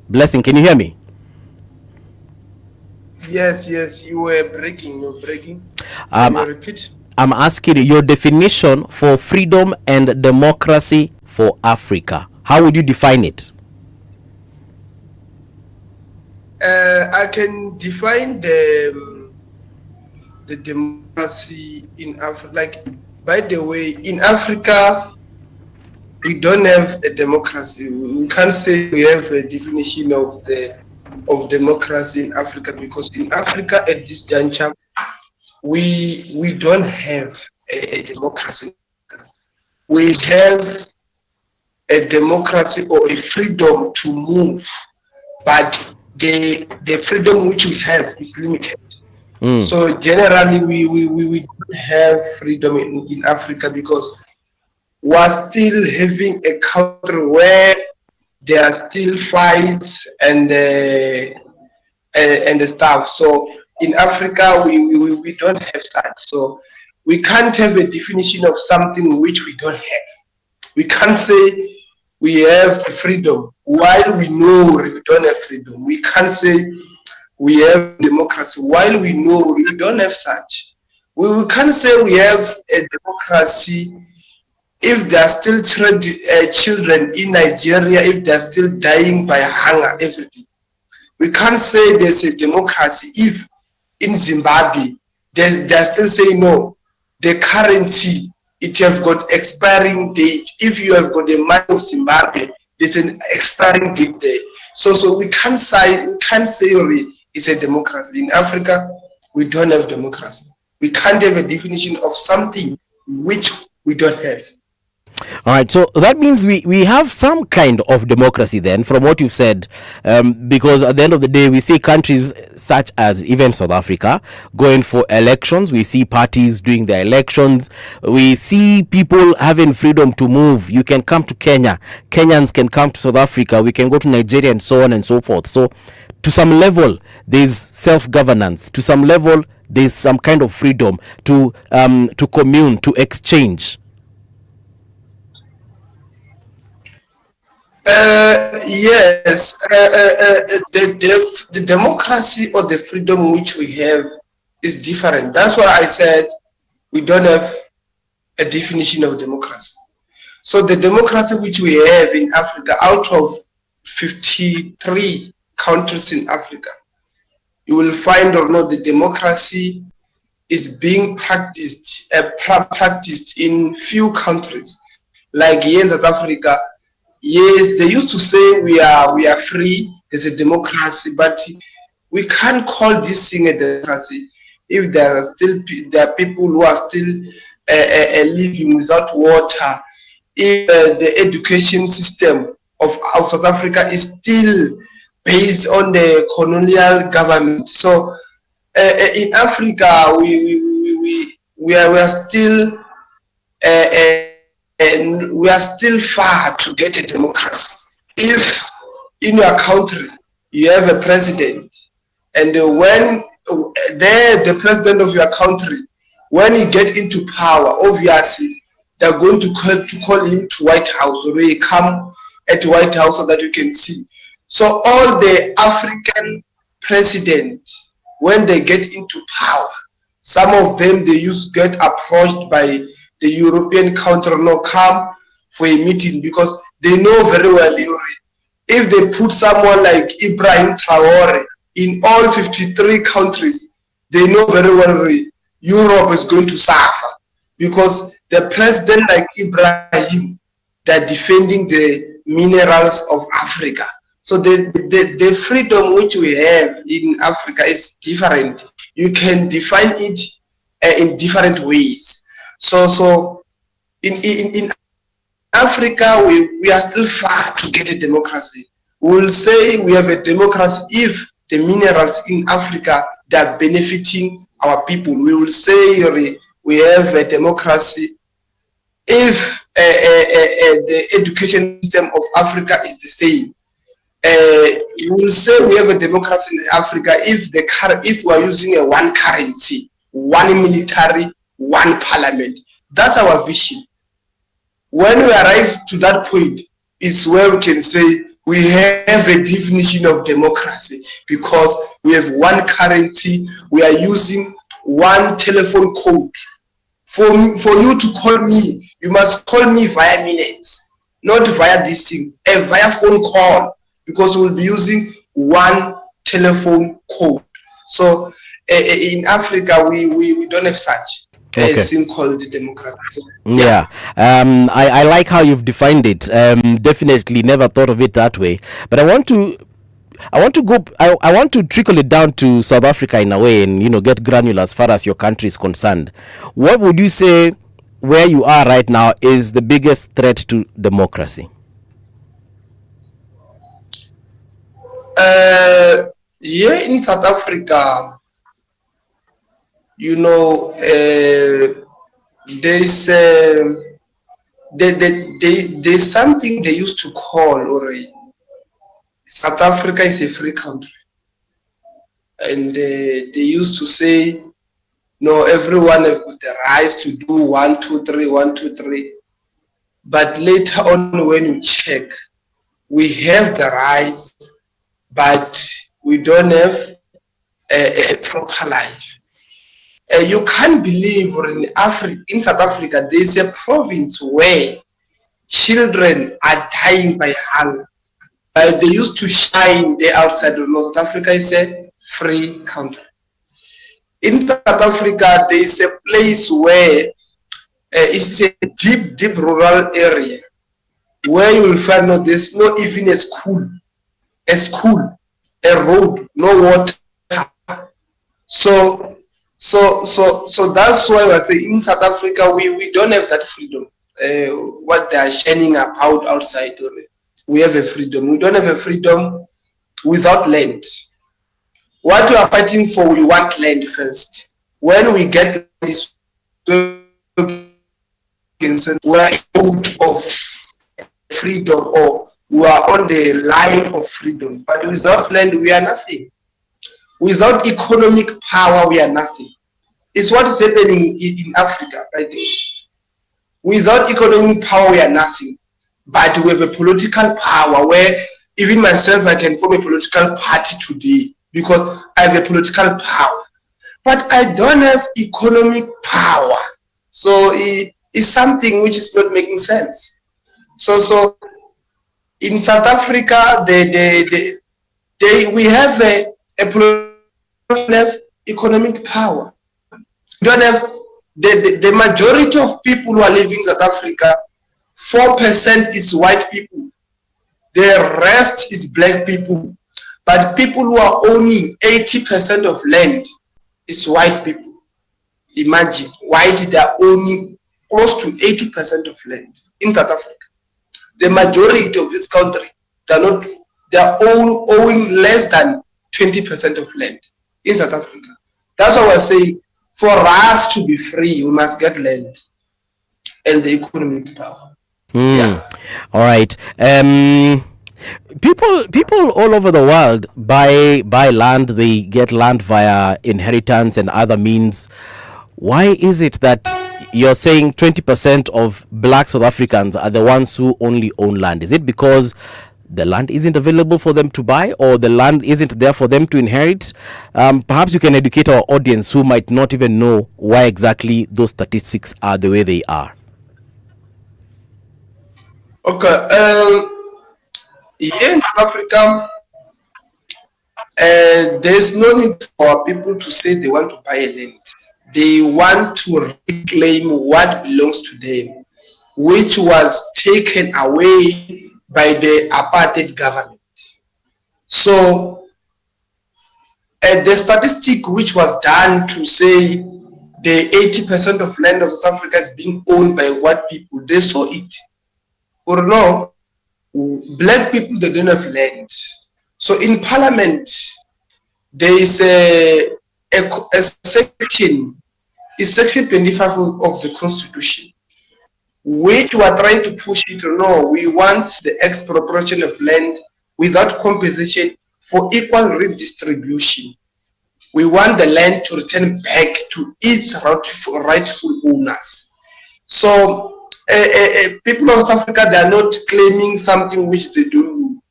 Blessing, can you hear me? Yes, you were breaking. Can you repeat? I'm asking you your definition for freedom and democracy for Africa. How would you define it? I can define the democracy in Africa. Like, by the way, in Africa, we don't have a democracy. We can't say we have a definition of democracy in Africa, because in Africa at this juncture we don't have a democracy. We have a democracy or a freedom to move, but the freedom which we have is limited. So generally we don't have freedom in Africa, because we're still having a country where there are still fights and stuff. So in Africa, we don't have that. So we can't have a definition of something which we don't have. We can't say we have freedom while we know we don't have freedom. We can't say we have democracy while we know we don't have such. We can't say we have a democracy if there are still children in Nigeria, if they are still dying by hunger every day. We can't say there's a democracy if in Zimbabwe they are still saying no, the currency, it have got expiring date. If you have got the money of Zimbabwe, there's an expiring date there. So we can't say it's a democracy. In Africa, we don't have democracy. We can't have a definition of something which we don't have. All right, so that means we have some kind of democracy then, from what you've said, because at the end of the day, we see countries such as even South Africa going for elections. We see parties doing their elections. We see people having freedom to move. You can come to Kenya. Kenyans can come to South Africa. We can go to Nigeria and so on and so forth. So to some level, there's self-governance. To some level, there's some kind of freedom to commune, to exchange. Yes, the democracy or the freedom which we have is different. That's why I said we don't have a definition of democracy. So the democracy which we have in Africa, out of 53 countries in Africa, you will find or not the democracy is being practiced in few countries, like here in South Africa. Yes, they used to say we are free, there's a democracy, but we can't call this thing a democracy if there are people who are still living without water, if the education system of South Africa is still based on the colonial government. So in Africa, we are still and we are still far to get a democracy. If in your country you have a president, and when the president of your country, when he gets into power, obviously they're going to call him to White House, or he come at the White House so that you can see. So all the African presidents, when they get into power, some of them they get approached by the European country, no, come for a meeting, because they know very well if they put someone like Ibrahim Traore in all 53 countries, they know very well Europe is going to suffer, because the president like Ibrahim, they're defending the minerals of Africa. So the freedom which we have in Africa is different. You can define it in different ways. So in Africa, we are still far to get a democracy. We will say we have a democracy if the minerals in Africa that are benefiting our people. We will say we have a democracy if the education system of Africa is the same. We will say we have a democracy in Africa if we are using a one currency, one military, one parliament. That's our vision. When we arrive to that point, is where we can say we have a definition of democracy, because we have one currency, we are using one telephone code. For you to call me, you must call me via minutes, not via this thing, via phone call, because we'll be using one telephone code. So in Africa, we don't have such a thing called democracy. Yeah, I like how you've defined it. Definitely never thought of it that way. But I want to trickle it down to South Africa in a way, and get granular as far as your country is concerned. What would you say, where you are right now, is the biggest threat to democracy? Yeah, in South Africa, there's something they used to call already. South Africa is a free country, and they used to say, no, everyone has got the rights to do 1, 2, 3, 1, 2, 3. But later on, when you check, we have the rights, but we don't have a proper life. You can't believe, or in South Africa, there's a province where children are dying by hunger. They used to shine the outside of South Africa is a free country. In South Africa, there is a place where it's a deep rural area where you will find there's not even a school, a road, no water. So So that's why I say in South Africa we don't have that freedom. What they are shining about outside, we have a freedom. We don't have a freedom without land. What we are fighting for, we want land first. When we get this, we are out of freedom, or we are on the line of freedom. But without land, we are nothing. Without economic power, we are nothing. It's what is happening in Africa, by the way. Without economic power, we are nothing. But we have a political power where even myself, I can form a political party today because I have a political power. But I don't have economic power. So it's something which is not making sense. So in South Africa, we have a economic power. We don't have the majority of people who are living in South Africa, 4% is white people. The rest is black people. But people who are owning 80% of land is white people. Imagine, white, they are owning close to 80% of land in South Africa. The majority of this country, they are all owing less than 20% of land in South Africa. That's why I say, for us to be free, we must get land and the economic power. Yeah. All right. People all over the world buy land. They get land via inheritance and other means. Why is it that you're saying 20% of black South Africans are the ones who only own land? Is it because the land isn't available for them to buy, or the land isn't there for them to inherit? Perhaps you can educate our audience who might not even know why exactly those statistics are the way they are. Okay. Here in South Africa, there's no need for people to say they want to buy a land. They want to reclaim what belongs to them, which was taken away by the apartheid government. So the statistic which was done to say the 80% of land of South Africa is being owned by white people, they saw it. Or no, black people, they don't have land. So in parliament, there is a section, it's section 25 of the constitution, which we are trying to push it. No, we want the expropriation of land without compensation for equal redistribution. We want the land to return back to its rightful owners. So people of South Africa, they are not claiming something which they don't know.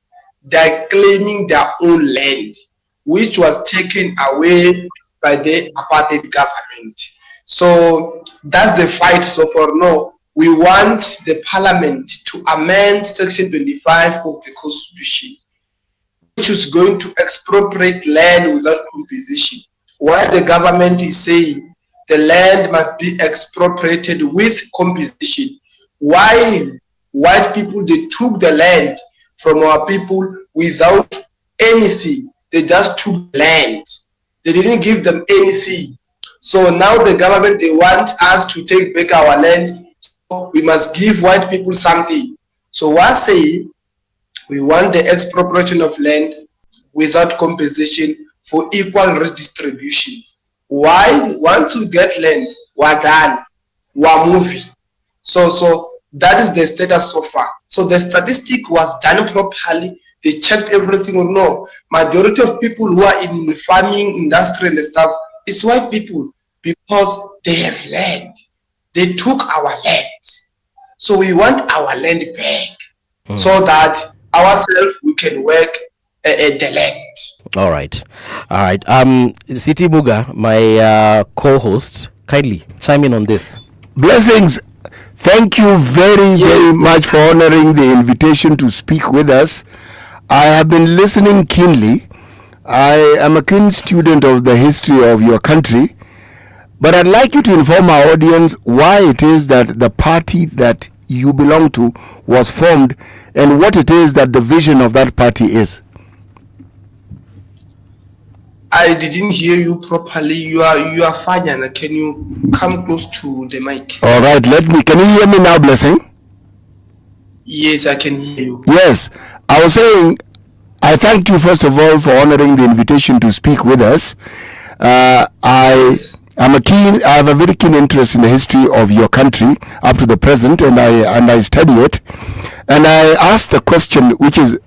They are claiming their own land, which was taken away by the apartheid government. So that's the fight. So for now, we want the parliament to amend section 25 of the constitution, which is going to expropriate land without compensation. While the government is saying the land must be expropriated with compensation. Why white people, they took the land from our people without anything. They just took land. They didn't give them anything. So now the government, they want us to take back our land. So we must give white people something. So I say we want the expropriation of land without compensation for equal redistribution. Why? Once we get land, we're done. We're moving. So that is the status so far. So the statistic was done properly. They checked everything or no. Majority of people who are in the farming industry and stuff, it's white people because they have land. They took our land. So we want our land back so that ourselves we can work the land. All right. City Buga, my co-host, kindly chime in on this. Blessings. Thank you very much for honoring the invitation to speak with us. I have been listening keenly. I am a keen student of the history of your country, but I'd like you to inform our audience why it is that the party that you belong to was formed and what it is that the vision of that party is. I didn't hear you properly. You are fine. Can you come close to the mic? All right, can you hear me now, Blessing? Yes, I can hear you. Yes, I was saying, I thank you first of all for honoring the invitation to speak with us. I have a very keen interest in the history of your country up to the present, and I study it. And I asked the question, which is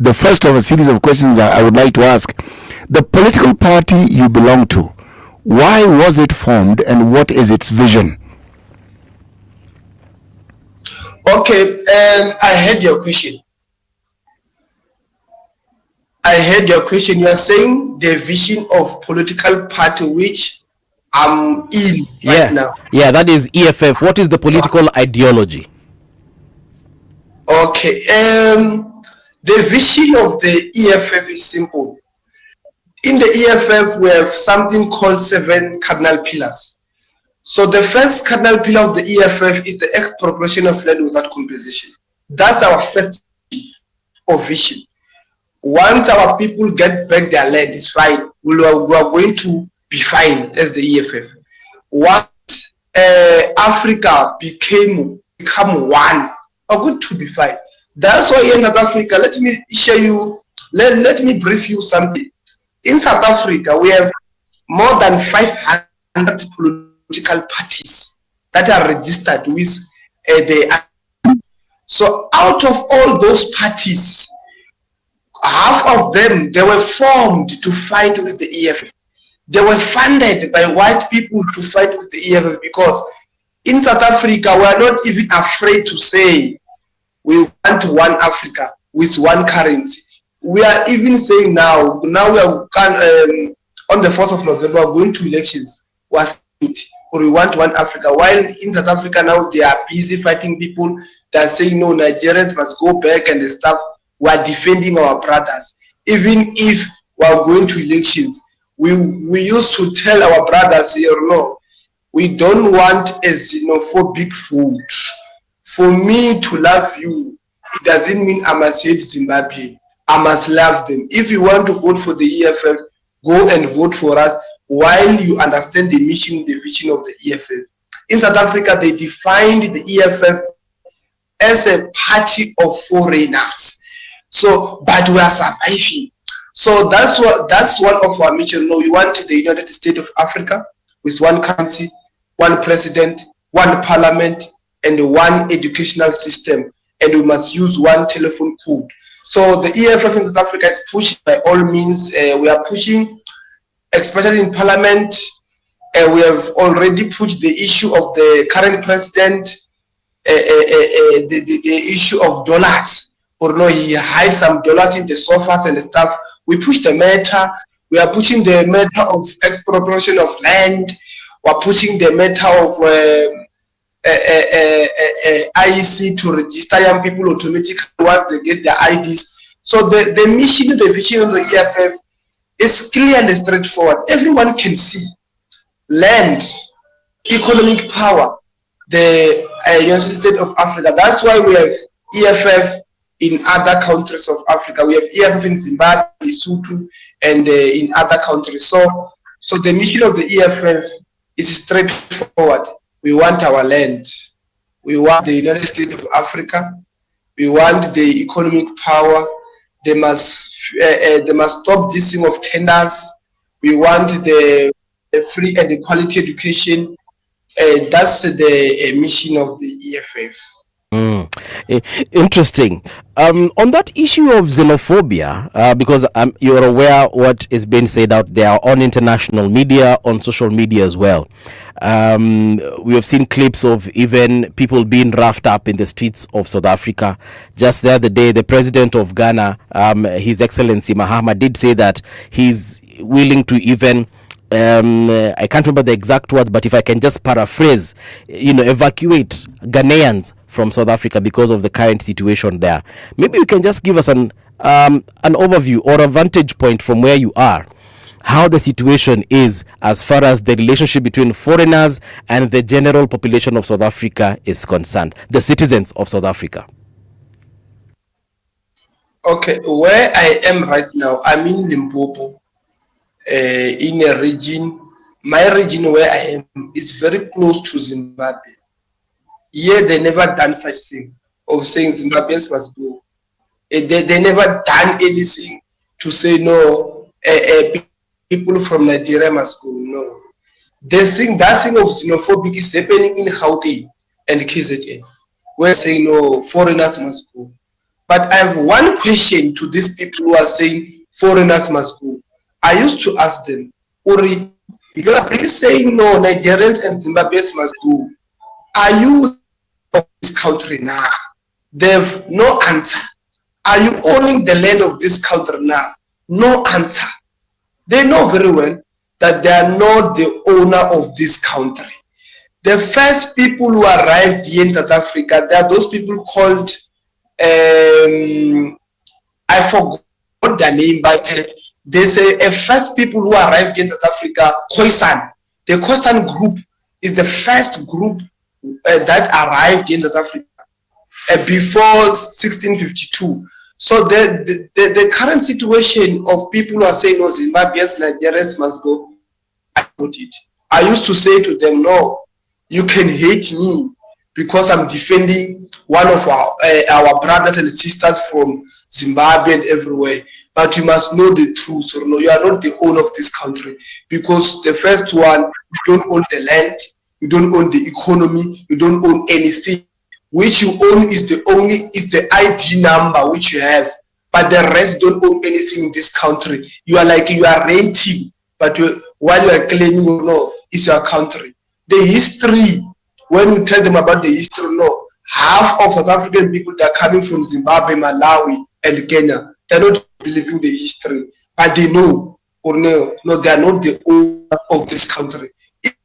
the first of a series of questions I would like to ask. The political party you belong to, why was it formed and what is its vision? Okay, I heard your question. You are saying the vision of political party which I'm in right now. Yeah, that is EFF. What is the political ideology? Okay, the vision of the EFF is simple. In the EFF, we have something called 7 cardinal pillars. So the first cardinal pillar of the EFF is the expropriation of land without compensation. That's our first vision. Once our people get back their land, it's fine. We are going to be fine as the EFF. Once Africa become one, we're going to be fine. That's why in South Africa, let me share you, let me brief you something. In South Africa, we have more than 500 political parties that are registered with the. So out of all those parties, half of them, they were formed to fight with the EFF. They were funded by white people to fight with the EFF because in South Africa, we are not even afraid to say we want one Africa with one currency. We are even saying now we are on the 4th of November, we're going to elections. We want one Africa. While in South Africa now, they are busy fighting people that are saying, no, Nigerians must go back and the stuff. We are defending our brothers. Even if we are going to elections, we used to tell our brothers here, no, we don't want a xenophobic vote. For me to love you, it doesn't mean I must hate Zimbabwe. I must love them. If you want to vote for the EFF, go and vote for us while you understand the mission, the vision of the EFF. In South Africa, they defined the EFF as a party of foreigners. So, but we are surviving. So that's one of our mission. No, we want the United States of Africa with one currency, one president, one parliament, and one educational system. And we must use one telephone code. So the EFF in South Africa is pushed by all means. We are pushing, especially in Parliament. We have already pushed the issue of the current president, the issue of dollars. Or no, he hides some dollars in the sofas and stuff. We push the matter. We are pushing the matter of expropriation of land. We are pushing the matter of IEC to register young people automatically once they get their IDs. So the mission, the vision of the EFF is clear and straightforward. Everyone can see land, economic power, the United States of Africa. That's why we have EFF in other countries of Africa. We have EFF in Zimbabwe, Lesotho, and in other countries. So the mission of the EFF is straightforward. We want our land. We want the United States of Africa. We want the economic power. They must stop this thing of tenders. We want the free and equality education. That's the mission of the EFF. Interesting. On that issue of xenophobia, because you're aware what is being said out there on international media, on social media as well. We have seen clips of even people being roughed up in the streets of South Africa. Just the other day, the president of Ghana, His Excellency Mahama, did say that he's willing to even I can't remember the exact words, but if I can just paraphrase, evacuate Ghanaians from South Africa because of the current situation there. Maybe you can just give us an overview or a vantage point from where you are, how the situation is as far as the relationship between foreigners and the general population of South Africa is concerned, the citizens of South Africa. Okay, where I am right now, I'm in Limpopo. in a region. My region where I am is very close to Zimbabwe. Here they never done such thing of saying Zimbabweans must go. They never done anything to say no. People from Nigeria must go. No, they think that thing of xenophobic is happening in Gauteng and KZN. We're saying no, foreigners must go. But I have one question to these people who are saying foreigners must go. I used to ask them, Uri, you are really saying no, Nigerians and Zimbabweans must go. Are you of this country now? They have no answer. Are you owning the land of this country now? No answer. They know very well that they are not the owner of this country. The first people who arrived here in South Africa, there are those people called, I forgot their name, but they say first people who arrived in South Africa, Khoisan. The Khoisan group is the first group that arrived in South Africa before 1652. So the current situation of people who are saying, no, Zimbabweans, Nigerians must go, I put it. I used to say to them, no, you can hate me because I'm defending one of our brothers and sisters from Zimbabwe and everywhere. But you must know the truth. So no, you are not the owner of this country, because the first one, you don't own the land, you don't own the economy, you don't own anything. Which you own is the ID number which you have, but the rest don't own anything in this country. You are renting, but while you are claiming, no, it's your country. The history, when you tell them about the history, no, half of South African people that are coming from Zimbabwe, Malawi, and Kenya, they're not believing the history, but they know, or no, they are not the owner of this country.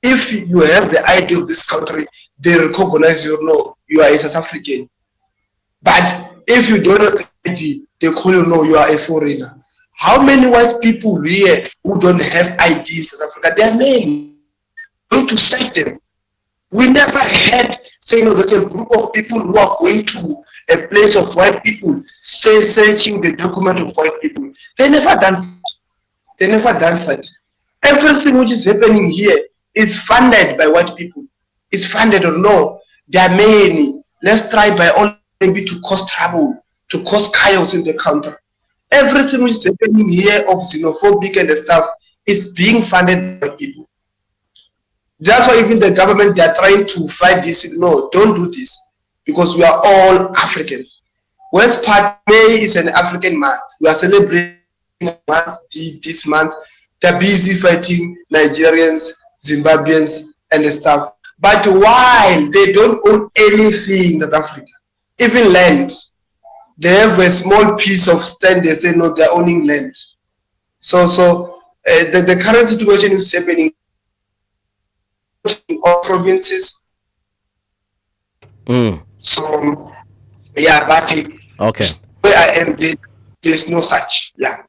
If you have the idea of this country, they recognize you, no, you are a South African. But if you don't have the ID, they call you, no, you are a foreigner. How many white people here who don't have ID in South Africa? There are many. Going to search them. We never had, say, no, there's a group of people who are going to a place of white people, searching the document of white people. They never done. They never done such. Everything which is happening here is funded by white people. It's funded or no. There are many. Let's try by all maybe to cause trouble, to cause chaos in the country. Everything which is happening here of xenophobic and stuff is being funded by people. That's why even the government, they are trying to fight this. No, don't do this, because we are all Africans. West Part May is an African month. We are celebrating this month. They're busy fighting Nigerians, Zimbabweans, and stuff. But while they don't own anything in South Africa, even land, they have a small piece of stand. They say no, they're owning land. So the current situation is happening in all provinces. So yeah, but okay, where I am, there's no such. Yeah.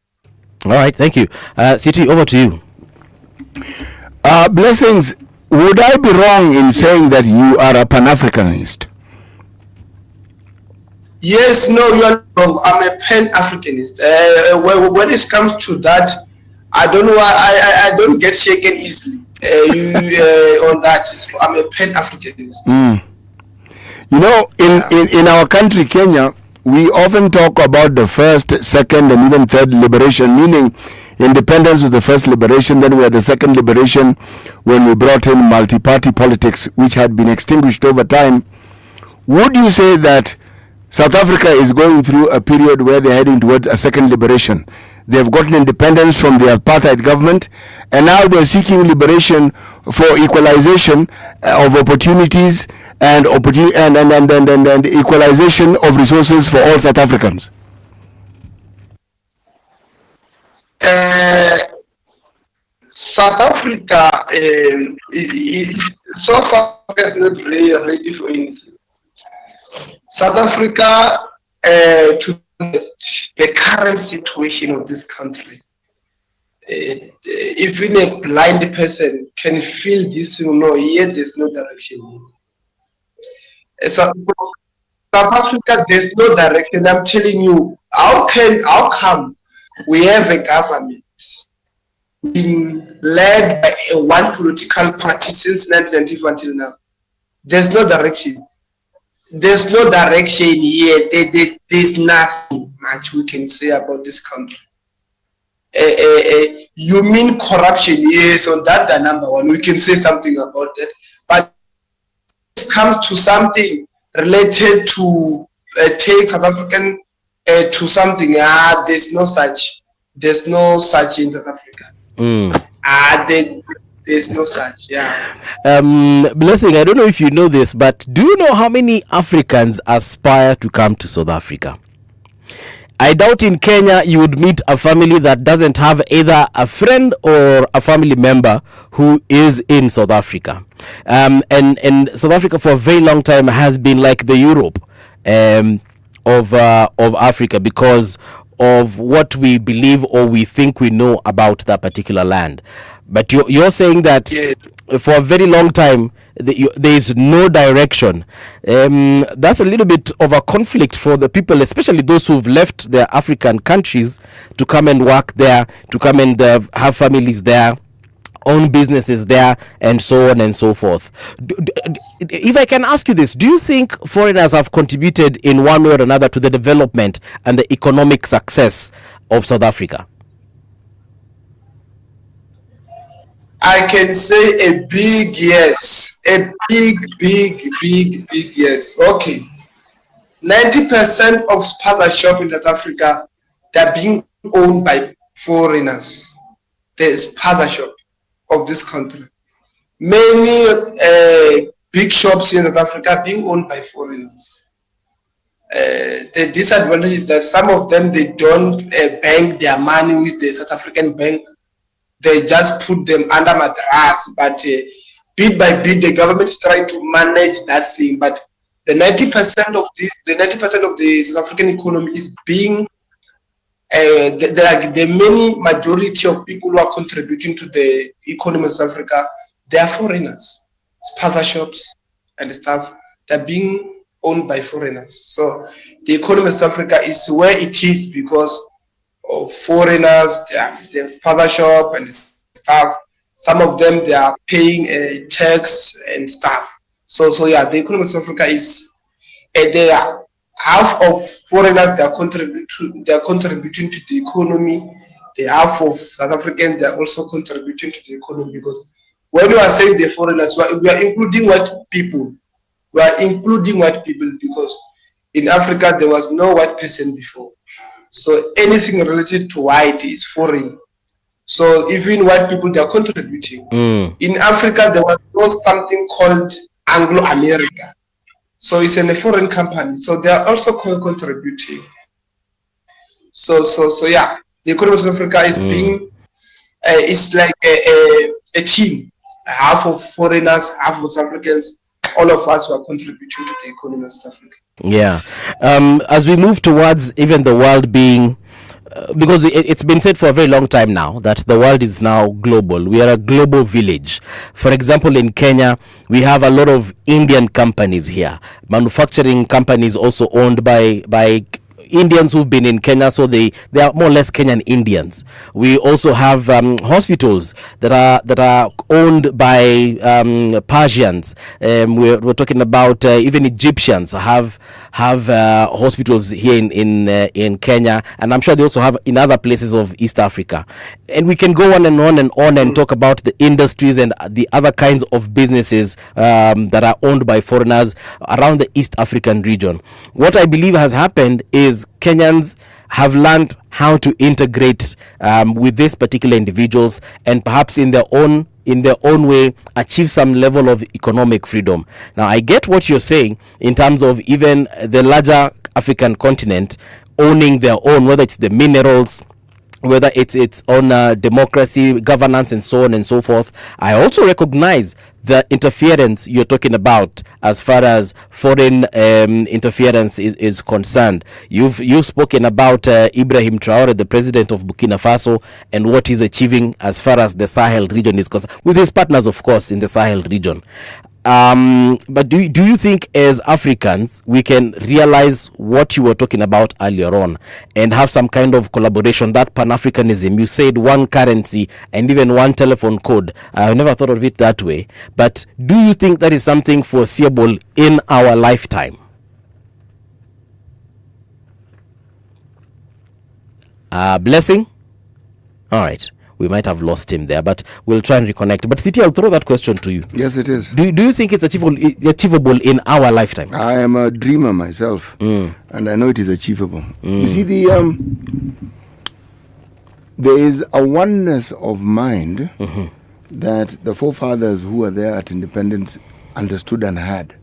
All right, thank you. CT, over to you. Blessings. Would I be wrong in saying that you are a Pan-Africanist? Yes, no, you are wrong. I'm a Pan-Africanist. When it comes to that, I don't know. I don't get shaken easily on that. So I'm a Pan-Africanist. You know, in our country, Kenya, we often talk about the first, second, and even third liberation, meaning independence was the first liberation, then we had the second liberation when we brought in multi-party politics, which had been extinguished over time. Would you say that South Africa is going through a period where they're heading towards a second liberation? They've gotten independence from the apartheid government, and now they're seeking liberation for equalization of opportunities and equalization of resources for all South Africans. South Africa so far is not really ready for anything. South Africa, to the current situation of this country, even a blind person can feel this, yet there's no direction. So South Africa, there's no direction. I'm telling you, how come we have a government being led by one political party since 1994 until now. There's no direction. There's no direction here. There's nothing much we can say about this country. You mean corruption? Yes, on that the number one. We can say something about that. But it comes to something related to take South African to something. There's no such. There's no such in South Africa. There's no such. Yeah. Blessing, I don't know if you know this, but do you know how many Africans aspire to come to South Africa? I doubt in Kenya you would meet a family that doesn't have either a friend or a family member who is in South Africa. And South Africa for a very long time has been like the Europe of Africa because of what we believe or we think we know about that particular land. But you're saying that for a very long time there is no direction. That's a little bit of a conflict for the people, especially those who've left their African countries to come and work there, to come and have families there, own businesses there, and so on and so forth. If I can ask you this, do you think foreigners have contributed in one way or another to the development and the economic success of South Africa? I can say a big yes. A big yes. Okay. 90% of spaza shop in South Africa, they're being owned by foreigners. The spaza shop of this country. Many big shops in South Africa are being owned by foreigners. The disadvantage is that some of them, they don't bank their money with the South African bank. They just put them under mattress, but bit by bit, the government is trying to manage that thing. But the 90% of the South African economy is being the many majority of people who are contributing to the economy of South Africa, they are foreigners. Spaza shops and stuff, they're being owned by foreigners. So the economy of South Africa is where it is because of foreigners. They have spaza shop and stuff. Some of them, they are paying tax and stuff. So yeah, the economy of South Africa is they are half of foreigners. They are contributing to the economy. The half of South Africans, they are also contributing to the economy, because when we are saying the foreigners, we are including white people. We are including white people because in Africa there was no white person before. So anything related to white is foreign. So even white people, they are contributing. In Africa, there was no something called Anglo-America. So it's a foreign company. So they are also contributing. So yeah, the economy of South Africa is being, it's like a team. Half of foreigners, half of South Africans, all of us were contributing to the economy of South Africa. Yeah. As we move towards even the world being, because it's been said for a very long time now that the world is now global. We are a global village. For example, in Kenya, we have a lot of Indian companies here. Manufacturing companies also owned by Indians who've been in Kenya, so they are more or less Kenyan Indians. We also have hospitals that are owned by Persians. We're talking about even Egyptians have hospitals here in Kenya, and I'm sure they also have in other places of East Africa. And we can go on and talk about the industries and the other kinds of businesses that are owned by foreigners around the East African region. What I believe has happened is Kenyans have learned how to integrate with these particular individuals and perhaps in their own way achieve some level of economic freedom. Now, I get what you're saying in terms of even the larger African continent owning their own, whether it's the minerals, whether it's its own democracy, governance, and so on and so forth. I also recognize the interference you're talking about as far as foreign interference is concerned. You've spoken about Ibrahim Traore, the president of Burkina Faso, and what he's achieving as far as the Sahel region is concerned, with his partners, of course, in the Sahel region. But do you think as Africans we can realize what you were talking about earlier on and have some kind of collaboration, that Pan-Africanism? You said one currency and even one telephone code. I never thought of it that way. But do you think that is something foreseeable in our lifetime? Blessing? All right. We might have lost him there, but we'll try and reconnect. But City, I'll throw that question to you. Yes, it is. Do you think it's achievable in our lifetime? I am a dreamer myself, and I know it is achievable. You see, there is a oneness of mind that the forefathers who were there at independence understood and had.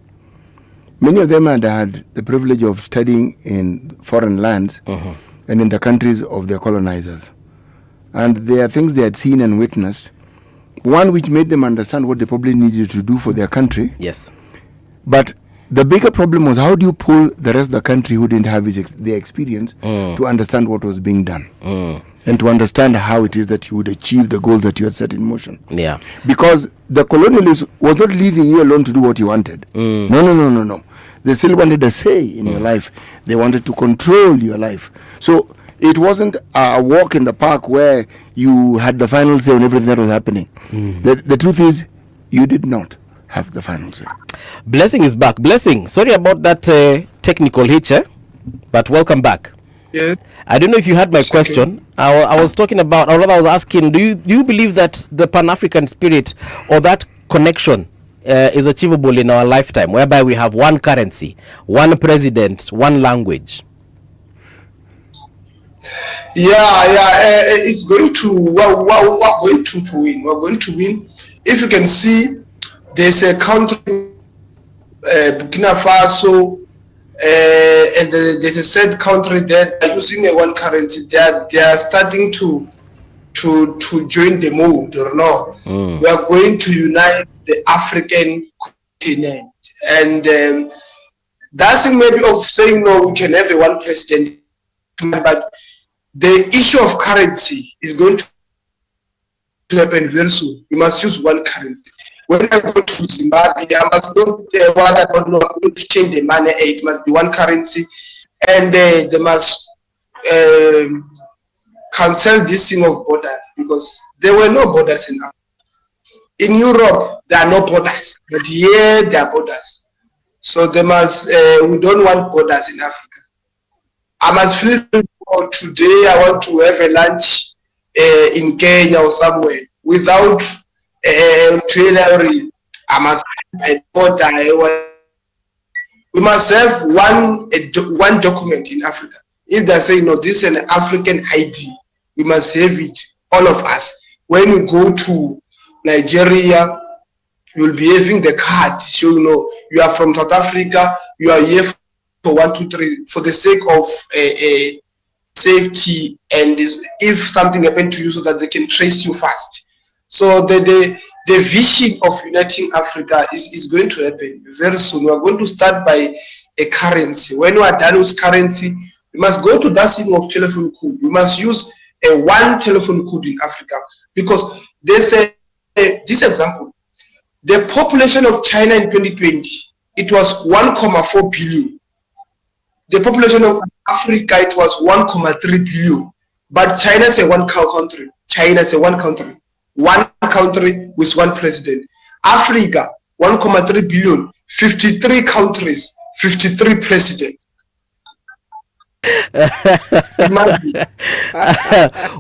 Many of them had the privilege of studying in foreign lands and in the countries of their colonizers. And there are things they had seen and witnessed. One which made them understand what they probably needed to do for their country. Yes. But the bigger problem was, how do you pull the rest of the country who didn't have their experience to understand what was being done? And to understand how it is that you would achieve the goal that you had set in motion. Yeah. Because the colonialist was not leaving you alone to do what you wanted. No. They still wanted a say in your life. They wanted to control your life. So it wasn't a walk in the park where you had the final say on everything that was happening. The truth is, you did not have the final say. Blessing is back. Blessing, sorry about that technical hitch, but welcome back. Yes. I don't know if you had my question. I was talking about, or rather I was asking, do you believe that the Pan-African spirit or that connection is achievable in our lifetime, whereby we have one currency, one president, one language? It's going to we're going to win. We're going to win. If you can see, there's a country, Burkina Faso, and there's a third country that are using a one currency. They are starting to join the mood. We are going to unite the African continent, and that's maybe of saying no, we can have a one president, but the issue of currency is going to happen very soon. We must use one currency. When I go to Zimbabwe, I must not I'm going to change the money. It must be one currency, and they must cancel this thing of borders, because there were no borders in Africa. In Europe, there are no borders, but here there are borders. So they must. We don't want borders in Africa. I must feel today I want to have a lunch in Kenya or somewhere without tailoring. I must have a border. We must have one document in Africa. If they say no, this is an African ID, we must have it, all of us. When you go to Nigeria, you will be having the card, so you know you are from South Africa. You are here for 1, 2, 3 for the sake of safety, and if something happened to you, so that they can trace you fast. So the vision of uniting Africa is going to happen very soon. We are going to start by a currency. When we are done with currency, we must go to that thing of telephone code. We must use a one telephone code in Africa, because they say this example, the population of China in 2020, it was 1.4 billion. The population of Africa, it was 1.3 billion. But China is a one country. China is a one country. One country with one president. Africa, 1.3 billion, 53 countries, 53 presidents.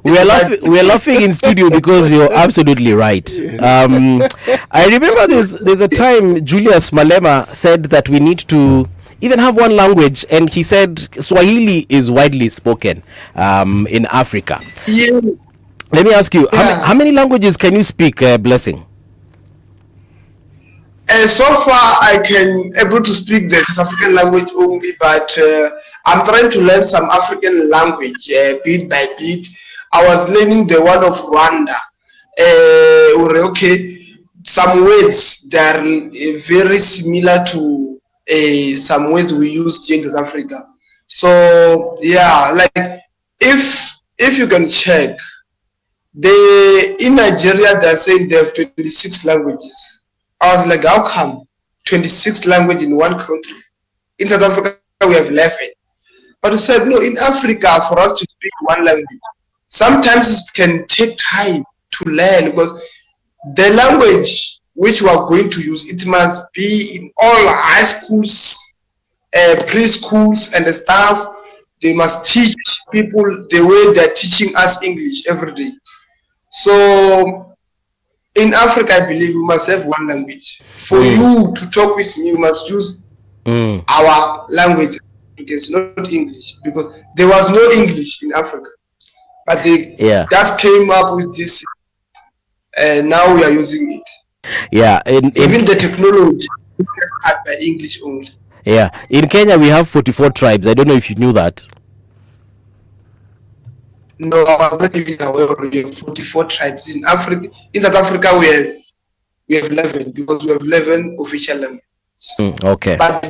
We are laughing in studio because you're absolutely right. I remember there's a time Julius Malema said that we need to even have one language, and he said Swahili is widely spoken in Africa. Yes. Let me ask you, how many languages can you speak, Blessing? So far, I can able to speak the African language only, but I'm trying to learn some African language bit by bit. I was learning the one of Rwanda. Okay, some words that are very similar to some words we use here in South Africa. So yeah, like if you can check, in Nigeria they're saying they have 26 languages. I was like, how come? 26 languages in one country. In South Africa, we have 11. But we said, no, in Africa, for us to speak one language, sometimes it can take time to learn, because the language which we are going to use, it must be in all high schools, preschools and the staff. They must teach people the way they're teaching us English every day. So in Africa, I believe we must have one language. For you to talk with me, you must use our language, because not English, because there was no English in Africa. But they just came up with this, and now we are using it. Yeah, even the technology is had by English only. Yeah, in Kenya we have 44 tribes. I don't know if you knew that. No, I was not even aware of 44 tribes in Africa. In South Africa, we have 11, because we have 11 official languages. Okay. But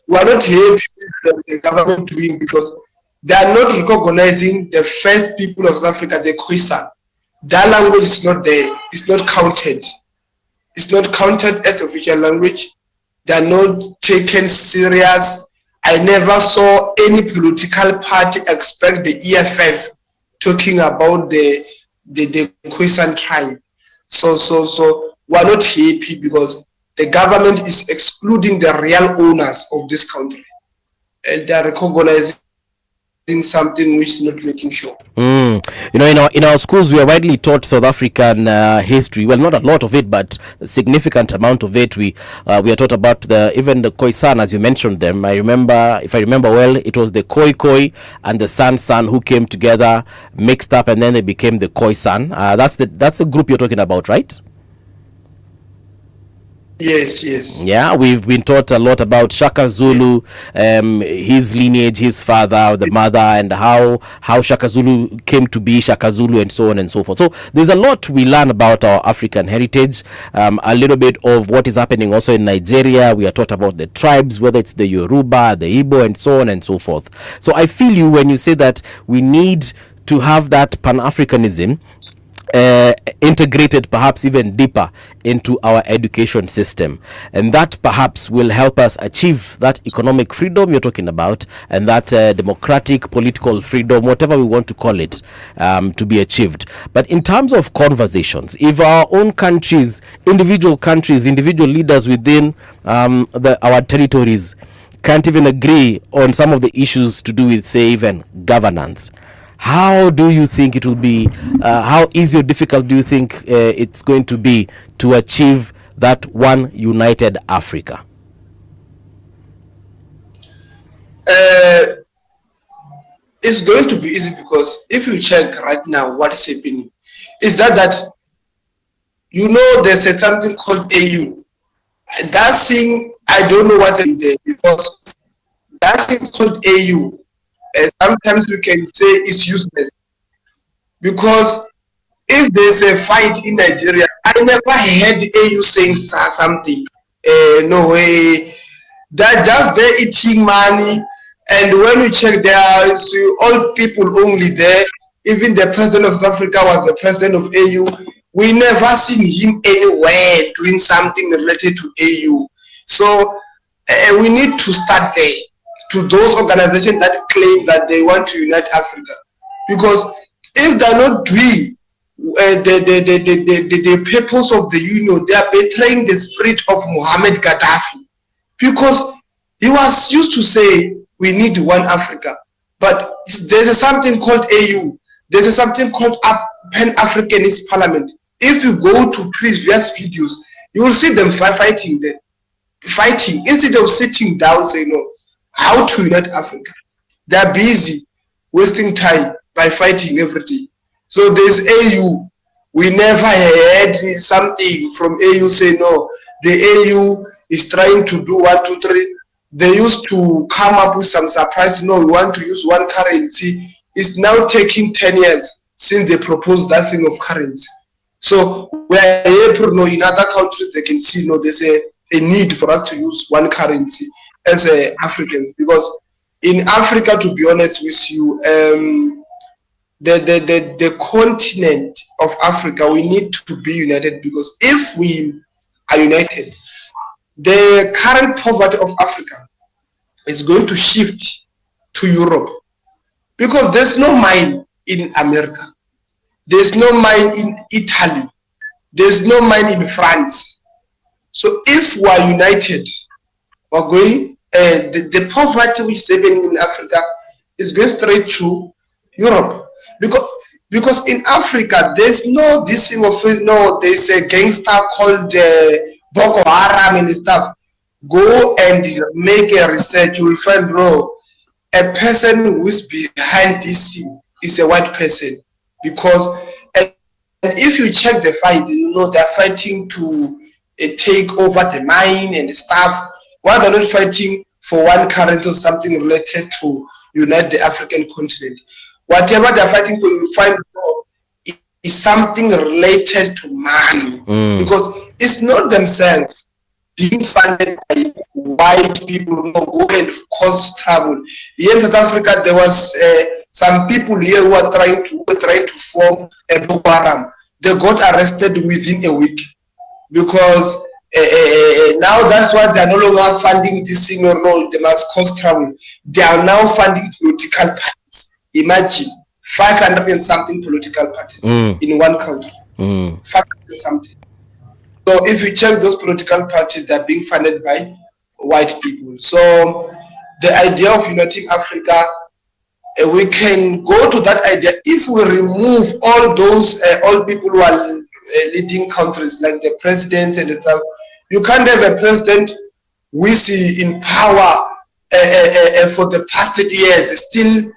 we are not happy with the government doing, because they are not recognizing the first people of South Africa, the Khoisan. That language is not there. It's not counted. It's not counted as official language. They are not taken serious. I never saw any political party expect the EFF talking about the Khoisan tribe. So we are not happy, because the government is excluding the real owners of this country, and they are recognizing something which is not making sure. You know, in our schools, we are widely taught South African history. Well, not a lot of it, but a significant amount of it. We are taught about even the Khoisan, as you mentioned them. I remember, if I remember well, it was the Khoi and the San who came together, mixed up, and then they became the Khoisan. That's the group you're talking about, right? Yes. Yeah, we've been taught a lot about Shaka Zulu, his lineage, his father, the mother, and how Shaka Zulu came to be Shaka Zulu, and so on and so forth. So there's a lot we learn about our African heritage, a little bit of what is happening also in Nigeria. We are taught about the tribes, whether it's the Yoruba, the Igbo, and so on and so forth. So I feel you when you say that we need to have that Pan-Africanism integrated perhaps even deeper into our education system, and that perhaps will help us achieve that economic freedom you're talking about, and that democratic political freedom, whatever we want to call it, to be achieved. But in terms of conversations, if our own countries, individual leaders within our territories can't even agree on some of the issues to do with, say, even governance, how do you think it will be, how easy or difficult do you think it's going to be to achieve that one united Africa? It's going to be easy, because if you check right now what is happening, is that you know there's something called AU. That thing, I don't know what's in there, because that thing called AU, sometimes we can say it's useless, because if there's a fight in Nigeria, I never heard AU saying something. No way. They're just there eating money, and when we check, there are all people only there. Even the president of South Africa was the president of AU. We never seen him anywhere doing something related to AU. So we need to start there, to those organizations that claim that they want to unite Africa, because if they're not doing the purpose of the union, they are betraying the spirit of Muhammad Gaddafi, because he was used to say we need one Africa, but there's something called AU, there's something called Pan-Africanist Parliament. If you go to previous videos, you will see them fighting instead of sitting down saying, no, how to unite Africa. They're busy wasting time by fighting every day. So there's AU. We never heard something from AU say, no, the AU is trying to do 1, 2, 3. They used to come up with some surprise, no, we want to use one currency. It's now taking 10 years since they proposed that thing of currency. So where in other countries they can see, no, there's a need for us to use one currency as Africans, because in Africa, to be honest with you, the continent of Africa, we need to be united, because if we are united, the current poverty of Africa is going to shift to Europe, because there's no mine in America, there's no mine in Italy, there's no mine in France. So if we are united, we're going, the poverty which is happening in Africa is going straight to Europe, because in Africa there's no this thing of there's a gangster called Boko Haram and stuff. Go and make a research, you will find a person who is behind this thing is a white person, because and if you check the fight, they're fighting to take over the mine and stuff. Why they're not fighting for one currency or something related to unite the African continent? Whatever they're fighting for, you find is something related to money, because it's not themselves being funded by white people who go and cause trouble. Here in South Africa, there was some people here who were trying to form a Boko Haram. They got arrested within a week, because now that's why they are no longer funding this thing, or no, they must cause trouble. They are now funding political parties. Imagine 500 and something political parties in one country. 500 and something. So if you check those political parties, they're being funded by white people. So the idea of uniting Africa, we can go to that idea if we remove all those all people who are leading countries, like the president and stuff. You can't have a president we see in power for the past 30 years still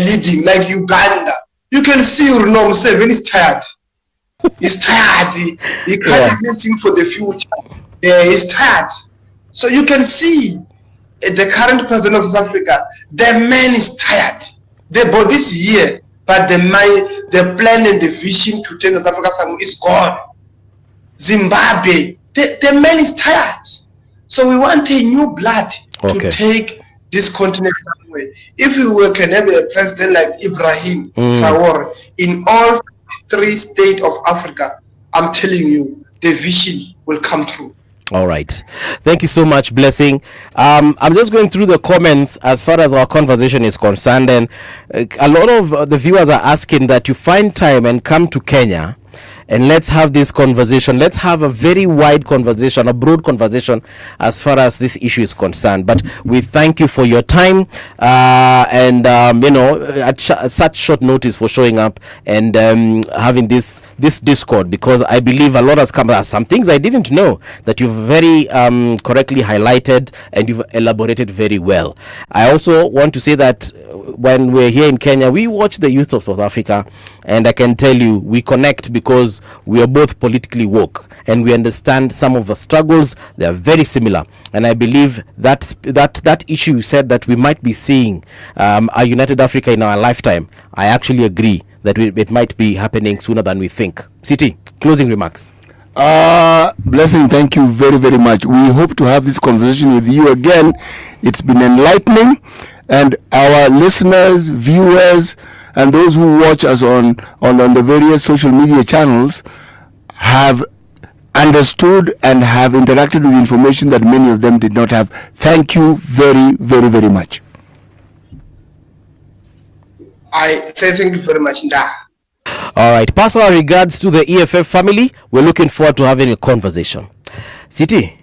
leading, like Uganda. You can see Museveni is tired. He's tired. He can't even think for the future. He's tired. So you can see the current president of South Africa, the man is tired. The body is here, but the mind, the plan and the vision to take South Africa somewhere is gone. Zimbabwe, the man is tired. So we want a new blood to take this continent somewhere. If we can have a president like Ibrahim Traore in all 3 states of Africa, I'm telling you, the vision will come true. All right. Thank you so much, Blessing. I'm just going through the comments as far as our conversation is concerned, and a lot of the viewers are asking that you find time and come to Kenya and let's have this conversation. Let's have a very wide conversation, a broad conversation as far as this issue is concerned. But we thank you for your time and at such short notice for showing up and having this Discord, because I believe a lot has come. Some things I didn't know that you've very correctly highlighted and you've elaborated very well. I also want to say that when we're here in Kenya, we watch the youth of South Africa, and I can tell you we connect because we are both politically woke and we understand some of the struggles. They are very similar, and I believe that issue you said that we might be seeing a united Africa in our lifetime. I actually agree that it might be happening sooner than we think. CT, closing remarks. Blessing, thank you very, very much. We hope to have this conversation with you again. It's been enlightening, and our listeners, viewers, and those who watch us on the various social media channels have understood and have interacted with information that many of them did not have. Thank you very, very, very much. I say thank you very much, Nda. All right. Personal regards to the EFF family. We're looking forward to having a conversation. City,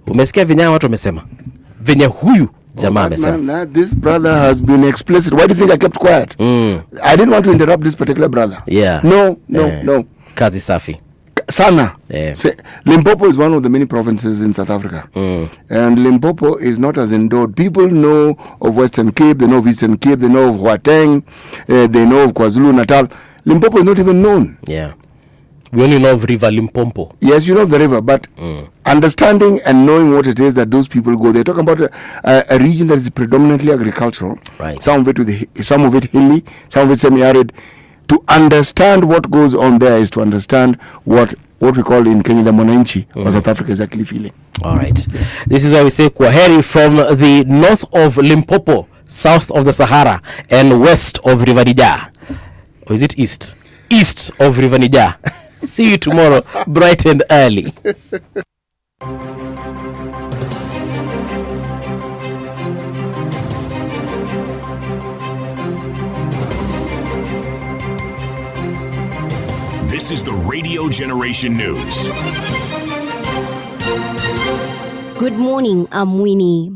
umesikia vinya watu wamesema? Venye huyu jamaa amesema. This brother has been explicit. Why do you think I kept quiet? I didn't want to interrupt this particular brother. Yeah. No. Kazi safi. Sana. Yeah. Limpopo is one of the many provinces in South Africa. And Limpopo is not as endowed. People know of Western Cape, they know of Eastern Cape, they know of Gauteng, they know of KwaZulu-Natal. Limpopo is not even known. Yeah. We only know of River Limpopo. Yes, you know the river, but understanding and knowing what it is that those people go, they're talking about a region that is predominantly agricultural. Right. Some of it hilly, some of it semi-arid. To understand what goes on there is to understand what we call in Kenya the Mwananchi, what South Africa is actually feeling. All right. This is why we say Kwaheri from the north of Limpopo, south of the Sahara, and west of River Niger. Or is it east? East of River Niger. See you tomorrow, bright and early. This is the Radio Generation News. Good morning, I'm Winnie.